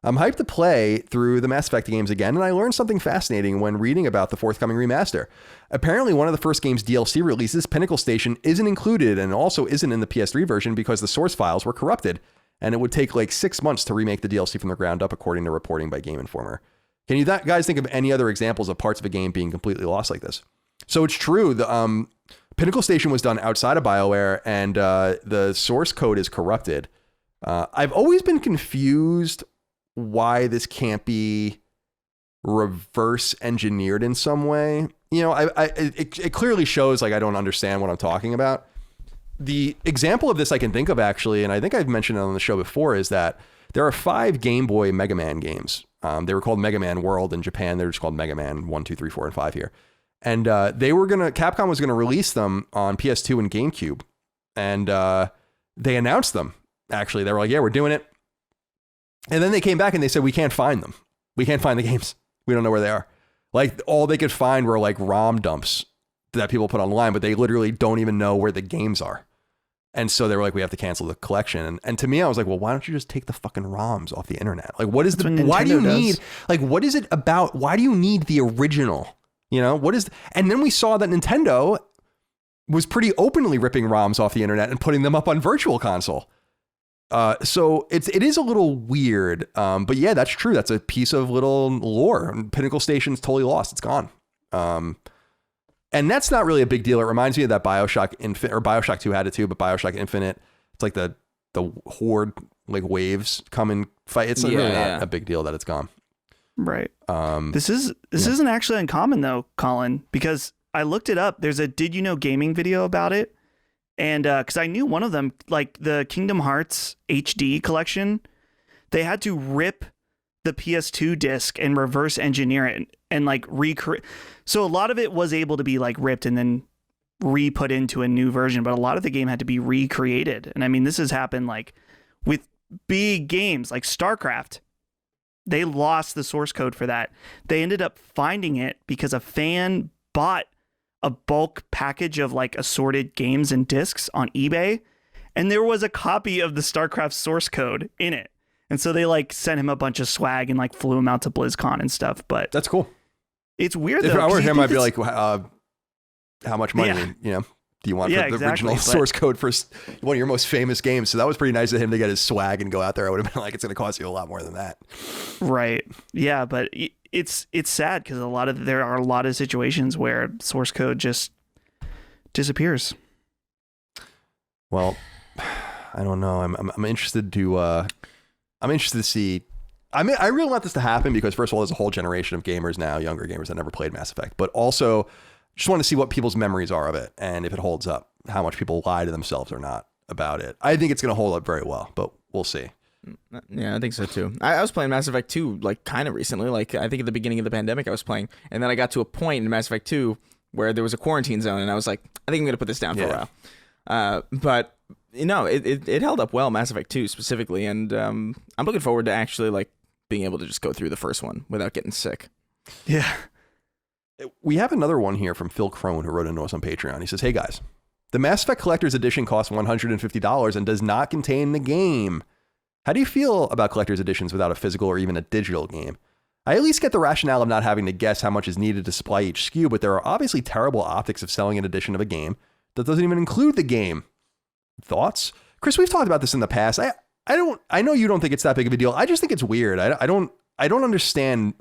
Speaker 1: I'm hyped to play through the Mass Effect games again, and I learned something fascinating when reading about the forthcoming remaster. Apparently, one of the first game's DLC releases, Pinnacle Station, isn't included and also isn't in the PS3 version because the source files were corrupted, and it would take like 6 months to remake the DLC from the ground up, according to reporting by Game Informer. Can you guys think of any other examples of parts of a game being completely lost like this?" So it's true. The Pinnacle Station was done outside of BioWare, and the source code is corrupted. I've always been confused why this can't be reverse engineered in some way. It clearly shows like I don't understand what I'm talking about. The example of this I can think of, actually, and I think I've mentioned it on the show before, is that there are 5 Game Boy Mega Man games. They were called Mega Man World in Japan. They're just called Mega Man 1, 2, 3, 4, and 5 here. And Capcom was going to release them on PS2 and GameCube. And they announced them, actually. They were like, yeah, we're doing it. And then they came back and they said, we can't find them. We can't find the games. We don't know where they are. Like, all they could find were like ROM dumps that people put online, but they literally don't even know where the games are. And so they were like, we have to cancel the collection. And to me, I was like, well, why don't you just take the fucking ROMs off the internet? Like, what is why do you need, like, what is it about? Why do you need the original? What is, and then we saw that Nintendo was pretty openly ripping ROMs off the internet and putting them up on Virtual Console. So it is a little weird. But yeah, that's true. That's a piece of little lore. Pinnacle Station's totally lost. It's gone. And that's not really a big deal. It reminds me of that BioShock Infinite, or BioShock 2 had it too, but BioShock Infinite, it's like the horde, like waves come and fight. It's really not a big deal that it's gone.
Speaker 3: Right. This isn't actually uncommon though, Colin, because I looked it up. There's a Did You Know Gaming video about it. And because I knew one of them, like the Kingdom Hearts HD collection, they had to rip the PS2 disc and reverse engineer it and like recreate. So a lot of it was able to be like ripped and then re-put into a new version, but a lot of the game had to be recreated. And I mean, this has happened like with big games like StarCraft. They lost the source code for that. They ended up finding it because a fan bought a bulk package of like assorted games and discs on eBay, and there was a copy of the StarCraft source code in it. And so they like sent him a bunch of swag and like flew him out to BlizzCon and stuff. But
Speaker 1: that's cool.
Speaker 3: It's weird
Speaker 1: if
Speaker 3: though.
Speaker 1: I were him, I'd be like, how much money, do you want for the original source code for one of your most famous games? So that was pretty nice of him to get his swag and go out there. I would have been like, it's going to cost you a lot more than that.
Speaker 3: Right. Yeah. But it's sad because there are a lot of situations where source code just disappears.
Speaker 1: Well, I don't know. I'm interested to see. I really want this to happen because first of all, there's a whole generation of gamers now, younger gamers that never played Mass Effect, but also just want to see what people's memories are of it and if it holds up, how much people lie to themselves or not about it. I think it's going to hold up very well, but we'll see.
Speaker 2: Yeah, I think so too. I was playing Mass Effect 2 like kind of recently. Like I think at the beginning of the pandemic I was playing, and then I got to a point in Mass Effect 2 where there was a quarantine zone, and I was like, I think I'm gonna put this down for a while. But you know, it held up well, Mass Effect 2 specifically, and I'm looking forward to actually like being able to just go through the first one without getting sick.
Speaker 3: Yeah.
Speaker 1: We have another one here from Phil Crone, who wrote into us on Patreon. He says, "Hey guys, the Mass Effect Collector's Edition costs $150 and does not contain the game. How do you feel about collector's editions without a physical or even a digital game? I at least get the rationale of not having to guess how much is needed to supply each SKU, but there are obviously terrible optics of selling an edition of a game that doesn't even include the game. Thoughts?" Chris, we've talked about this in the past. I know you don't think it's that big of a deal. I just think it's weird. I don't understand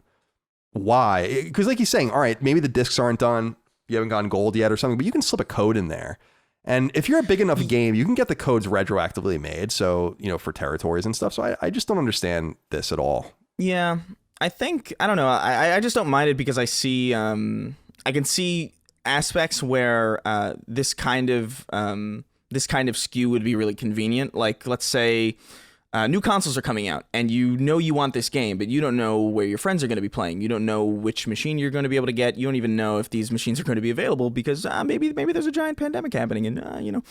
Speaker 1: why. Because like he's saying, all right, maybe the discs aren't done, you haven't gone gold yet or something, but you can slip a code in there. And if you're a big enough game, you can get the codes retroactively made. So, for territories and stuff. So I just don't understand this at all.
Speaker 2: Yeah, I don't know. I just don't mind it because I see, I can see aspects where this kind of SKU would be really convenient. Like, let's say new consoles are coming out and you want this game, but you don't know where your friends are going to be playing. You don't know which machine you're going to be able to get. You don't even know if these machines are going to be available because maybe there's a giant pandemic happening and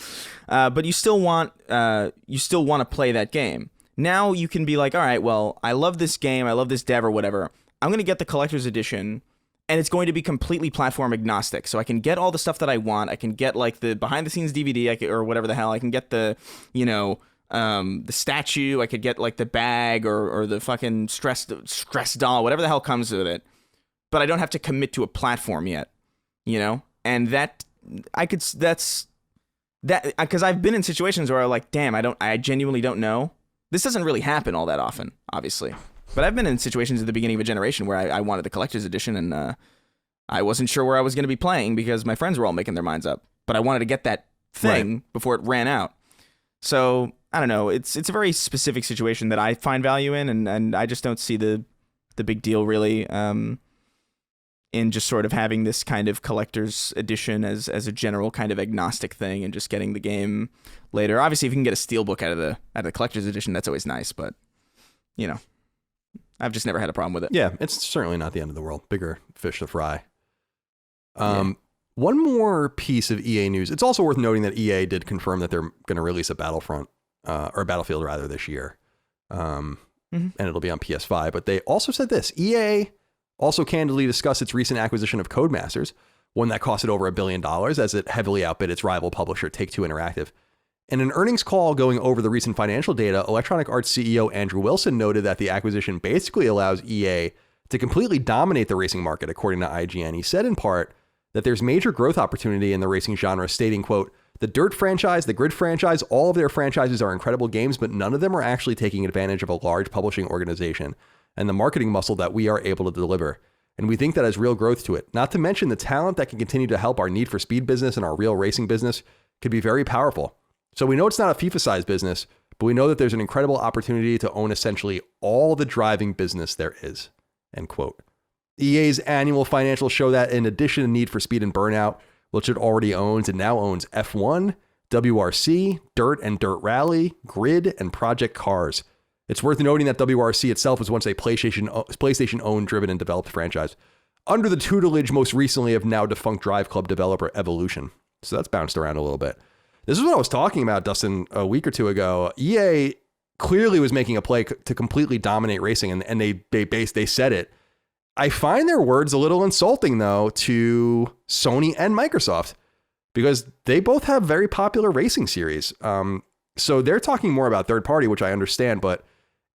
Speaker 2: but you still want to play that game. Now you can be like, all right, well, I love this game, I love this dev or whatever. I'm going to get the collector's edition, and it's going to be completely platform agnostic. So I can get all the stuff that I want. I can get like the behind the scenes DVD or whatever the hell. I can get the the statue. I could get like the bag or the fucking stress doll, whatever the hell comes with it. But I don't have to commit to a platform yet, and that's because I've been in situations where I'm like, damn, I genuinely don't know. This doesn't really happen all that often, obviously. But I've been in situations at the beginning of a generation where I wanted the collector's edition and I wasn't sure where I was going to be playing because my friends were all making their minds up. But I wanted to get that thing before it ran out. So I don't know. It's a very specific situation that I find value in, and I just don't see the big deal really in just sort of having this kind of collector's edition as a general kind of agnostic thing and just getting the game later. Obviously, if you can get a steelbook out of the collector's edition, that's always nice. But I've just never had a problem with it.
Speaker 1: Yeah, it's certainly not the end of the world. Bigger fish to fry. One more piece of EA news. It's also worth noting that EA did confirm that they're going to release a Battlefield rather this year. And it'll be on PS5. But they also said this. EA also candidly discussed its recent acquisition of Codemasters, one that costed over $1 billion as it heavily outbid its rival publisher Take-Two Interactive. In an earnings call going over the recent financial data, Electronic Arts CEO Andrew Wilson noted that the acquisition basically allows EA to completely dominate the racing market, according to IGN. He said in part that there's major growth opportunity in the racing genre, stating, quote, "The Dirt franchise, the Grid franchise, all of their franchises are incredible games, but none of them are actually taking advantage of a large publishing organization and the marketing muscle that we are able to deliver. And we think that has real growth to it. Not to mention the talent that can continue to help our Need for Speed business and our real racing business could be very powerful. So we know it's not a FIFA-sized business, but we know that there's an incredible opportunity to own essentially all the driving business there is," end quote. EA's annual financials show that in addition to Need for Speed and Burnout, which it already owns, it now owns F1, WRC, Dirt and Dirt Rally, Grid, and Project Cars. It's worth noting that WRC itself was once a PlayStation-owned, driven, and developed franchise, under the tutelage most recently of now defunct Drive Club developer Evolution. So that's bounced around a little bit. This is what I was talking about, Dustin, a week or two ago. EA clearly was making a play to completely dominate racing, and they said it. I find their words a little insulting, though, to Sony and Microsoft, because they both have very popular racing series. So they're talking more about third party, which I understand, but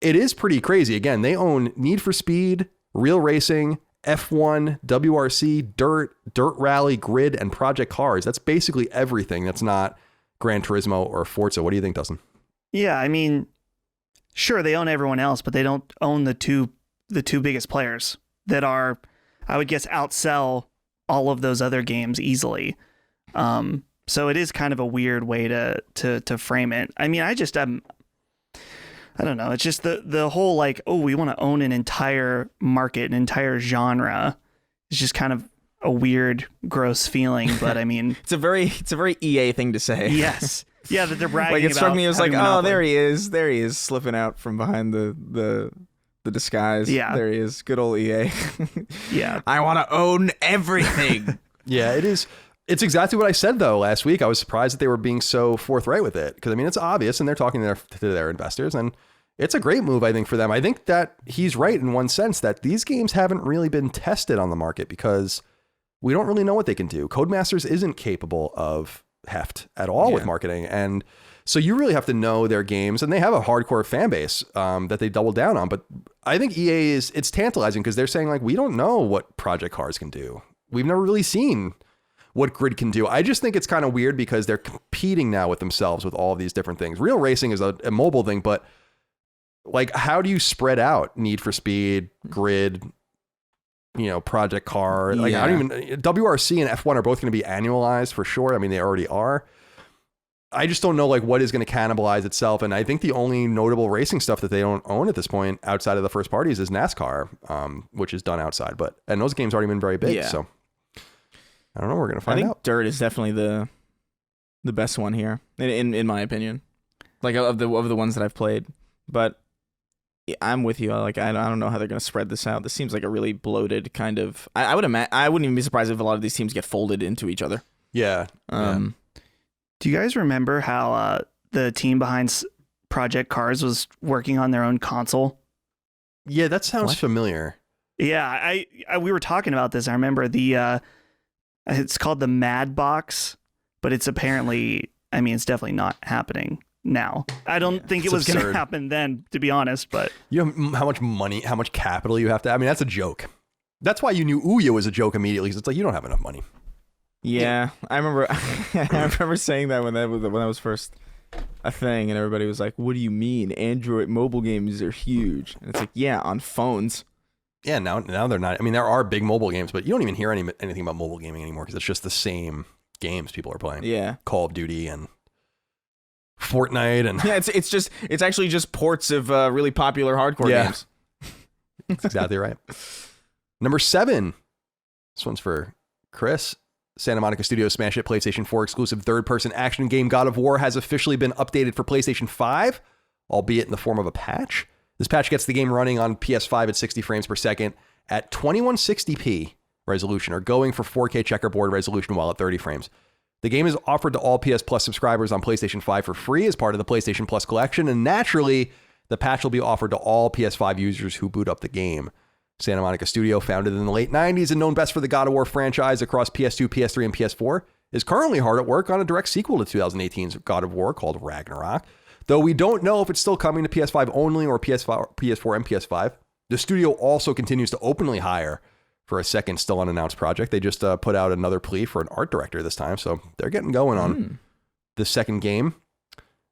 Speaker 1: it is pretty crazy. Again, they own Need for Speed, Real Racing, F1, WRC, Dirt Rally, Grid, and Project Cars. That's basically everything that's not Gran Turismo or Forza. What do you think, Dustin?
Speaker 3: Yeah, I mean, sure, they own everyone else, but they don't own the two biggest players that are, I would guess, outsell all of those other games easily. So it is kind of a weird way to frame it. I mean, I don't know. It's just the whole like, oh, we want to own an entire market, an entire genre. It's just kind of a weird, gross feeling. But I mean,
Speaker 2: it's a very EA thing to say.
Speaker 3: Yes. Yeah, that they're bragging
Speaker 2: like it
Speaker 3: about.
Speaker 2: Struck me, it was like,
Speaker 3: monopoly.
Speaker 2: Oh, there he is slipping out from behind the disguise.
Speaker 3: Yeah.
Speaker 2: There he is. Good old EA.
Speaker 3: Yeah.
Speaker 2: I want to own everything.
Speaker 1: Yeah, it is. It's exactly what I said, though, last week. I was surprised that they were being so forthright with it. Because, I mean, it's obvious, and they're talking to their investors, and it's a great move, I think, for them. I think that he's right in one sense, that these games haven't really been tested on the market because we don't really know what they can do. Codemasters isn't capable of heft at all with marketing. And so you really have to know their games, and they have a hardcore fan base that they double down on. But I think EA it's tantalizing because they're saying, like, we don't know what Project Cars can do. We've never really seen what Grid can do. I just think it's kind of weird because they're competing now with themselves with all of these different things. Real Racing is a mobile thing, but like, how do you spread out Need for Speed, Grid, Project Car? Like, I don't even, WRC and F1 are both going to be annualized for sure. I mean, they already are. I just don't know like what is going to cannibalize itself. And I think the only notable racing stuff that they don't own at this point outside of the first parties is NASCAR, which is done outside, and those games aren't even very big. Yeah. So I don't know. We're going to find out.
Speaker 2: Dirt is definitely the best one here, in my opinion. Like of the ones that I've played, but I'm with you. Like I don't know how they're going to spread this out. This seems like a really bloated kind of. I wouldn't even be surprised if a lot of these teams get folded into each other.
Speaker 1: Yeah.
Speaker 3: Do you guys remember how the team behind Project Cars was working on their own console?
Speaker 1: Yeah, that sounds familiar.
Speaker 3: Yeah, we were talking about this. I remember it's called the Mad Box, but it's apparently, I mean, it's definitely not happening now. I don't think it was going to happen then, to be honest, but
Speaker 1: you know how much money, how much capital you have to, I mean, that's a joke. That's why you knew Ouya was a joke immediately, because it's like, you don't have enough money.
Speaker 2: Yeah, I remember saying that when that was first a thing, and everybody was like, what do you mean? Android mobile games are huge. And it's like, yeah, on phones.
Speaker 1: Yeah, now they're not. I mean, there are big mobile games, but you don't even hear anything about mobile gaming anymore because it's just the same games people are playing.
Speaker 2: Yeah.
Speaker 1: Call of Duty and Fortnite and
Speaker 2: yeah, it's actually just ports of really popular hardcore games.
Speaker 1: That's exactly right. Number 7. This one's for Chris. Santa Monica Studios smash hit PlayStation 4 exclusive third-person action game God of War has officially been updated for PlayStation 5, albeit in the form of a patch. This patch gets the game running on PS5 at 60 frames per second at 2160p resolution, or going for 4K checkerboard resolution while at 30 frames. The game is offered to all PS Plus subscribers on PlayStation 5 for free as part of the PlayStation Plus collection, and naturally, the patch will be offered to all PS5 users who boot up the game. Santa Monica Studio, founded in the late 90s and known best for the God of War franchise across PS2, PS3, and PS4, is currently hard at work on a direct sequel to 2018's God of War called Ragnarok. Though we don't know if it's still coming to PS5 only or PS4 and PS5. The studio also continues to openly hire for a second still unannounced project. They just put out another plea for an art director this time, so they're getting going on the second game.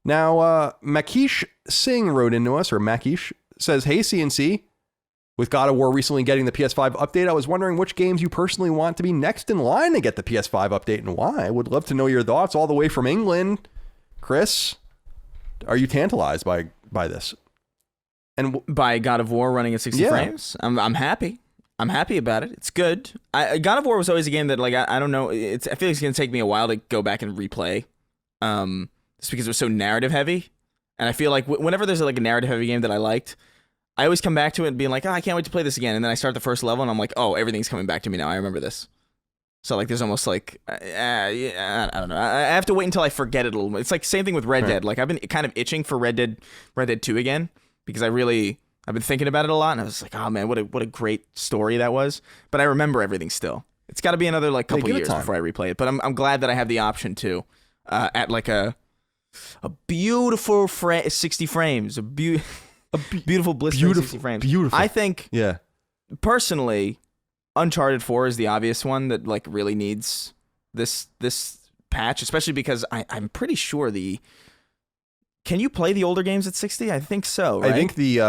Speaker 1: Now, Makish Singh wrote into us, or Makish says, "Hey CNC, with God of War recently getting the PS5 update, I was wondering which games you personally want to be next in line to get the PS5 update and why. I would love to know your thoughts all the way from England. Chris, are you tantalized by this?" And
Speaker 2: by God of War running at 60 frames? I'm happy. I'm happy about it. It's good. God of War was always a game that, like, I don't know. I feel like it's going to take me a while to go back and replay. Just because it was so narrative heavy. And I feel like whenever there's like a narrative heavy game that I liked, I always come back to it and being like, oh, I can't wait to play this again. And then I start the first level and I'm like, oh, everything's coming back to me now. I remember this. So like, there's almost like, I don't know. I have to wait until I forget it a little bit. It's like same thing with Red Dead. Like I've been kind of itching for Red Dead 2 again because I've been thinking about it a lot and I was like, oh man, what a great story that was. But I remember everything still. It's got to be another like couple years before I replay it. But I'm glad that I have the option to, at like a beautiful 60 frames, a beautiful blistering 60 frames.
Speaker 1: Beautiful.
Speaker 2: I think, personally, Uncharted 4 is the obvious one that like really needs this patch, especially because I'm pretty sure can you play the older games at 60? I think so, right?
Speaker 1: I think the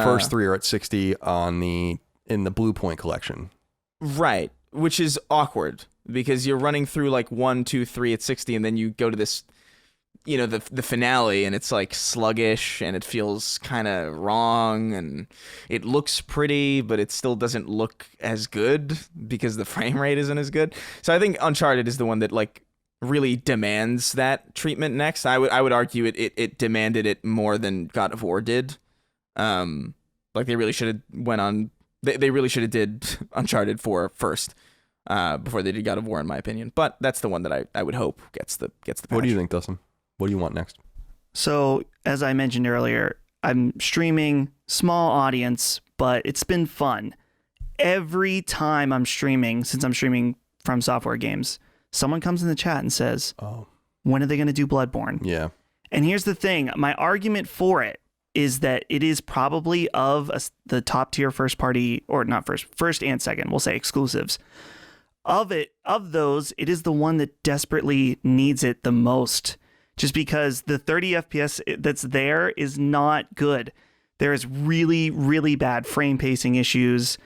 Speaker 1: first 3 are at 60 in the Blue Point collection.
Speaker 2: Right, which is awkward because you're running through like 1, 2, 3 at 60 and then you go to this, you know, the finale and it's like sluggish and it feels kind of wrong and it looks pretty, but it still doesn't look as good because the frame rate isn't as good. So I think Uncharted is the one that like really demands that treatment next. I would argue it demanded it more than God of War did. Like they really should have they really should have did Uncharted 4 first before they did God of War in my opinion. But that's the one that I would hope gets the patch.
Speaker 1: What do you think, Dustin? What do you want next?
Speaker 3: So, as I mentioned earlier, I'm streaming, small audience, but it's been fun. Every time I'm streaming, since I'm streaming from software games, someone comes in the chat and says, "Oh, when are they going to do Bloodborne?"
Speaker 1: Yeah.
Speaker 3: And here's the thing. My argument for it is that it is probably of the top tier first party, or not first and second, we'll say exclusives. Of those, it is the one that desperately needs it the most. Just because the 30 FPS that's there is not good. There is really, really bad frame pacing issues,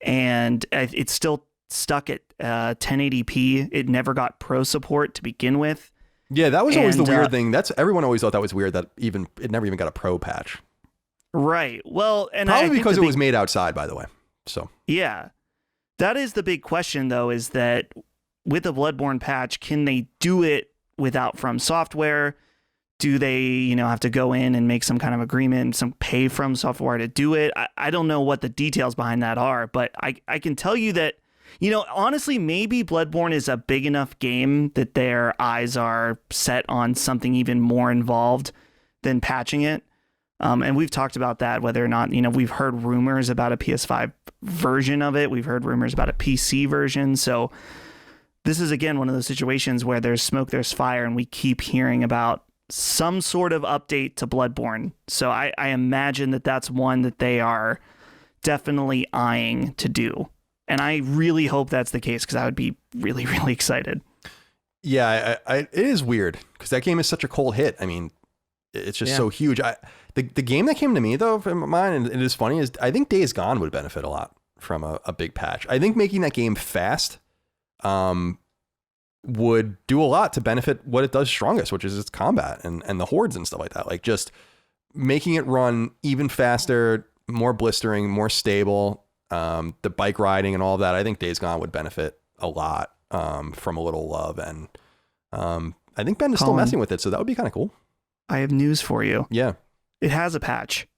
Speaker 3: and it's still stuck at 1080p. It never got pro support to begin with.
Speaker 1: Yeah, that was always the weird thing. Everyone always thought that was weird that it never even got a pro patch.
Speaker 3: Right. Well, and
Speaker 1: probably because it was made outside, by the way. So
Speaker 3: yeah, that is the big question, though, is that with a Bloodborne patch, can they do it without From Software? Do they, have to go in and make some kind of agreement, some pay From Software to do it? I don't know what the details behind that are, but I can tell you that, honestly, maybe Bloodborne is a big enough game that their eyes are set on something even more involved than patching it. And we've talked about that, whether or not, we've heard rumors about a PS5 version of it. We've heard rumors about a PC version. So this is, again, one of those situations where there's smoke, there's fire, and we keep hearing about some sort of update to Bloodborne. So I imagine that that's one that they are definitely eyeing to do. And I really hope that's the case because I would be really, really excited.
Speaker 1: Yeah, it is weird because that game is such a cold hit. I mean, it's just so huge. The game that came to me, though, from mine, and it is funny, is I think Days Gone would benefit a lot from a big patch. I think making that game fast would do a lot to benefit what it does strongest, which is its combat and the hordes and stuff like that. Like just making it run even faster, more blistering, more stable, the bike riding and all of that. I think Days Gone would benefit a lot from a little love. And I think Ben is still messing with it, so that would be kind of cool.
Speaker 3: I have news for you.
Speaker 1: Yeah.
Speaker 3: It has a patch.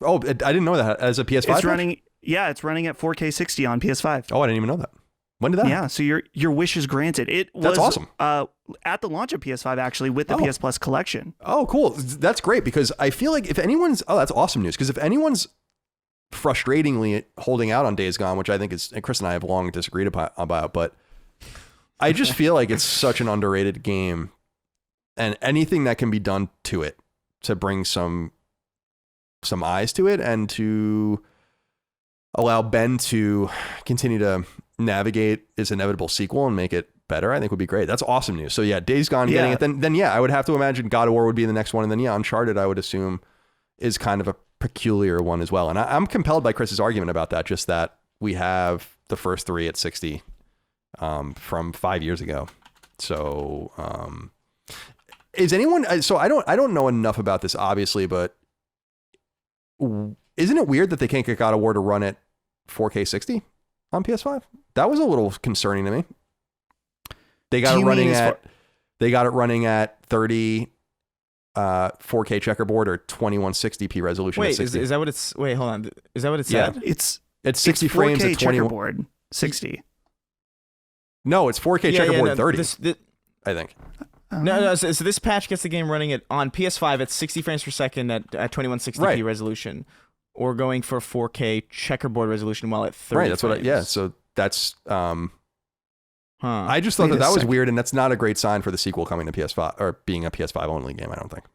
Speaker 1: Oh, I didn't know that. As a PS5
Speaker 3: it's running. Yeah, it's running at 4K 60 on PS5.
Speaker 1: Oh, I didn't even know that. When did that?
Speaker 3: Yeah, so your wish is granted. It was
Speaker 1: That's awesome.
Speaker 3: At the launch of PS5, actually, with the PS Plus collection.
Speaker 1: Oh, cool. That's great because I feel like if anyone's... Oh, that's awesome news. Because if anyone's frustratingly holding out on Days Gone, which I think is... And Chris and I have long disagreed about, but I just feel like it's such an underrated game. And anything that can be done to it to bring some eyes to it and to allow Ben to continue to navigate his inevitable sequel and make it better, I think would be great. That's awesome news. So yeah, Days Gone getting it. Then yeah, I would have to imagine God of War would be the next one. And then yeah, Uncharted, I would assume, is kind of a peculiar one as well. And I'm compelled by Chris's argument about that, just that we have the first 3 at 60 from 5 years ago. So is anyone, so I don't know enough about this obviously, but isn't it weird that they can't get God of War to run at 4K 60 on PS5? That was a little concerning to me. They got it running at 30 4K checkerboard or 2160p resolution.
Speaker 2: Wait, is that what it's? Wait, hold on. Is that what it said?
Speaker 3: Yeah, it's
Speaker 1: 60 frames at 20
Speaker 3: checkerboard 60.
Speaker 1: No, it's 4K checkerboard 30. I think.
Speaker 2: No. So this patch gets the game running on PS5 at 60 frames per second at 2160p resolution, or going for 4K checkerboard resolution while at 30.
Speaker 1: Right. That's
Speaker 2: frames.
Speaker 1: Yeah. So that's. I just thought that was weird, and that's not a great sign for the sequel coming to PS5 or being a PS5 only game. I don't think.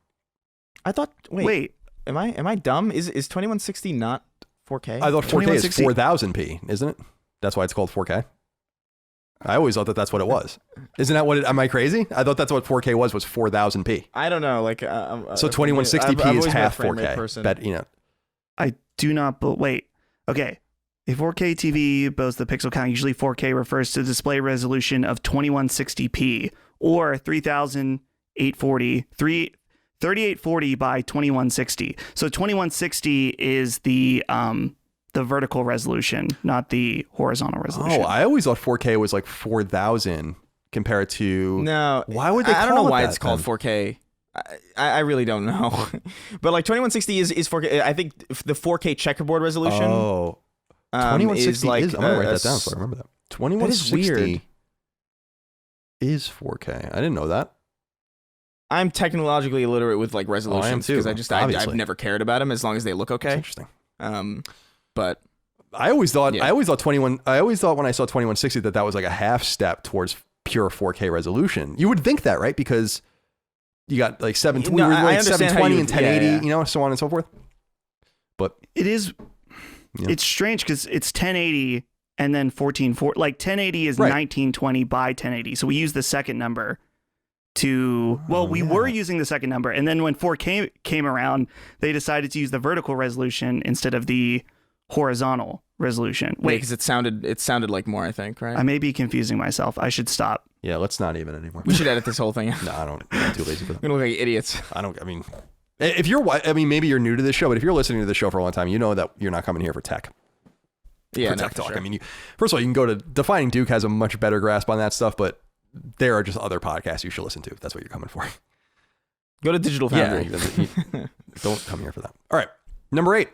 Speaker 2: I thought. Wait. Am I dumb? Is 2160 not 4K?
Speaker 1: I thought 4K is 4000p, isn't it? That's why it's called 4K. I always thought that's what it was. Isn't that what it? Am I crazy? I thought that's what 4K was 4000p.
Speaker 2: I don't know. Like
Speaker 1: so 2160p is half 4K. That, you know.
Speaker 3: I do not. But wait. Okay. A 4K TV boasts the pixel count. Usually 4K refers to display resolution of 2160p or 3840 by 2160. So 2160 is the vertical resolution, not the horizontal resolution.
Speaker 1: Oh, I always thought 4K was like 4000 compared to.
Speaker 2: No.
Speaker 1: Why would they?
Speaker 2: I don't know why it's called 4K. I really don't know. But like 2160 is 4K. I think the 4K checkerboard resolution.
Speaker 1: Oh. 2160
Speaker 2: like
Speaker 1: is, I'm gonna write that down so I remember that. 2160 is 4K. I didn't know that.
Speaker 2: I'm technologically illiterate with like resolutions because I've never cared about them as long as they look okay.
Speaker 1: That's interesting.
Speaker 2: But
Speaker 1: I always thought when I saw 2160 that was like a half step towards pure 4K resolution. You would think that, right? Because you got like 720 and 1080, you know, so on and so forth. But
Speaker 3: it is. Yeah. It's strange because it's 1080 and then 1440. Like 1080 is 1920 by 1080. So we use the second number to. Well, we were using the second number, and then when 4K came around, they decided to use the vertical resolution instead of the horizontal resolution.
Speaker 2: Wait, because it sounded like more. I think, right?
Speaker 3: I may be confusing myself. I should stop.
Speaker 1: Yeah, let's not even anymore.
Speaker 2: We should edit this whole thing.
Speaker 1: No, I don't. I'm too lazy for that.
Speaker 2: We're gonna look like idiots.
Speaker 1: If you're, maybe you're new to this show, but if you're listening to the show for a long time, you know that you're not coming here for tech.
Speaker 2: Yeah,
Speaker 1: for tech talk. Sure. I mean, first of all, you can go to Defining Duke has a much better grasp on that stuff, but there are just other podcasts you should listen to if that's what you're coming for.
Speaker 2: Go to Digital Foundry.
Speaker 1: Yeah, don't come here for that. All right, number 8.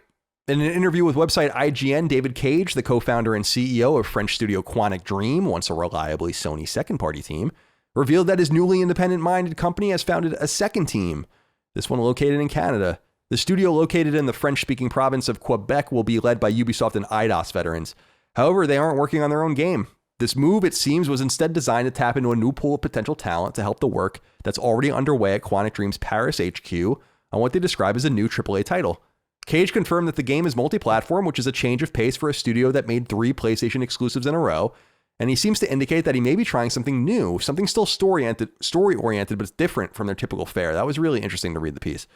Speaker 1: In an interview with website IGN, David Cage, the co-founder and CEO of French studio Quantic Dream, once a reliably Sony second-party team, revealed that his newly independent-minded company has founded a second team. This one located in Canada. The studio located in the French-speaking province of Quebec will be led by Ubisoft and Eidos veterans. However, they aren't working on their own game. This move, it seems, was instead designed to tap into a new pool of potential talent to help the work that's already underway at Quantic Dream's Paris HQ on what they describe as a new AAA title. Cage confirmed that the game is multi-platform, which is a change of pace for a studio that made 3 PlayStation exclusives in a row, and he seems to indicate that he may be trying something new, something still story-oriented, but it's different from their typical fare. That was really interesting to read the piece.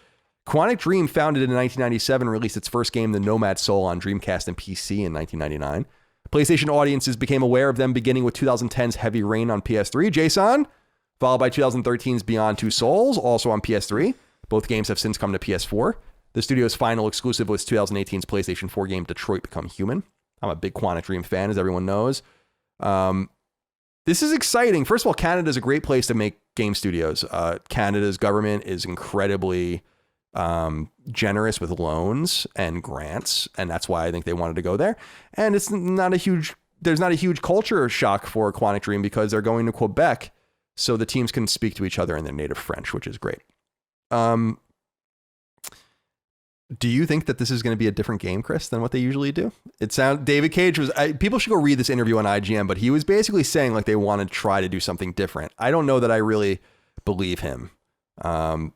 Speaker 1: Quantic Dream, founded in 1997, released its first game, The Nomad Soul, on Dreamcast and PC in 1999. PlayStation audiences became aware of them beginning with 2010's Heavy Rain on PS3, Jason, followed by 2013's Beyond Two Souls, also on PS3. Both games have since come to PS4. The studio's final exclusive was 2018's PlayStation 4 game, Detroit Become Human. I'm a big Quantic Dream fan, as everyone knows. This is exciting. First of all, Canada is a great place to make game studios. Canada's government is incredibly generous with loans and grants, and that's why I think they wanted to go there. And there's not a huge culture shock for Quantic Dream because they're going to Quebec, so the teams can speak to each other in their native French, which is great. Do you think that this is going to be a different game, Chris, than what they usually do? David Cage was, people should go read this interview on IGN, but he was basically saying like they want to try to do something different. I don't know that I really believe him. Are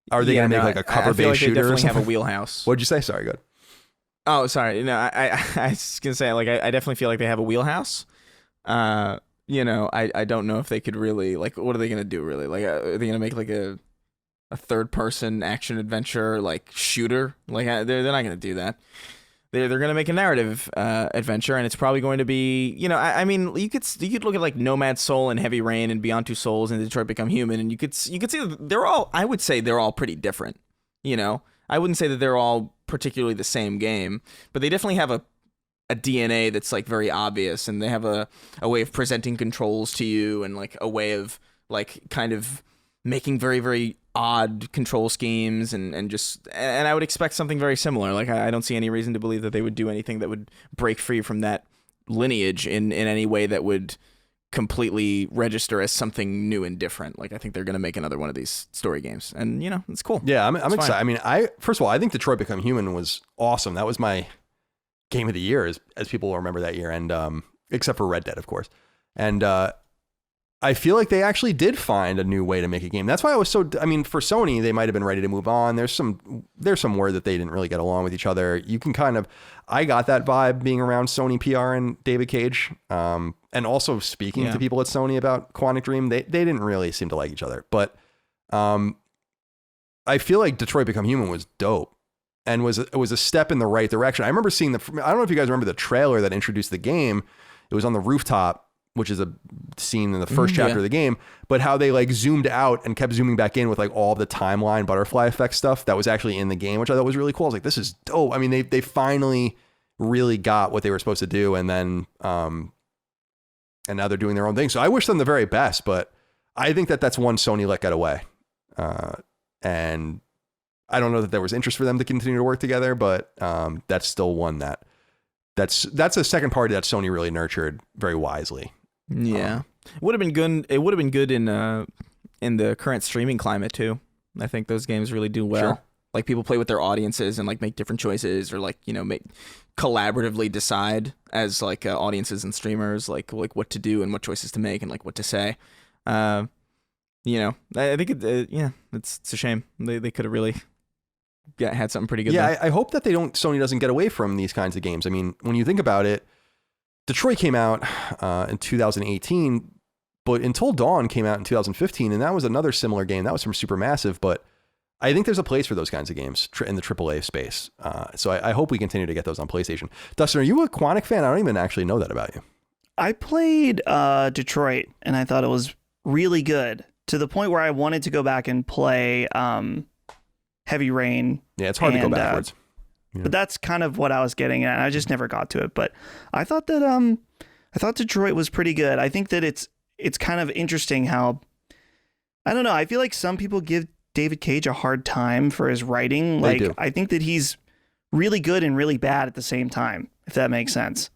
Speaker 1: they going to make like a cover-based shooter or something?
Speaker 2: Have a wheelhouse.
Speaker 1: What'd you say? Sorry, good.
Speaker 2: Oh, sorry. No, I was gonna say, like, I definitely feel like they have a wheelhouse. I don't know if they could really, like, what are they gonna do really? Like, are they gonna make like a third person action adventure like shooter? Like, they're not gonna do that. They're gonna make a narrative adventure, and it's probably going to be, I mean, you could look at like Nomad Soul and Heavy Rain and Beyond Two Souls and Detroit Become Human, and you could see that they're all, I would say they're all pretty different. I wouldn't say that they're all particularly the same game, but they definitely have a DNA that's like very obvious, and they have a way of presenting controls to you, and like a way of like kind of making very, very odd control schemes, and I would expect something very similar. Like, I don't see any reason to believe that they would do anything that would break free from that lineage in any way that would completely register as something new and different. Like, I think they're going to make another one of these story games, and it's cool.
Speaker 1: Yeah, I'm excited. I mean, first of all, I think Detroit Become Human was awesome. That was my game of the year, as people will remember that year, and except for Red Dead, of course. And I feel like they actually did find a new way to make a game. That's why I was so, I mean, for Sony, they might have been ready to move on. There's some word that they didn't really get along with each other. You can I got that vibe being around Sony PR and David Cage. And also speaking to people at Sony about Quantic Dream, they didn't really seem to like each other. But I feel like Detroit Become Human was dope and it was a step in the right direction. I remember seeing I don't know if you guys remember the trailer that introduced the game. It was on the rooftop, which is a scene in the first chapter of the game, but how they like zoomed out and kept zooming back in with like all the timeline butterfly effect stuff that was actually in the game, which I thought was really cool. I was like, this is dope. I mean, they finally really got what they were supposed to do. And then, and now they're doing their own thing. So I wish them the very best, but I think that's one Sony let get away. And I don't know that there was interest for them to continue to work together, but that's still one that's a second party that Sony really nurtured very wisely.
Speaker 2: Yeah, would have been good. It would have been good in the current streaming climate too. I think those games really do well. Sure. Like, people play with their audiences and like make different choices, or like make collaboratively decide as like audiences and streamers like what to do and what choices to make and like what to say. I think it's a shame. They could have really had something pretty good.
Speaker 1: Yeah, I hope that Sony doesn't get away from these kinds of games. I mean, when you think about it, Detroit came out in 2018, but Until Dawn came out in 2015, and that was another similar game. That was from Supermassive, but I think there's a place for those kinds of games in the AAA space. So I hope we continue to get those on PlayStation. Dustin, are you a Quantic fan? I don't even actually know that about you.
Speaker 3: I played Detroit, and I thought it was really good, to the point where I wanted to go back and play Heavy Rain. Yeah,
Speaker 1: it's hard to go backwards.
Speaker 3: But that's kind of what I was getting at. I just never got to it. But I thought that Detroit was pretty good. I think that it's kind of interesting how, I don't know, I feel like some people give David Cage a hard time for his writing.
Speaker 1: They do.
Speaker 3: I think that he's really good and really bad at the same time, if that makes sense.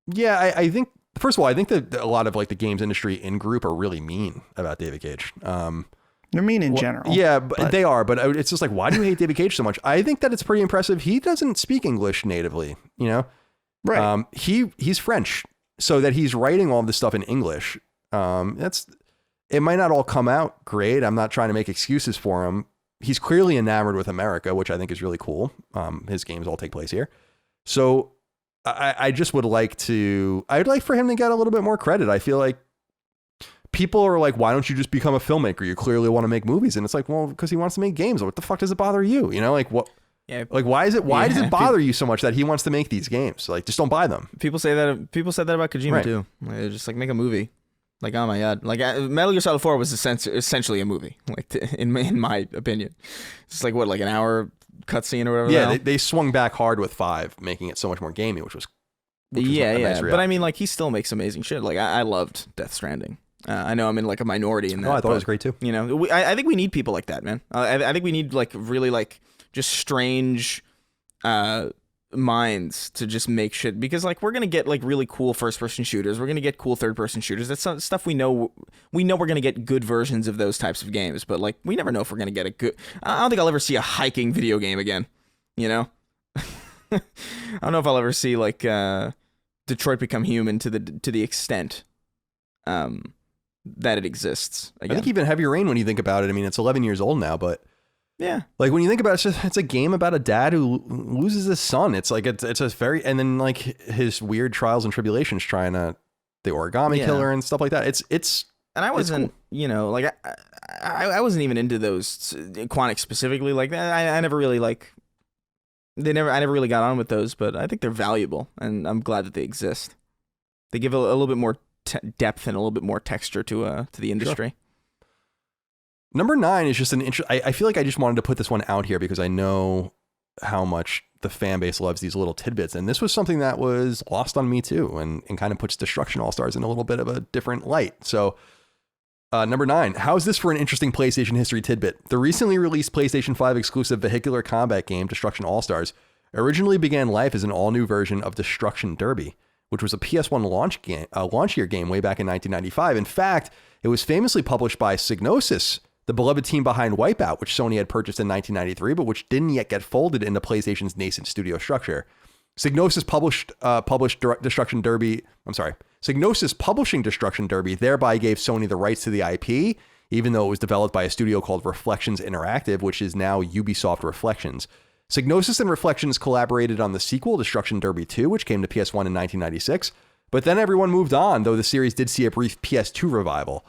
Speaker 1: Yeah, I think, first of all, I think that a lot of like the games industry in group are really mean about David Cage.
Speaker 3: They're mean in general.
Speaker 1: Yeah, but they are. But it's just like, why do you hate David Cage so much? I think that it's pretty impressive. He doesn't speak English natively,
Speaker 3: Right.
Speaker 1: He's French, so that he's writing all this stuff in English. It might not all come out great. I'm not trying to make excuses for him. He's clearly enamored with America, which I think is really cool. His games all take place here. So I just would like I'd like for him to get a little bit more credit. I feel like people are like, why don't you just become a filmmaker? You clearly want to make movies. And it's like, well, because he wants to make games. What the fuck does it bother you? Like, what? Yeah. Like, why does it bother you so much that he wants to make these games? Like, just don't buy them.
Speaker 2: People said that about Kojima too. Like, just like, make a movie. Like, oh my god. Like, Metal Gear Solid 4 was essentially a movie. Like, in my opinion, it's like, what, like an hour cutscene or whatever.
Speaker 1: Yeah, they swung back hard with 5, making it so much more gamey, which was
Speaker 2: nice. But I mean, like, he still makes amazing shit. Like, I loved Death Stranding. I know I'm in like a minority in that.
Speaker 1: Oh, I thought it was great too.
Speaker 2: I think we need people like that, man. I think we need like really like just strange minds to just make shit, because like we're gonna get like really cool first-person shooters. We're gonna get cool third-person shooters. That's some stuff we know. We know we're gonna get good versions of those types of games, but like we never know if we're gonna get a good. I don't think I'll ever see a hiking video game again. I don't know if I'll ever see like Detroit Become Human to the extent that it exists again.
Speaker 1: I think even Heavy Rain, when you think about it, I mean, it's 11 years old now, but
Speaker 2: Yeah.
Speaker 1: Like when you think about it, it's a game about a dad who loses his son. It's like it's a very, and then like his weird trials and tribulations trying to the origami killer and stuff like that. It's
Speaker 2: and I wasn't,
Speaker 1: cool.
Speaker 2: you know, like I wasn't even into those Quantic specifically. Like I never really like I never really got on with those, but I think they're valuable, and I'm glad that they exist. They give a little bit more depth and a little bit more texture to the industry.
Speaker 1: Sure. Number 9 is just an I feel like I just wanted to put this one out here because I know how much the fan base loves these little tidbits. And this was something that was lost on me too, and kind of puts Destruction All-Stars in a little bit of a different light. So number 9, how's this for an interesting PlayStation history tidbit? The recently released PlayStation 5 exclusive vehicular combat game, Destruction All-Stars, originally began life as an all-new version of Destruction Derby, which was a PS1 launch year game way back in 1995. In fact, it was famously published by Psygnosis, the beloved team behind Wipeout, which Sony had purchased in 1993, but which didn't yet get folded into PlayStation's nascent studio structure. Psygnosis published Destruction Derby. I'm sorry. Psygnosis publishing Destruction Derby thereby gave Sony the rights to the IP, even though it was developed by a studio called Reflections Interactive, which is now Ubisoft Reflections. Psygnosis and Reflections collaborated on the sequel, Destruction Derby 2, which came to PS1 in 1996, but then everyone moved on, though the series did see a brief PS2 revival.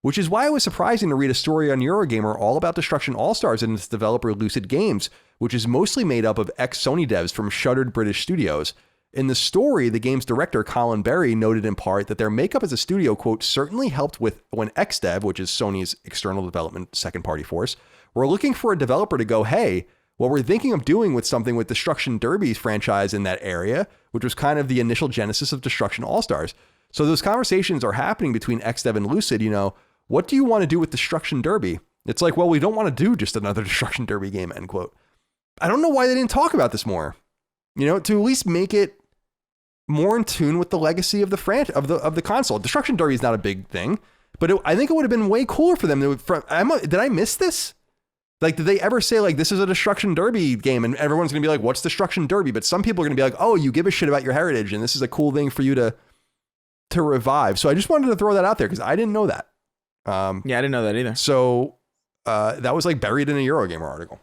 Speaker 1: Which is why it was surprising to read a story on Eurogamer all about Destruction All-Stars and its developer Lucid Games, which is mostly made up of ex-Sony devs from shuttered British studios. In the story, the game's director Colin Berry noted in part that their makeup as a studio, quote, certainly helped with when XDev, which is Sony's external development second-party force, were looking for a developer to go, hey, what we're thinking of doing with something with Destruction Derby's franchise in that area, which was kind of the initial genesis of Destruction All-Stars. So those conversations are happening between XDev and Lucid, you know, what do you want to do with Destruction Derby? It's like, well, we don't want to do just another Destruction Derby game, end quote. I don't know why they didn't talk about this more. You know, to at least make it more in tune with the legacy of the of the console. Destruction Derby is not a big thing, but I think it would have been way cooler for them. Did I miss this? Like, did they ever say, like, this is a Destruction Derby game? And everyone's going to be like, what's Destruction Derby? But some people are going to be like, oh, you give a shit about your heritage, and this is a cool thing for you to revive. So I just wanted to throw that out there because I didn't know that.
Speaker 2: Yeah, I didn't know that either.
Speaker 1: So that was like buried in a Eurogamer article.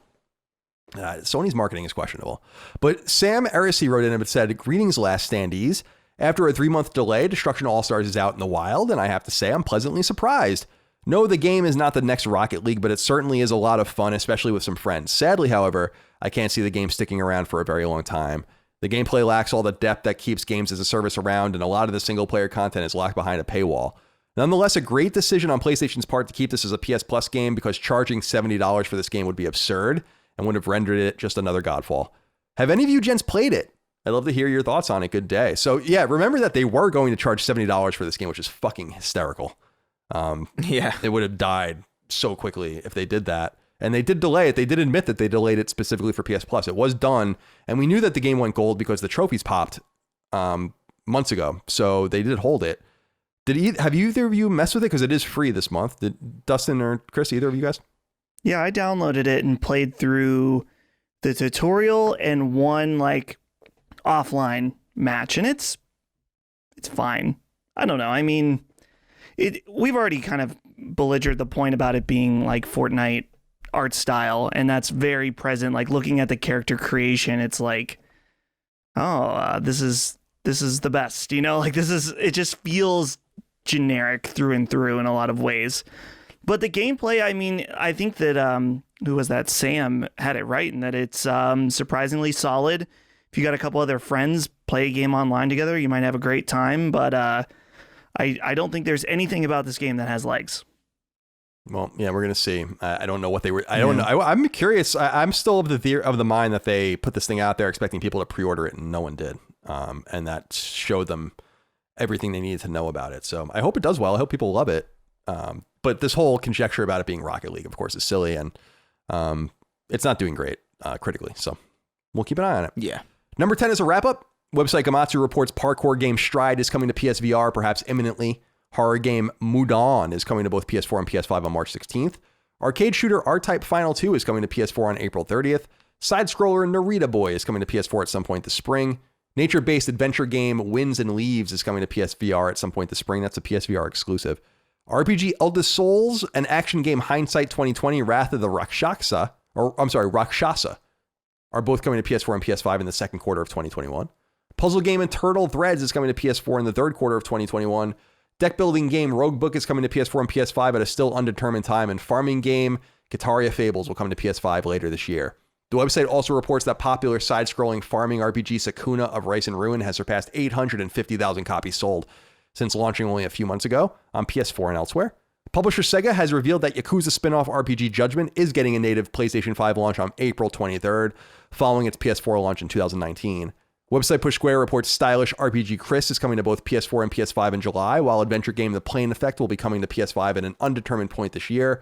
Speaker 1: Sony's marketing is questionable. But Sam Erisy wrote in and said, greetings, last standees. After a 3-month delay, Destruction All-Stars is out in the wild, and I have to say I'm pleasantly surprised. No, the game is not the next Rocket League, but it certainly is a lot of fun, especially with some friends. Sadly, however, I can't see the game sticking around for a very long time. The gameplay lacks all the depth that keeps games as a service around, and a lot of the single-player content is locked behind a paywall. Nonetheless, a great decision on PlayStation's part to keep this as a PS Plus game because charging $70 for this game would be absurd and would have rendered it just another Godfall. Have any of you gents played it? I'd love to hear your thoughts on it. Good day. So yeah, remember that they were going to charge $70 for this game, which is fucking hysterical.
Speaker 2: Yeah.
Speaker 1: It would have died so quickly if they did that. And they did delay it. They did admit that they delayed it specifically for PS Plus. It was done. And we knew that the game went gold because the trophies popped months ago. So they did hold it. Have either of you messed with it? Because it is free this month. Did Dustin or Chris, either of you guys?
Speaker 3: Yeah, I downloaded it and played through the tutorial and one like offline match, and it's fine. I don't know. I mean, we've already kind of belligered the point about it being like Fortnite art style, and that's very present. Like looking at the character creation, it's like, this is the best. You know, like it just feels generic through and through in a lot of ways. But the gameplay, I mean, I think that who was that? Sam had it right in that it's surprisingly solid. If you got a couple other friends, play a game online together, you might have a great time. But I don't think there's anything about this game that has legs.
Speaker 1: Well, yeah, we're gonna see. I don't know what they were. I don't know. I'm curious. I'm still of the mind that they put this thing out there expecting people to pre-order it, and no one did. And that showed them everything they needed to know about it. So I hope it does well. I hope people love it. But this whole conjecture about it being Rocket League, of course, is silly, and it's not doing great critically. So we'll keep an eye on it.
Speaker 2: Yeah.
Speaker 1: Number 10 is a wrap-up. Website Gamatsu reports parkour game Stride is coming to PSVR, perhaps imminently. Horror game Mudan is coming to both PS4 and PS5 on March 16th. Arcade shooter R-Type Final 2 is coming to PS4 on April 30th. Side-scroller Narita Boy is coming to PS4 at some point this spring. Nature-based adventure game Winds and Leaves is coming to PSVR at some point this spring. That's a PSVR exclusive. RPG Eldest Souls and action game Hindsight 2020 Wrath of the Rakshasa Rakshasa, are both coming to PS4 and PS5 in the second quarter of 2021. Puzzle game and Turtle Threads is coming to PS4 in the third quarter of 2021. Deck building game Rogue Book is coming to PS4 and PS5 at a still undetermined time, and farming game Guitaria Fables will come to PS5 later this year. The website also reports that popular side-scrolling farming RPG Sakuna of Rice and Ruin has surpassed 850,000 copies sold since launching only a few months ago on PS4 and elsewhere. Publisher Sega has revealed that Yakuza spin-off RPG Judgment is getting a native PlayStation 5 launch on April 23rd, following its PS4 launch in 2019. Website Push Square reports stylish RPG Chris is coming to both PS4 and PS5 in July, while adventure game The Plane Effect will be coming to PS5 at an undetermined point this year.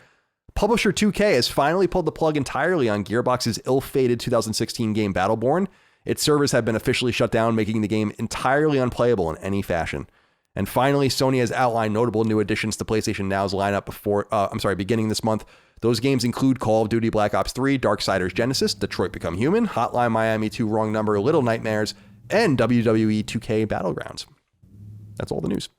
Speaker 1: Publisher 2K has finally pulled the plug entirely on Gearbox's ill-fated 2016 game Battleborn. Its servers have been officially shut down, making the game entirely unplayable in any fashion. And finally, Sony has outlined notable new additions to PlayStation Now's lineup beginning this month. Those games include Call of Duty Black Ops 3, Darksiders Genesis, Detroit Become Human, Hotline Miami 2 Wrong Number, Little Nightmares, and WWE 2K Battlegrounds. That's all the news.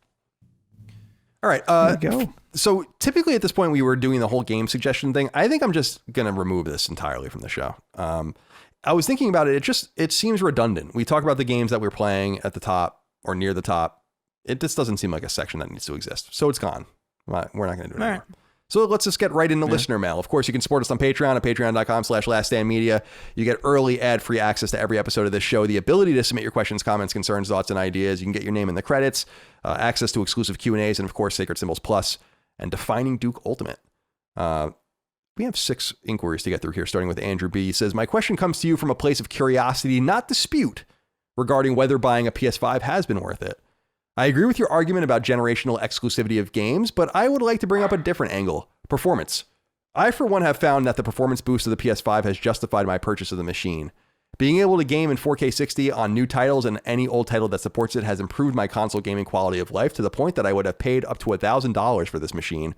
Speaker 1: All right.
Speaker 3: There we go.
Speaker 1: So typically at this point, we were doing the whole game suggestion thing. I think I'm just going to remove this entirely from the show. I was thinking about it. It seems redundant. We talk about the games that we're playing at the top or near the top. It just doesn't seem like a section that needs to exist. So it's gone. We're not going to do it anymore. So let's just get right into listener mail. Of course, you can support us on Patreon at patreon.com/laststandmedia. You get early ad-free access to every episode of this show, the ability to submit your questions, comments, concerns, thoughts, and ideas. You can get your name in the credits, access to exclusive Q&As, and of course, Sacred Symbols Plus and Defining Duke Ultimate. We have 6 inquiries to get through here, starting with Andrew B. He says, my question comes to you from a place of curiosity, not dispute, regarding whether buying a PS5 has been worth it. I agree with your argument about generational exclusivity of games, but I would like to bring up a different angle: performance. I, for one, have found that the performance boost of the PS5 has justified my purchase of the machine. Being able to game in 4K 60 on new titles and any old title that supports it has improved my console gaming quality of life to the point that I would have paid up to $1,000 for this machine.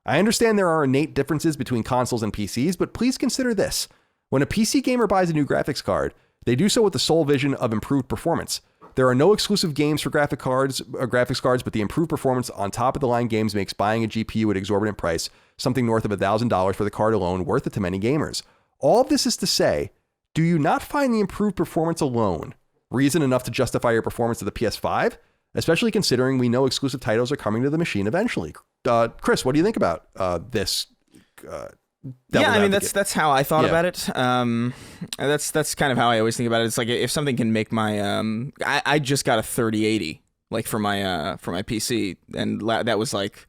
Speaker 1: I understand there are innate differences between consoles and PCs, but please consider this. When a PC gamer buys a new graphics card, they do so with the sole vision of improved performance. There are no exclusive games for graphics cards, but the improved performance on top-of-the-line games makes buying a GPU at exorbitant price, something north of $1,000 for the card alone, worth it to many gamers. All of this is to say, do you not find the improved performance alone reason enough to justify your performance of the PS5? Especially considering we know exclusive titles are coming to the machine eventually. Chris, what do you think about this?
Speaker 2: I mean, that's how I thought about it. That's kind of how I always think about it. It's like if something can make my I just got a 3080 like for my PC, and that was like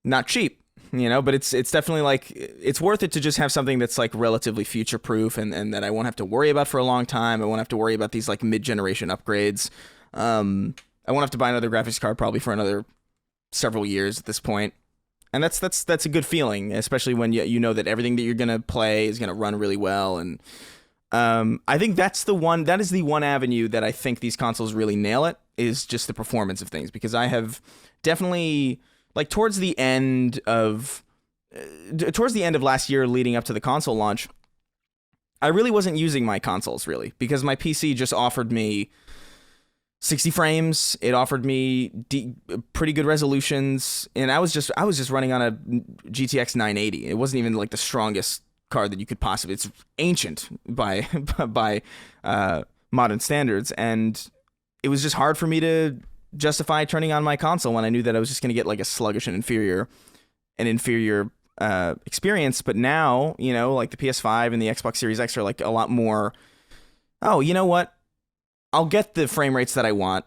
Speaker 2: not cheap, but it's definitely like it's worth it to just have something that's like relatively future proof and that I won't have to worry about for a long time. I won't have to worry about these like mid-generation upgrades. I won't have to buy another graphics card probably for another several years at this point. And that's a good feeling, especially when you know that everything that you're gonna play is gonna run really well. And I think that is the one avenue that I think these consoles really nail it, is just the performance of things. Because I have definitely, like, towards the end of last year, leading up to the console launch, I really wasn't using my consoles really, because my PC just offered me 60 frames. It offered me pretty good resolutions, and I was just running on a GTX 980. It wasn't even like the strongest card that you could possibly. It's ancient by modern standards, and it was just hard for me to justify turning on my console when I knew that I was just going to get like a sluggish and inferior experience. But now, like the PS5 and the Xbox Series X are like a lot more. Oh, you know what? I'll get the frame rates that I want,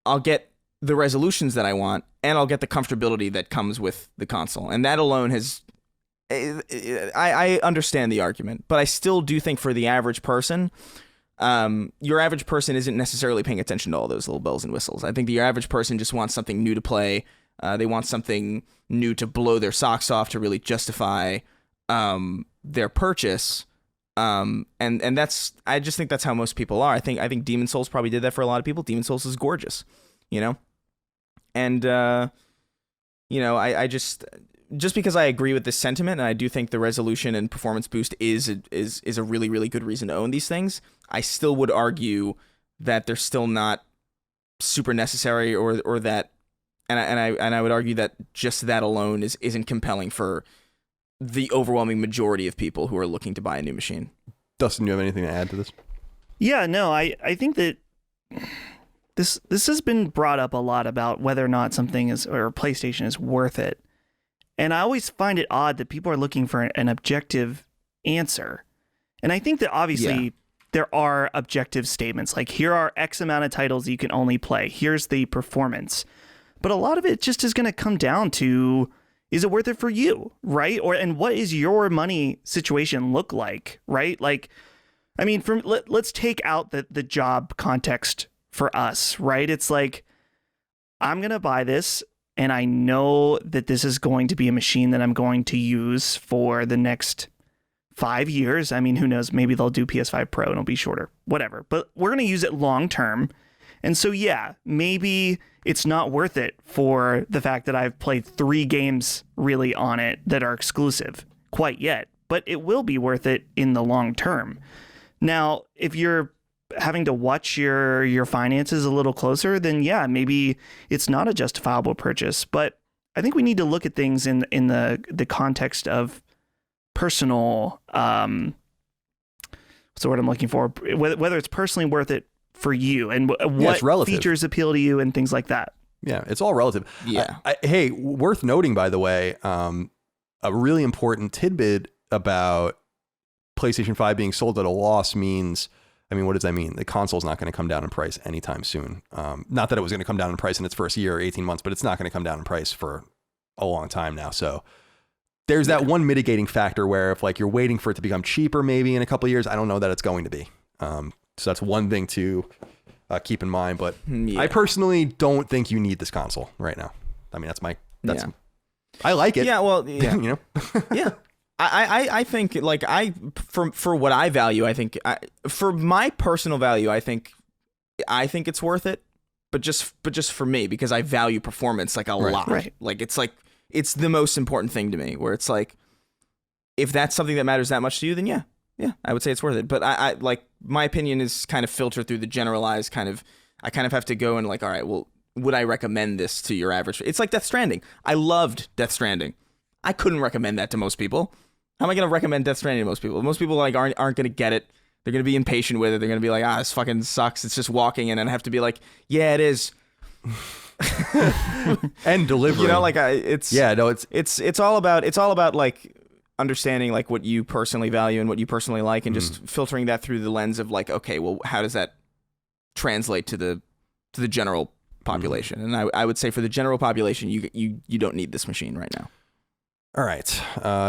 Speaker 2: I'll get the resolutions that I want, and I'll get the comfortability that comes with the console. And that alone has... I understand the argument, but I still do think for the average person, your average person isn't necessarily paying attention to all those little bells and whistles. I think the average person just wants something new to play. They want something new to blow their socks off to really justify their purchase. And that's, I just think that's how most people are. I think Demon Souls probably did that for a lot of people. Demon Souls is gorgeous, and I just because I agree with this sentiment, and I do think the resolution and performance boost is a really, really good reason to own these things, I still would argue that they're still not super necessary, or that, and I would argue that just that alone isn't compelling for the overwhelming majority of people who are looking to buy a new machine.
Speaker 1: Dustin, do you have anything to add to this?
Speaker 3: Yeah, no, I think that this has been brought up a lot about whether or not something is, or PlayStation is worth it. And I always find it odd that people are looking for an objective answer. And I think that obviously there are objective statements, like here are X amount of titles you can only play. Here's the performance. But a lot of it just is going to come down to, is it worth it for you, right? And what is your money situation look like, right? Like, I mean, let's take out the job context for us, right? It's like, I'm going to buy this, and I know that this is going to be a machine that I'm going to use for the next 5 years. I mean, who knows? Maybe they'll do PS5 Pro and it'll be shorter, whatever. But we're going to use it long term. And so, yeah, maybe it's not worth it for the fact that I've played 3 games really on it that are exclusive quite yet. But it will be worth it in the long term. Now, if you're having to watch your finances a little closer, then yeah, maybe it's not a justifiable purchase. But I think we need to look at things in the context of personal, what's the word I'm looking for? Whether it's personally worth it for you and what features appeal to you and things like that.
Speaker 1: Yeah, it's all relative.
Speaker 2: Yeah.
Speaker 1: Hey, worth noting, by the way, a really important tidbit about PlayStation 5 being sold at a loss means, I mean, what does that mean? The console's not going to come down in price anytime soon. Not that it was going to come down in price in its first year or 18 months, but it's not going to come down in price for a long time now. So there's that one mitigating factor where if like you're waiting for it to become cheaper maybe in a couple of years, I don't know that it's going to be. So that's one thing to keep in mind. But I personally don't think you need this console right now. I mean, I like it.
Speaker 2: Yeah, well, yeah.
Speaker 1: You know?
Speaker 2: Yeah. I think like for what I value, I think for my personal value, I think it's worth it, but just for me, because I value performance like a lot.
Speaker 3: Right.
Speaker 2: Like it's the most important thing to me, where it's like, if that's something that matters that much to you, then yeah, I would say it's worth it. But I like, my opinion is kind of filtered through the generalized kind of, I kind of have to go and like, all right, well, would I recommend this to your average? It's like Death Stranding. I loved Death Stranding. I couldn't recommend that to most people. How am I going to recommend Death Stranding to most people? Most people like aren't going to get it. They're going to be impatient with it. They're going to be like, this fucking sucks. It's just walking in, and I have to be like, yeah, it is.
Speaker 1: And delivering.
Speaker 2: You know, like it's all about like understanding like what you personally value and what you personally like, and just filtering that through the lens of like, okay, well, how does that translate to the general population? And I would say for the general population, you don't need this machine right now.
Speaker 1: All right.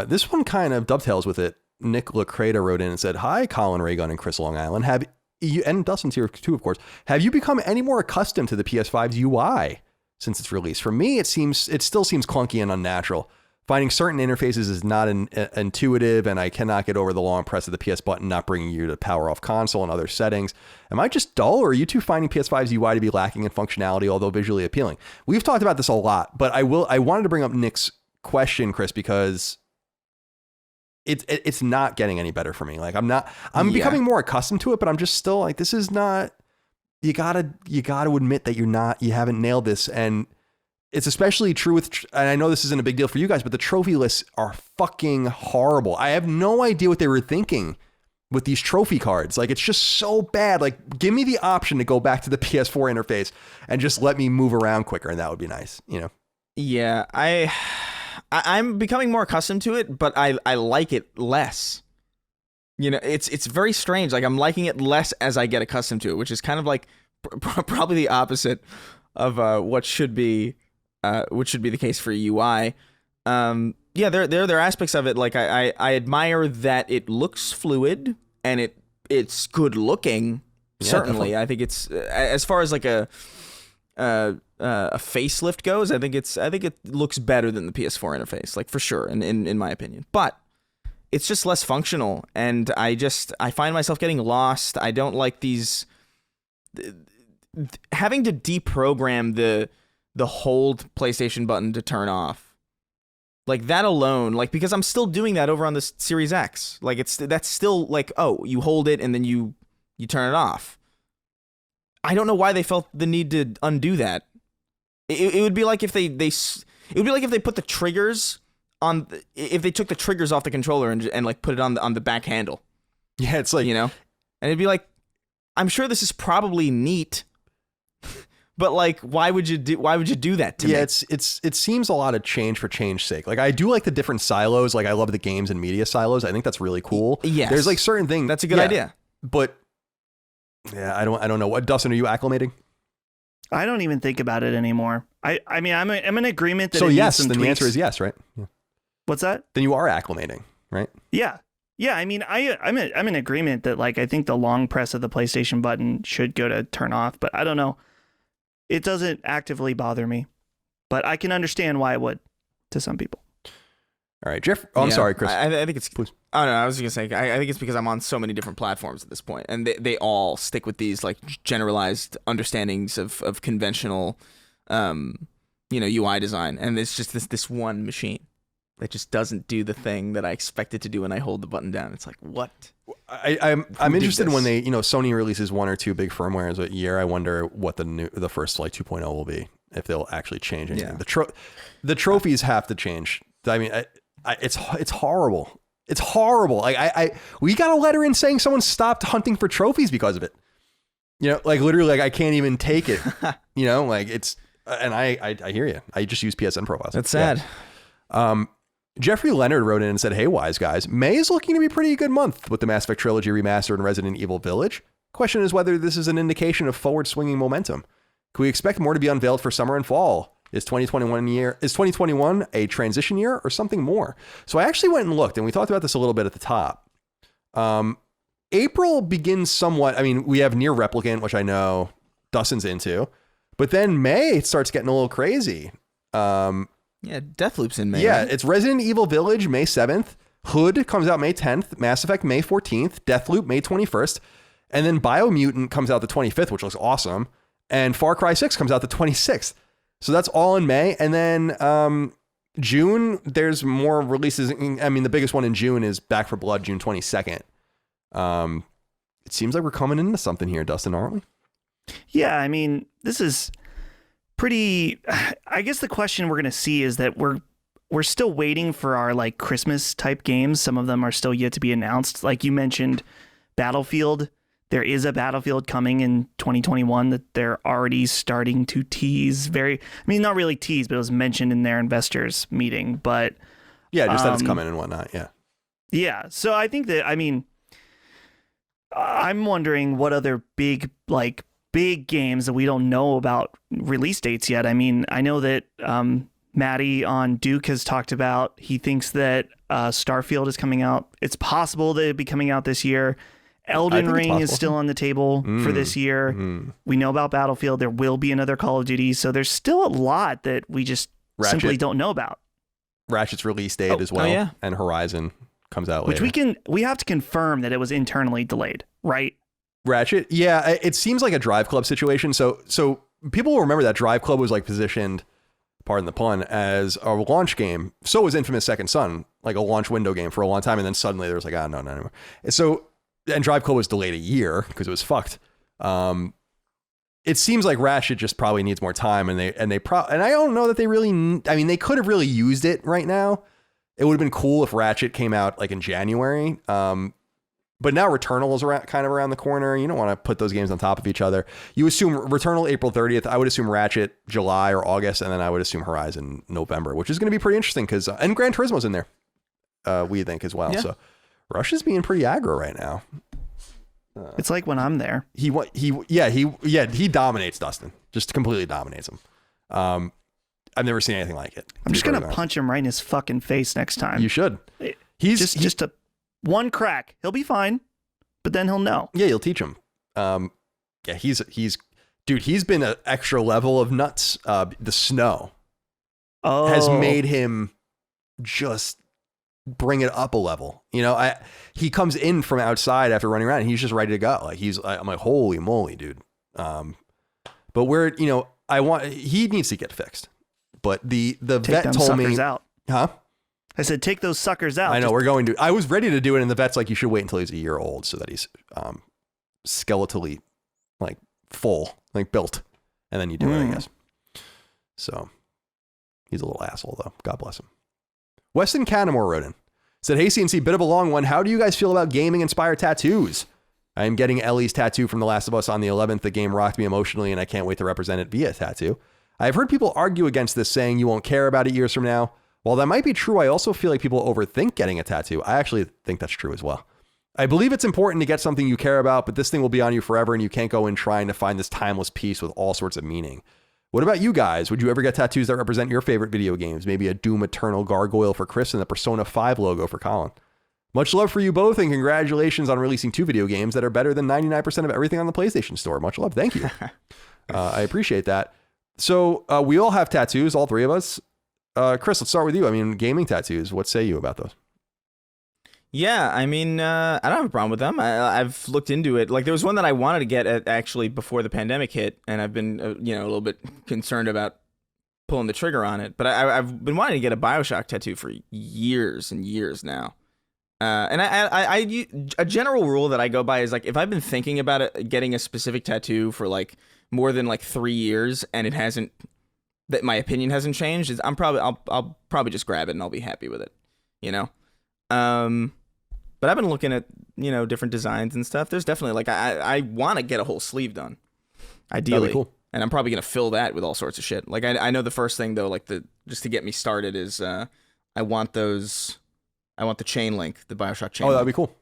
Speaker 1: This one kind of dovetails with it. Nick Lacreta wrote in and said, "Hi, Colin Raygun and Chris Long Island. Have you, and Dustin's here too, of course, have you become any more accustomed to the PS5's UI since its release? For me, it still seems clunky and unnatural. Finding certain interfaces is not intuitive, and I cannot get over the long press of the PS button not bringing you to power off console and other settings. Am I just dull, or are you two finding PS5's UI to be lacking in functionality, although visually appealing?" We've talked about this a lot, but I wanted to bring up Nick's question, Chris, because it's not getting any better for me. Like I'm becoming more accustomed to it, but I'm just still like, this is not, you gotta admit that you haven't nailed this. And it's especially true and I know this isn't a big deal for you guys, but the trophy lists are fucking horrible. I have no idea what they were thinking with these trophy cards. Like, it's just so bad. Like, give me the option to go back to the PS4 interface and just let me move around quicker. And that would be nice, you know?
Speaker 2: Yeah, I'm becoming more accustomed to it, but I like it less. You know, it's very strange. Like, I'm liking it less as I get accustomed to it, which is kind of like probably the opposite of what should be the case for UI. Yeah, there are aspects of it. Like, I admire that it looks fluid and it's good looking. Yeah, certainly, definitely. I think it's as far as like a facelift goes, I think it looks better than the PS4 interface, like, for sure, in my opinion. But it's just less functional, and I find myself getting lost. I don't like these having to deprogram the hold PlayStation button to turn off. Like, that alone, like, because I'm still doing that over on the Series X. Like, that's still like, oh, you hold it and then you turn it off. I don't know why they felt the need to undo that. It would be like if they put the triggers if they took the triggers off the controller and like put it on the back handle.
Speaker 1: Yeah, it's like,
Speaker 2: you know, and it'd be like, I'm sure this is probably neat, but like, why would you do that to me?
Speaker 1: Yeah, it seems a lot of change for change's sake. Like, I do like the different silos. Like, I love the games and media silos. I think that's really cool.
Speaker 2: Yes.
Speaker 1: There's like certain things.
Speaker 2: That's a good idea.
Speaker 1: But yeah, I don't know. What, Dustin, are you acclimating?
Speaker 3: I don't even think about it anymore. I mean, I'm in agreement that.
Speaker 1: So
Speaker 3: it
Speaker 1: yes,
Speaker 3: needs some
Speaker 1: then
Speaker 3: tweaks.
Speaker 1: the answer is yes, right? Yeah.
Speaker 3: What's that?
Speaker 1: Then you are acclimating, right?
Speaker 3: Yeah. Yeah, I mean, I'm in agreement that like I think the long press of the PlayStation button should go to turn off, but I don't know. It doesn't actively bother me, but I can understand why it would to some people.
Speaker 1: All right, Jeff. Oh, I'm sorry, Chris.
Speaker 2: I think it's.
Speaker 1: Please.
Speaker 2: I don't know. I was just gonna say. I think it's because I'm on so many different platforms at this point, and they all stick with these like generalized understandings of conventional, UI design, and it's just this one machine that just doesn't do the thing that I expect it to do when I hold the button down. It's like, what?
Speaker 1: I'm interested when they, Sony releases one or two big firmwares a year. I wonder what the first like 2.0 will be, if they'll actually change anything.
Speaker 2: Yeah.
Speaker 1: The trophies have to change. I mean, it's horrible. It's horrible. Like we got a letter in saying someone stopped hunting for trophies because of it. Like literally, like I can't even take it. Like it's, and I hear you. I just use PSN profiles.
Speaker 2: That's sad.
Speaker 1: Yeah. Jeffrey Leonard wrote in and said, "Hey, wise guys, May is looking to be a pretty good month with the Mass Effect Trilogy remastered and Resident Evil Village. Question is whether this is an indication of forward swinging momentum. Can we expect more to be unveiled for summer and fall? Is 2021 a transition year or something more?" So I actually went and looked, and we talked about this a little bit at the top. April begins somewhat. I mean, we have Nier Replicant, which I know Dustin's into, but then May starts getting a little crazy.
Speaker 2: Yeah, Deathloop's in May.
Speaker 1: Yeah,
Speaker 2: right?
Speaker 1: it's Resident Evil Village May 7th. Hood comes out May 10th. Mass Effect May 14th. Deathloop May 21st. And then Biomutant comes out the 25th, which looks awesome. And Far Cry 6 comes out the 26th. So that's all in May. And then June, there's more releases. I mean, the biggest one in June is Back 4 Blood, June 22nd. It seems like we're coming into something here, Dustin, aren't we?
Speaker 3: Yeah, I mean, this is pretty. I guess the question we're going to see is that we're still waiting for our like Christmas type games. Some of them are still yet to be announced. Like you mentioned, Battlefield. There is a Battlefield coming in 2021 that they're already starting to tease. Not really tease, but it was mentioned in their investors meeting. But
Speaker 1: yeah, just that it's coming and whatnot. Yeah.
Speaker 3: Yeah. So I think that, I'm wondering what other big games that we don't know about release dates yet. I mean, I know that Maddie on Duke has talked about, he thinks that Starfield is coming out. It's possible that it'd be coming out this year. Elden Ring is still on the table for this year. We know about Battlefield. There will be another Call of Duty. So there's still a lot that we just simply don't know about.
Speaker 1: Ratchet's release date as well.
Speaker 2: Oh, yeah.
Speaker 1: And Horizon comes out later.
Speaker 3: Which we have to confirm that it was internally delayed, right?
Speaker 1: Ratchet, yeah, it seems like a Drive Club situation. So people will remember that Drive Club was like positioned, pardon the pun, as a launch game. So was Infamous Second Son, like a launch window game for a long time, and then suddenly there was like, no anymore. And Drive Club was delayed a year because it was fucked. It seems like Ratchet just probably needs more time, and I don't know that they really. I mean, they could have really used it right now. It would have been cool if Ratchet came out like in January. But now Returnal is kind of around the corner. You don't want to put those games on top of each other. You assume Returnal April 30th. I would assume Ratchet July or August, and then I would assume Horizon November, which is going to be pretty interesting because and Gran Turismo's in there. We think as well. Yeah. So Rush is being pretty aggro right now.
Speaker 3: It's like when I'm there.
Speaker 1: He dominates Dustin. Just completely dominates him. I've never seen anything like it.
Speaker 3: I'm just gonna punch him right in his fucking face next time.
Speaker 1: You should.
Speaker 3: He's just a one crack. He'll be fine, but then he'll know.
Speaker 1: Yeah, you'll teach him. He's been an extra level of nuts. The snow has made him just bring it up a level. He comes in from outside after running around and he's just ready to go. I'm like, holy moly, dude. But he needs to get fixed. But the vet told me,
Speaker 3: out.
Speaker 1: Huh?
Speaker 3: I said, take those suckers out.
Speaker 1: I know we're going to. I was ready to do it, and the vet's like, you should wait until he's a year old so that he's skeletally like full, like built, and then you do it, I guess. So he's a little asshole, though. God bless him. Weston Canamore wrote in. Said, hey, CNC, bit of a long one. How do you guys feel about gaming-inspired tattoos? I am getting Ellie's tattoo from The Last of Us on the 11th. The game rocked me emotionally, and I can't wait to represent it via tattoo. I have heard people argue against this, saying you won't care about it years from now. While that might be true, I also feel like people overthink getting a tattoo. I actually think that's true as well. I believe it's important to get something you care about, but this thing will be on you forever, and you can't go in trying to find this timeless piece with all sorts of meaning. What about you guys? Would you ever get tattoos that represent your favorite video games? Maybe a Doom Eternal gargoyle for Chris and the Persona 5 logo for Colin. Much love for you both, and congratulations on releasing 2 video games that are better than 99% of everything on the PlayStation Store. Much love. Thank you. I appreciate that. So we all have tattoos, all 3 of us. Chris, let's start with you. I mean, gaming tattoos. What say you about those?
Speaker 2: Yeah, I mean, I don't have a problem with them. I've looked into it. Like, there was one that I wanted to get actually before the pandemic hit, and I've been, a little bit concerned about pulling the trigger on it. But I've been wanting to get a BioShock tattoo for years and years now. And a general rule that I go by is, like, if I've been thinking about it, getting a specific tattoo for like more than like 3 years, and it hasn't, that my opinion hasn't changed, I'll probably just grab it and I'll be happy with it, But I've been looking at, different designs and stuff. There's definitely, like, I want to get a whole sleeve done, ideally.
Speaker 1: That'd be cool.
Speaker 2: And I'm probably going to fill that with all sorts of shit. Like, I know the first thing, though, like, just to get me started is I want the chain link, the BioShock chain link.
Speaker 1: Oh, that'd be cool.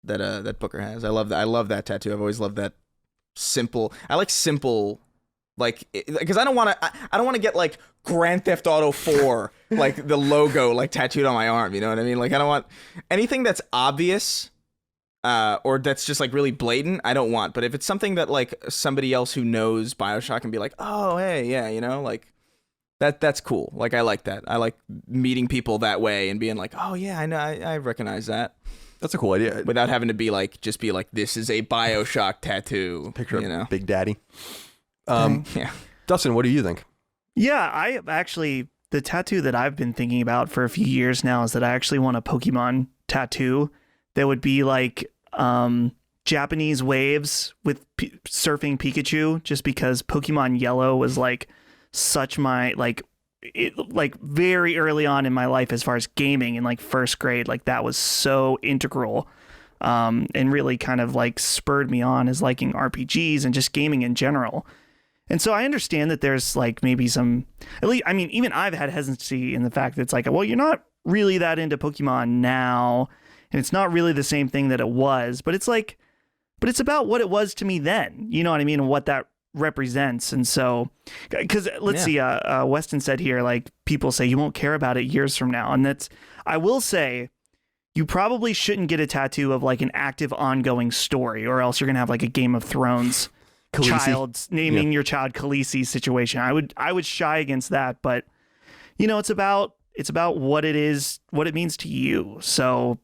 Speaker 2: That Booker has. I love that tattoo. I've always loved that simple. I like simple, like, because I don't want to get, like, Grand Theft Auto 4, like, the logo, like, tattooed on my arm, you know what I mean? Like, I don't want anything that's obvious, or that's just, like, really blatant, I don't want. But if it's something that, like, somebody else who knows BioShock can be like, oh, hey, yeah, like, that's cool. Like, I like that. I like meeting people that way and being like, oh, yeah, I know, I recognize that.
Speaker 1: That's a cool idea.
Speaker 2: Without having to be like, this is a BioShock tattoo.
Speaker 1: Picture of Big Daddy.
Speaker 2: Yeah.
Speaker 1: Dustin, what do you think?
Speaker 3: Yeah, I actually, the tattoo that I've been thinking about for a few years now is that I actually want a Pokemon tattoo that would be like Japanese waves with surfing Pikachu, just because Pokemon Yellow was like such my, like very early on in my life as far as gaming in like first grade, like that was so integral and really kind of like spurred me on as liking RPGs and just gaming in general. And so I understand that there's like maybe some, at least, I mean, even I've had hesitancy in the fact that it's like, well, you're not really that into Pokemon now, and it's not really the same thing that it was, but it's like, but it's about what it was to me then, you know what I mean? And what that represents. And so, because let's see, Weston said here, like, people say you won't care about it years from now. And that's, I will say, you probably shouldn't get a tattoo of like an active ongoing story, or else you're going to have like a Game of Thrones child naming your child Khaleesi situation. I would shy against that, but it's about what it is, what it means to you. So,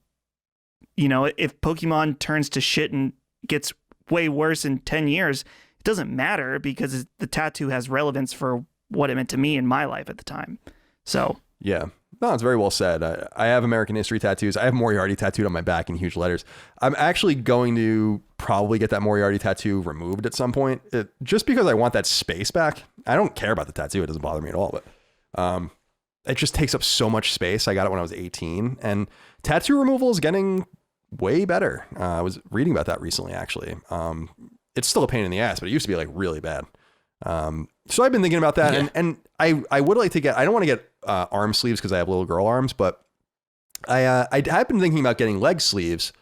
Speaker 3: if Pokemon turns to shit and gets way worse in 10 years, it doesn't matter, because the tattoo has relevance for what it meant to me in my life at the time. So,
Speaker 1: yeah. No, it's very well said. I have American history tattoos. I have Moriarty tattooed on my back in huge letters. I'm actually going to probably get that Moriarty tattoo removed at some point, just because I want that space back. I don't care about the tattoo. It doesn't bother me at all, but it just takes up so much space. I got it when I was 18, and tattoo removal is getting way better. I was reading about that recently, actually. It's still a pain in the ass, but it used to be like really bad. So I've been thinking about that, and I would like to get, I don't want to get arm sleeves because I have little girl arms, but I have been thinking about getting leg sleeves,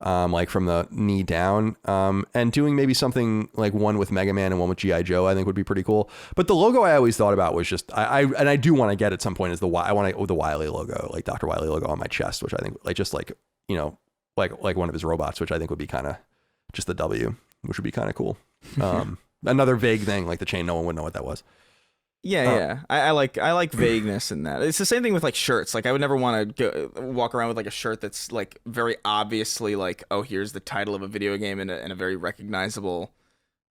Speaker 1: like from the knee down, and doing maybe something like one with Mega Man and one with G.I. Joe, I think would be pretty cool. But the logo I always thought about was just, I do want to get at some point is the Wily logo, like Dr. Wily logo on my chest, which I think like one of his robots, which I think would be kind of just the W, which would be kind of cool. Another vague thing, like the chain, no one would know what that was.
Speaker 2: Yeah. I like vagueness in that. It's the same thing with like shirts. Like I would never want to walk around with like a shirt that's like very obviously like, oh, here's the title of a video game and a very recognizable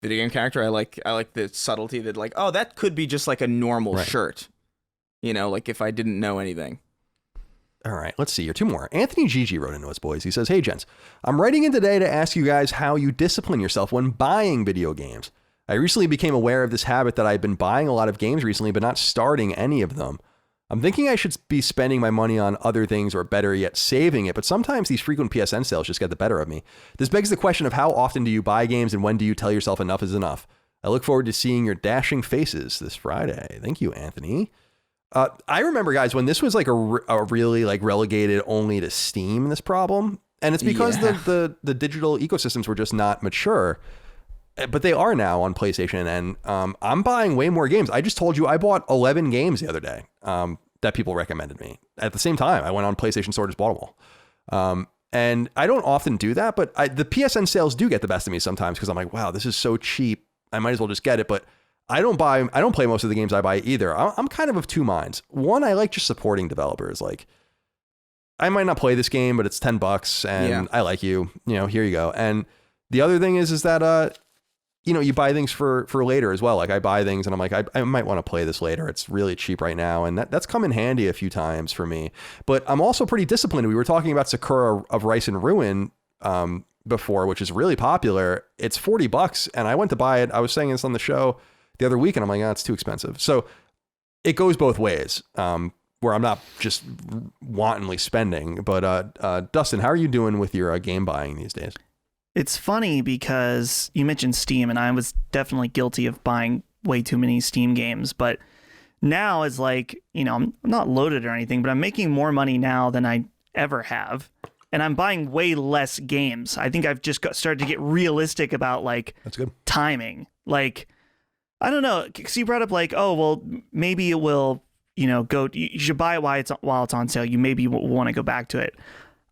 Speaker 2: video game character. I like the subtlety that like, oh, that could be just like a normal shirt. Like if I didn't know anything.
Speaker 1: All right, let's see here. 2 more. Anthony Gigi wrote into us, boys. He says, hey, gents, I'm writing in today to ask you guys how you discipline yourself when buying video games. I recently became aware of this habit that I've been buying a lot of games recently, but not starting any of them. I'm thinking I should be spending my money on other things, or better yet, saving it. But sometimes these frequent PSN sales just get the better of me. This begs the question of how often do you buy games and when do you tell yourself enough is enough? I look forward to seeing your dashing faces this Friday. Thank you, Anthony. I remember, guys, when this was like a really like relegated only to Steam, this problem. And it's because the digital ecosystems were just not mature. But they are now on PlayStation, and I'm buying way more games. I just told you I bought 11 games the other day that people recommended me. At the same time, I went on PlayStation Store, just bought them all. And I don't often do that, but the PSN sales do get the best of me sometimes because I'm like, wow, this is so cheap. I might as well just get it. But I don't play most of the games I buy either. I'm kind of two minds. One, I like just supporting developers. Like, I might not play this game, but it's $10 and I like you. Here you go. And the other thing is that you buy things for later as well. Like I buy things and I'm like, I might want to play this later. It's really cheap right now. And that's come in handy a few times for me. But I'm also pretty disciplined. We were talking about Sakura of Rice and Ruin before, which is really popular. It's $40 and I went to buy it. I was saying this on the show the other week and I'm like, it's too expensive. So it goes both ways, where I'm not just wantonly spending. But Dustin, how are you doing with your game buying these days?
Speaker 3: It's funny because you mentioned Steam, and I was definitely guilty of buying way too many Steam games. But now it's like, I'm not loaded or anything, but I'm making more money now than I ever have. And I'm buying way less games. I think I've just started to get realistic about
Speaker 1: that's good
Speaker 3: timing. Like, I don't know. So you brought up oh, well, maybe it will, go. You should buy it while it's on sale. You maybe want to go back to it.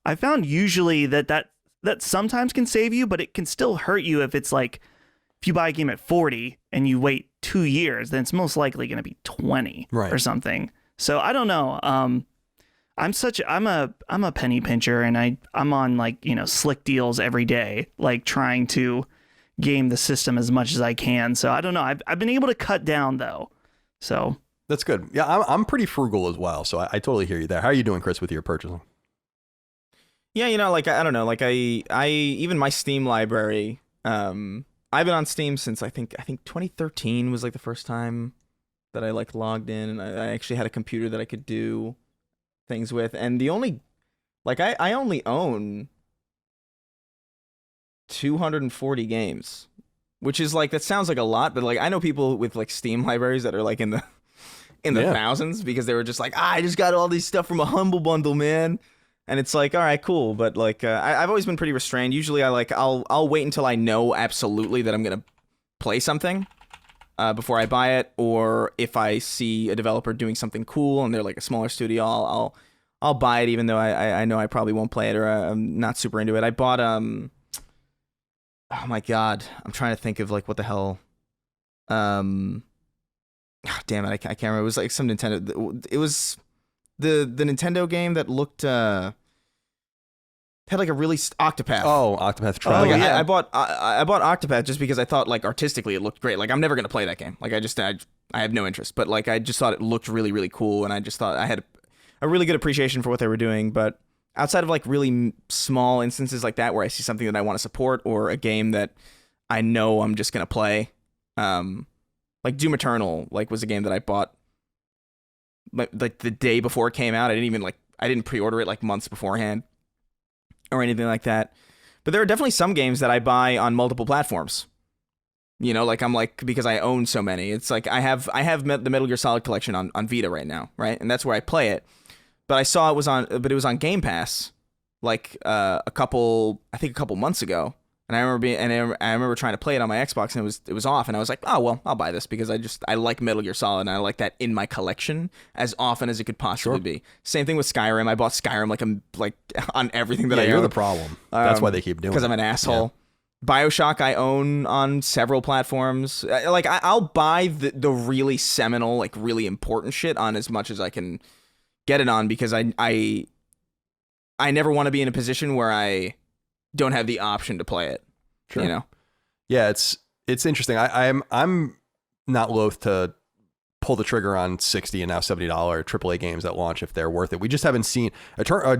Speaker 3: I found usually that sometimes can save you, but it can still hurt you if it's if you buy a game at 40 and you wait 2 years, then it's most likely going to be 20 or something. So I don't know. I'm a penny pincher, and I'm on slick deals every day, trying to game the system as much as I can. So I don't know. I've been able to cut down though. So
Speaker 1: that's good. Yeah, I'm pretty frugal as well. So I totally hear you there. How are you doing, Chris, with your purchasing?
Speaker 2: Yeah, I don't know, I even my Steam library, I've been on Steam since I think 2013 was the first time that I logged in, and I actually had a computer that I could do things with, and the only I only own 240 games, which is that sounds like a lot, but I know people with Steam libraries that are in the thousands because they were just I just got all these stuff from a Humble Bundle, man. And it's all right, cool, but I've always been pretty restrained. Usually, I'll wait until I know absolutely that I'm gonna play something before I buy it, or if I see a developer doing something cool and they're a smaller studio, I'll buy it even though I know I probably won't play it or I'm not super into it. I bought oh my god, I'm trying to think of what the hell, damn it, I can't remember. It was some Nintendo. It was the Nintendo game that looked had a really Octopath.
Speaker 1: Oh, Octopath Traveler.
Speaker 2: I bought Octopath just because I thought artistically it looked great. I'm never gonna play that game. I have no interest. But I just thought it looked really, really cool, and I just thought I had a really good appreciation for what they were doing. But outside of really small instances like that where I see something that I want to support or a game that I know I'm just gonna play, Doom Eternal was a game that I bought the day before it came out. I didn't pre-order it months beforehand or anything like that. But there are definitely some games that I buy on multiple platforms. I'm because I own so many. It's I have the Metal Gear Solid collection on Vita right now, right? And that's where I play it. But I saw it was on Game Pass a couple months ago. And I remember trying to play it on my Xbox, and it was off, and I was like, oh well, I'll buy this because I like Metal Gear Solid, and I like that in my collection as often as it could possibly be. Same thing with Skyrim. I bought Skyrim on everything that I own.
Speaker 1: You're the problem. That's why they keep doing it.
Speaker 2: Because I'm an asshole. Yeah. BioShock I own on several platforms. I'll buy the really seminal, really important shit on as much as I can get it on, because I never want to be in a position where I don't have the option to play it. Sure.
Speaker 1: Yeah, it's interesting. I'm not loath to pull the trigger on $60 and now $70 AAA games that launch if they're worth it. We just haven't seen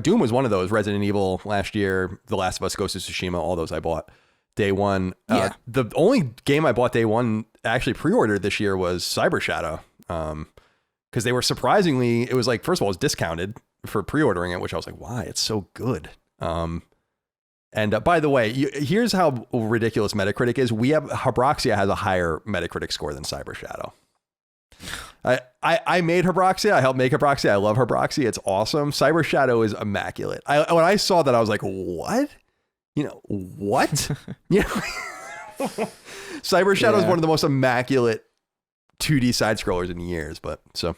Speaker 1: Doom was one of those. Resident Evil last year, The Last of Us, Ghost of Tsushima, all those I bought day one. The only game I bought day one actually pre-ordered this year was Cyber Shadow. because they were surprisingly, it was like, first of all, it was discounted for pre-ordering it, which I was like, why? It's so good. And by the way, here's how ridiculous Metacritic is. Habroxia has a higher Metacritic score than Cyber Shadow. I made Habroxia. I helped make Habroxia. I love Habroxia. It's awesome. Cyber Shadow is immaculate. When I saw that, I was like, what? What? Cyber Shadow is one of the most immaculate 2D side scrollers in years. But so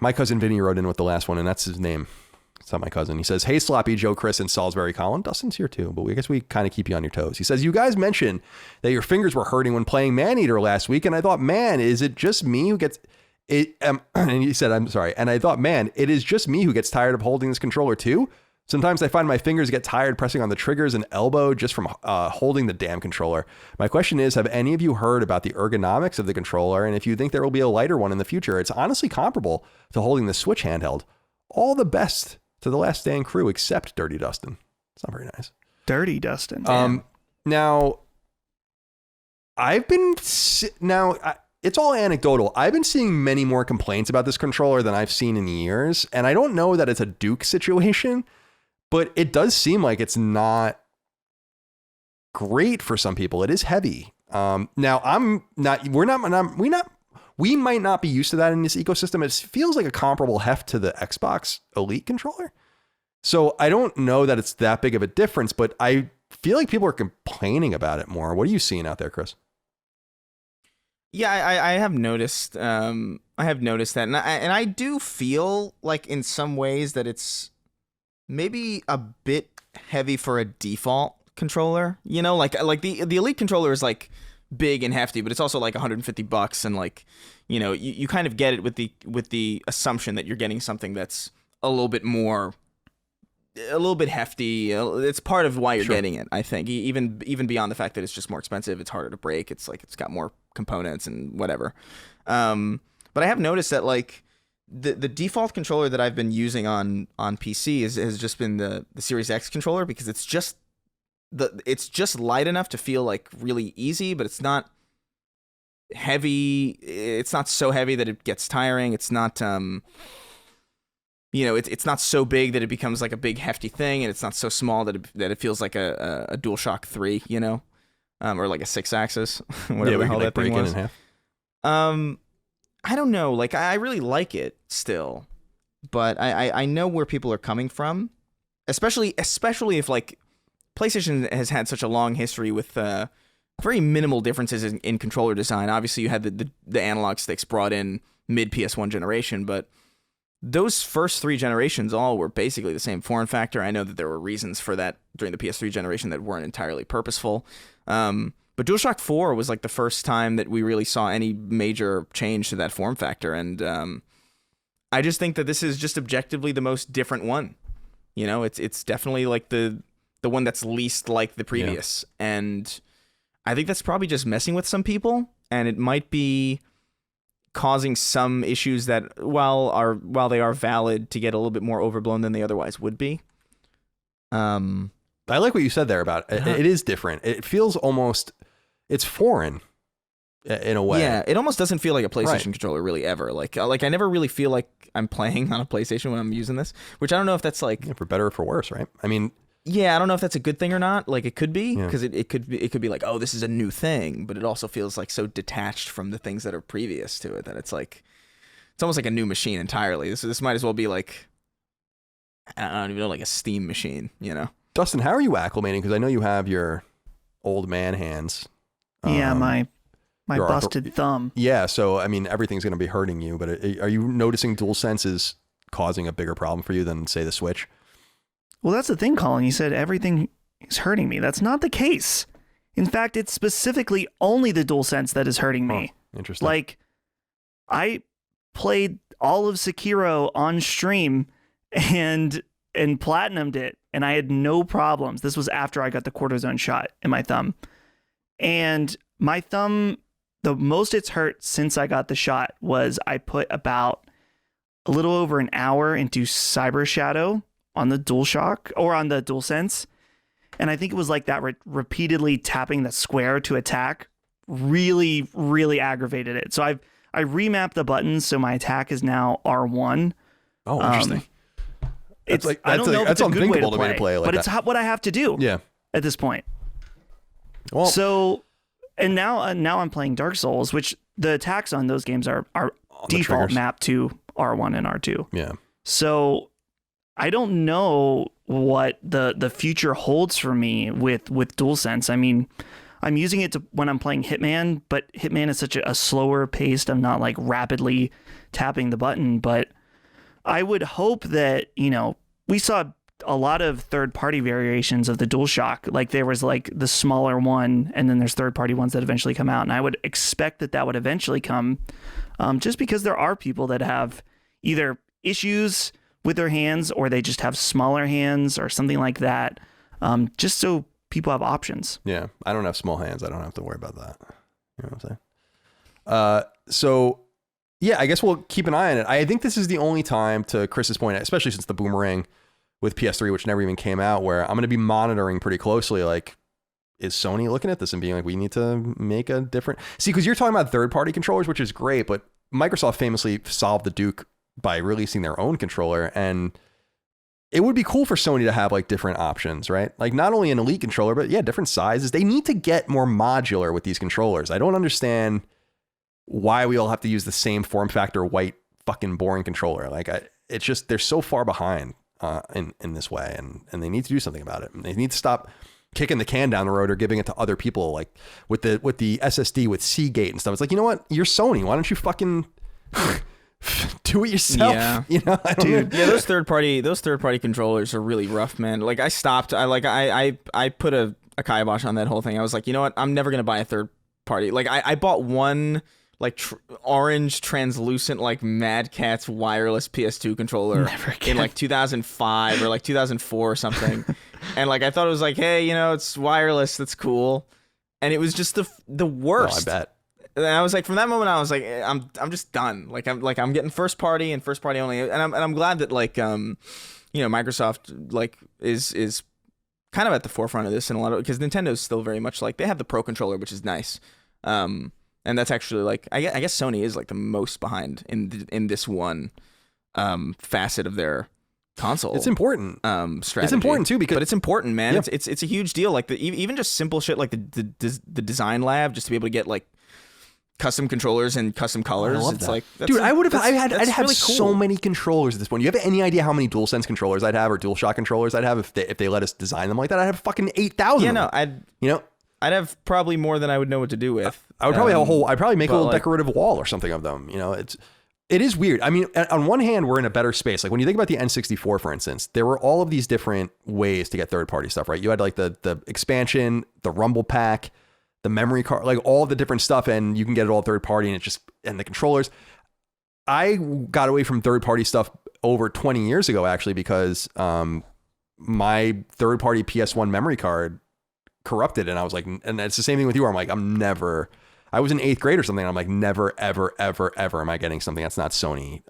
Speaker 1: my cousin Vinny wrote in with the last one, and that's his name. It's not my cousin. He says, hey, Sloppy, Joe, Chris, and Salisbury Colin. Dustin's here too, but I guess we kind of keep you on your toes. He says, you guys mentioned that your fingers were hurting when playing Maneater last week. And I thought, man, is it just me who gets it? And he said, I'm sorry. And I thought, man, it is just me who gets tired of holding this controller too. Sometimes I find my fingers get tired pressing on the triggers and elbow just from holding the damn controller. My question is, have any of you heard about the ergonomics of the controller? And if you think there will be a lighter one in the future? It's honestly comparable to holding the Switch handheld. All the best to the Last Stand crew, except Dirty Dustin. It's not very nice.
Speaker 3: Dirty Dustin.
Speaker 1: Now, it's all anecdotal. I've been seeing many more complaints about this controller than I've seen in years. And I don't know that it's a Duke situation, but it does seem like it's not great for some people. It is heavy. Now, we might not be used to that in this ecosystem. It feels like a comparable heft to the Xbox Elite controller. So I don't know that it's that big of a difference, but I feel like people are complaining about it more. What are you seeing out there, Chris?
Speaker 2: Yeah, I have noticed. I have noticed that, and I do feel like in some ways that it's maybe a bit heavy for a default controller. Like the Elite controller is like big and hefty, but it's also like $150, and like, you kind of get it with the assumption that you're getting something that's a little bit hefty. It's part of why you're getting it, I think. Even beyond the fact that it's just more expensive, it's harder to break. It's like it's got more components and whatever. But I have noticed that like the default controller that I've been using on PC has just been the Series X controller, because it's just light enough to feel like really easy, but it's not heavy. It's not so heavy that it gets tiring. It's not it's not so big that it becomes like a big hefty thing, and it's not so small that it feels like a DualShock 3, or like a 6-axis, whatever the hell that thing was. In half. I don't know. Like, I really like it still, but I know where people are coming from, especially if like PlayStation has had such a long history with very minimal differences in controller design. Obviously, you had the analog sticks brought in mid PS1 generation, but those first 3 generations all were basically the same form factor. I know that there were reasons for that during the PS3 generation that weren't entirely purposeful. But DualShock 4 was like the first time that we really saw any major change to that form factor. And I just think that this is just objectively the most different one. It's definitely like the one that's least like the previous. Yeah. And I think that's probably just messing with some people, and it might be causing some issues that while they are valid, to get a little bit more overblown than they otherwise would be.
Speaker 1: I like what you said there about it. It is different. It feels almost, it's foreign in a way.
Speaker 2: Yeah, it almost doesn't feel like a PlayStation controller really ever. Like I never really feel like I'm playing on a PlayStation when I'm using this, which I don't know if that's like
Speaker 1: for better or for worse, right? I mean,
Speaker 2: yeah, I don't know if that's a good thing or not. Like, it could be, because it could be like, oh, this is a new thing, but it also feels like so detached from the things that are previous to it that it's like, it's almost like a new machine entirely. This might as well be like, I don't even know, like a Steam machine,
Speaker 1: Dustin, how are you acclimating? Because I know you have your old man hands.
Speaker 3: Yeah, my busted thumb.
Speaker 1: Yeah, so I mean, everything's going to be hurting you. But are you noticing DualSense is causing a bigger problem for you than, say, the Switch?
Speaker 3: Well, that's the thing, Colin. You said everything is hurting me. That's not the case. In fact, it's specifically only the DualSense that is hurting me.
Speaker 1: Interesting.
Speaker 3: Like, I played all of Sekiro on stream and platinumed it, and I had no problems. This was after I got the cortisone shot in my thumb. And my thumb, the most it's hurt since I got the shot was I put about a little over an hour into Cyber Shadow on the DualShock or on the DualSense. And I think it was like that repeatedly tapping the square to attack really, really aggravated it. So I remapped the buttons so my attack is now R1.
Speaker 1: Oh, interesting.
Speaker 3: It's like I don't know if it's a good way to play
Speaker 1: like
Speaker 3: but it's what I have to do.
Speaker 1: Yeah.
Speaker 3: At this point.
Speaker 1: Well,
Speaker 3: so, and now I'm playing Dark Souls, which the attacks on those games are default mapped to R1 and R2.
Speaker 1: Yeah.
Speaker 3: So I don't know what the future holds for me with DualSense. I mean, I'm using it when I'm playing Hitman, but Hitman is such a slower paced. I'm not like rapidly tapping the button, but I would hope that, we saw a lot of third-party variations of the DualShock. Like there was like the smaller one, and then there's third-party ones that eventually come out. And I would expect that would eventually come, just because there are people that have either issues with their hands or they just have smaller hands or something like that. Just so people have options.
Speaker 1: Yeah, I don't have small hands. I don't have to worry about that. You know what I'm saying? So yeah, I guess we'll keep an eye on it. I think this is the only time, to Chris's point, especially since the Boomerang with PS3, which never even came out, where I'm going to be monitoring pretty closely, like, is Sony looking at this and being like, we need to make a different... See, because you're talking about third-party controllers, which is great, but Microsoft famously solved the Duke by releasing their own controller, and it would be cool for Sony to have like different options, right? Like not only an Elite controller, but yeah, different sizes. They need to get more modular with these controllers. I don't understand why we all have to use the same form factor, white, fucking boring controller. Like it's just, they're so far behind in this way, and they need to do something about it. And they need to stop kicking the can down the road or giving it to other people, like with the SSD with Seagate and stuff. It's like, you know what? You're Sony. Why don't you fucking do it yourself?
Speaker 2: Yeah.
Speaker 1: You know,
Speaker 2: dude. Yeah, those third party controllers are really rough, man. Like I stopped. I put a kibosh on that whole thing. I was like, you know what? I'm never gonna buy a third party. Like I bought one like orange translucent like Mad Catz wireless PS2 controller in like 2005 or like 2004 or something. And like I thought it was like, hey, you know, it's wireless, that's cool. And it was just the worst.
Speaker 1: No, I bet.
Speaker 2: And I was like, from that moment, I was like, I'm just done. I'm getting first party and first party only. And I'm glad that like Microsoft like is kind of at the forefront of this in a lot of, because Nintendo's still very much like, they have the Pro controller, which is nice. And that's actually like, I guess Sony is like the most behind in this one facet of their console.
Speaker 1: It's important.
Speaker 2: Strategy.
Speaker 1: It's important too, because,
Speaker 2: but it's important, man.
Speaker 1: Yeah.
Speaker 2: It's a huge deal. Like even just simple shit like the design lab, just to be able to get like custom controllers and custom colors.
Speaker 1: I love
Speaker 2: it's
Speaker 1: that.
Speaker 2: like,
Speaker 1: dude, I'd have
Speaker 2: really cool.
Speaker 1: so many controllers at this point. You have any idea how many DualSense controllers I'd have or DualShock controllers I'd have if they let us design them like that? I'd have fucking 8,000.
Speaker 2: Yeah, no, I'd have probably more than I would know what to do with.
Speaker 1: I would probably have I'd probably make a little decorative wall or something of them. You know, it is weird. I mean, on one hand, we're in a better space. Like when you think about the N64, for instance, there were all of these different ways to get third-party stuff, right? You had like the expansion, the Rumble Pack, the memory card, like all the different stuff, and you can get it all third-party, and the controllers. I got away from third-party stuff over 20 years ago, actually, because my third-party PS1 memory card corrupted, and I was like, and it's the same thing with you, where I'm like, I was in 8th grade or something, and I'm like, never, ever, ever, ever am I getting something that's not Sony,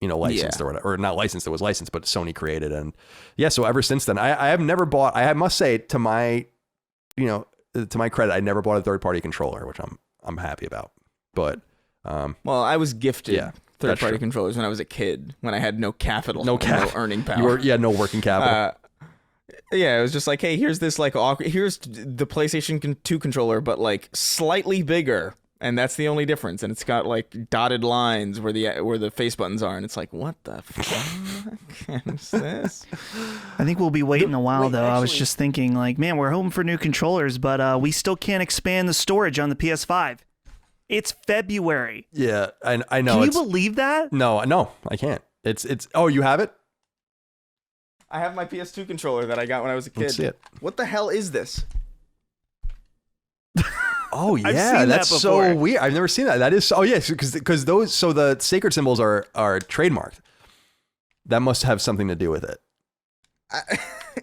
Speaker 1: licensed or whatever, or not licensed, it was licensed, but Sony created. And yeah, so ever since then, I have never bought, I must say to my credit, I never bought a third party controller, which I'm happy about. But,
Speaker 2: well, I was gifted third party controllers when I was a kid, when I had no capital, no earning power.
Speaker 1: No working capital.
Speaker 2: Yeah, it was just like, hey, here's this like here's the PlayStation 2 controller, but like slightly bigger, and that's the only difference. And it's got like dotted lines where the face buttons are, and it's like, what the fuck is this?
Speaker 3: I think we'll be waiting a while though. Actually, I was just thinking like, man, we're hoping for new controllers, but we still can't expand the storage on the PS5. It's February.
Speaker 1: Yeah, I know.
Speaker 3: Can you believe that?
Speaker 1: No, I can't. It's. Oh, you have it?
Speaker 2: I have my PS2 controller that I got when I was a kid.
Speaker 1: Let's see it.
Speaker 2: What the hell is this?
Speaker 1: Oh yeah, that's so weird. I've never seen that. That is. Oh yes, because those. So the sacred symbols are trademarked. That must have something to do with it.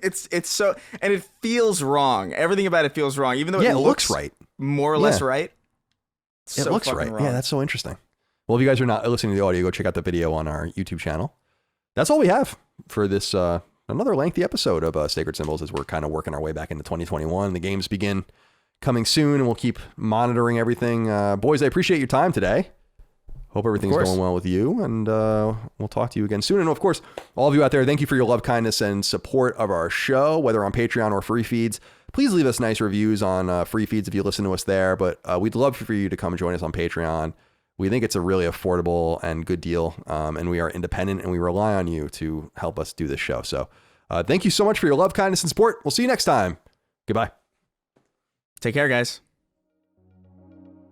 Speaker 2: It's so, and it feels wrong. Everything about it feels wrong, even though it looks
Speaker 1: right,
Speaker 2: more or less right.
Speaker 1: It looks right. Wrong. Yeah, that's so interesting. Well, if you guys are not listening to the audio, go check out the video on our YouTube channel. That's all we have for this. Another lengthy episode of Sacred Symbols, as we're kind of working our way back into 2021. The games begin coming soon, and we'll keep monitoring everything. Boys, I appreciate your time today. Hope everything's going well with you, and we'll talk to you again soon. And of course, all of you out there, thank you for your love, kindness, and support of our show, whether on Patreon or free feeds. Please leave us nice reviews on free feeds if you listen to us there, but we'd love for you to come join us on Patreon. We think it's a really affordable and good deal, and we are independent, and we rely on you to help us do this show. So thank you so much for your love, kindness, and support. We'll see you next time. Goodbye.
Speaker 2: Take care, guys.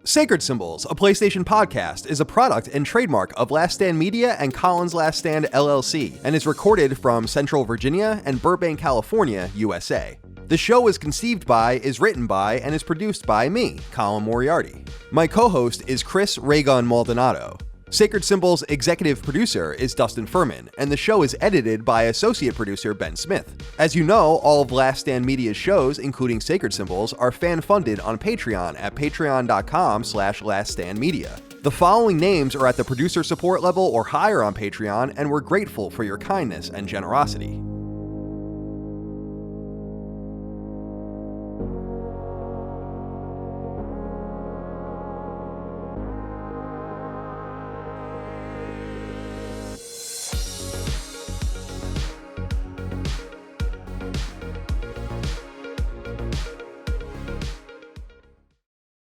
Speaker 1: Sacred Symbols, a PlayStation podcast, is a product and trademark of Last Stand Media and Collins Last Stand LLC, and is recorded from Central Virginia and Burbank, California, USA. The show was conceived by, is written by, and is produced by me, Colin Moriarty. My co-host is Chris Raygun Maldonado. Sacred Symbols' executive producer is Dustin Furman, and the show is edited by associate producer Ben Smith. As you know, all of Last Stand Media's shows, including Sacred Symbols, are fan-funded on Patreon at patreon.com/laststandmedia. The following names are at the producer support level or higher on Patreon, and we're grateful for your kindness and generosity.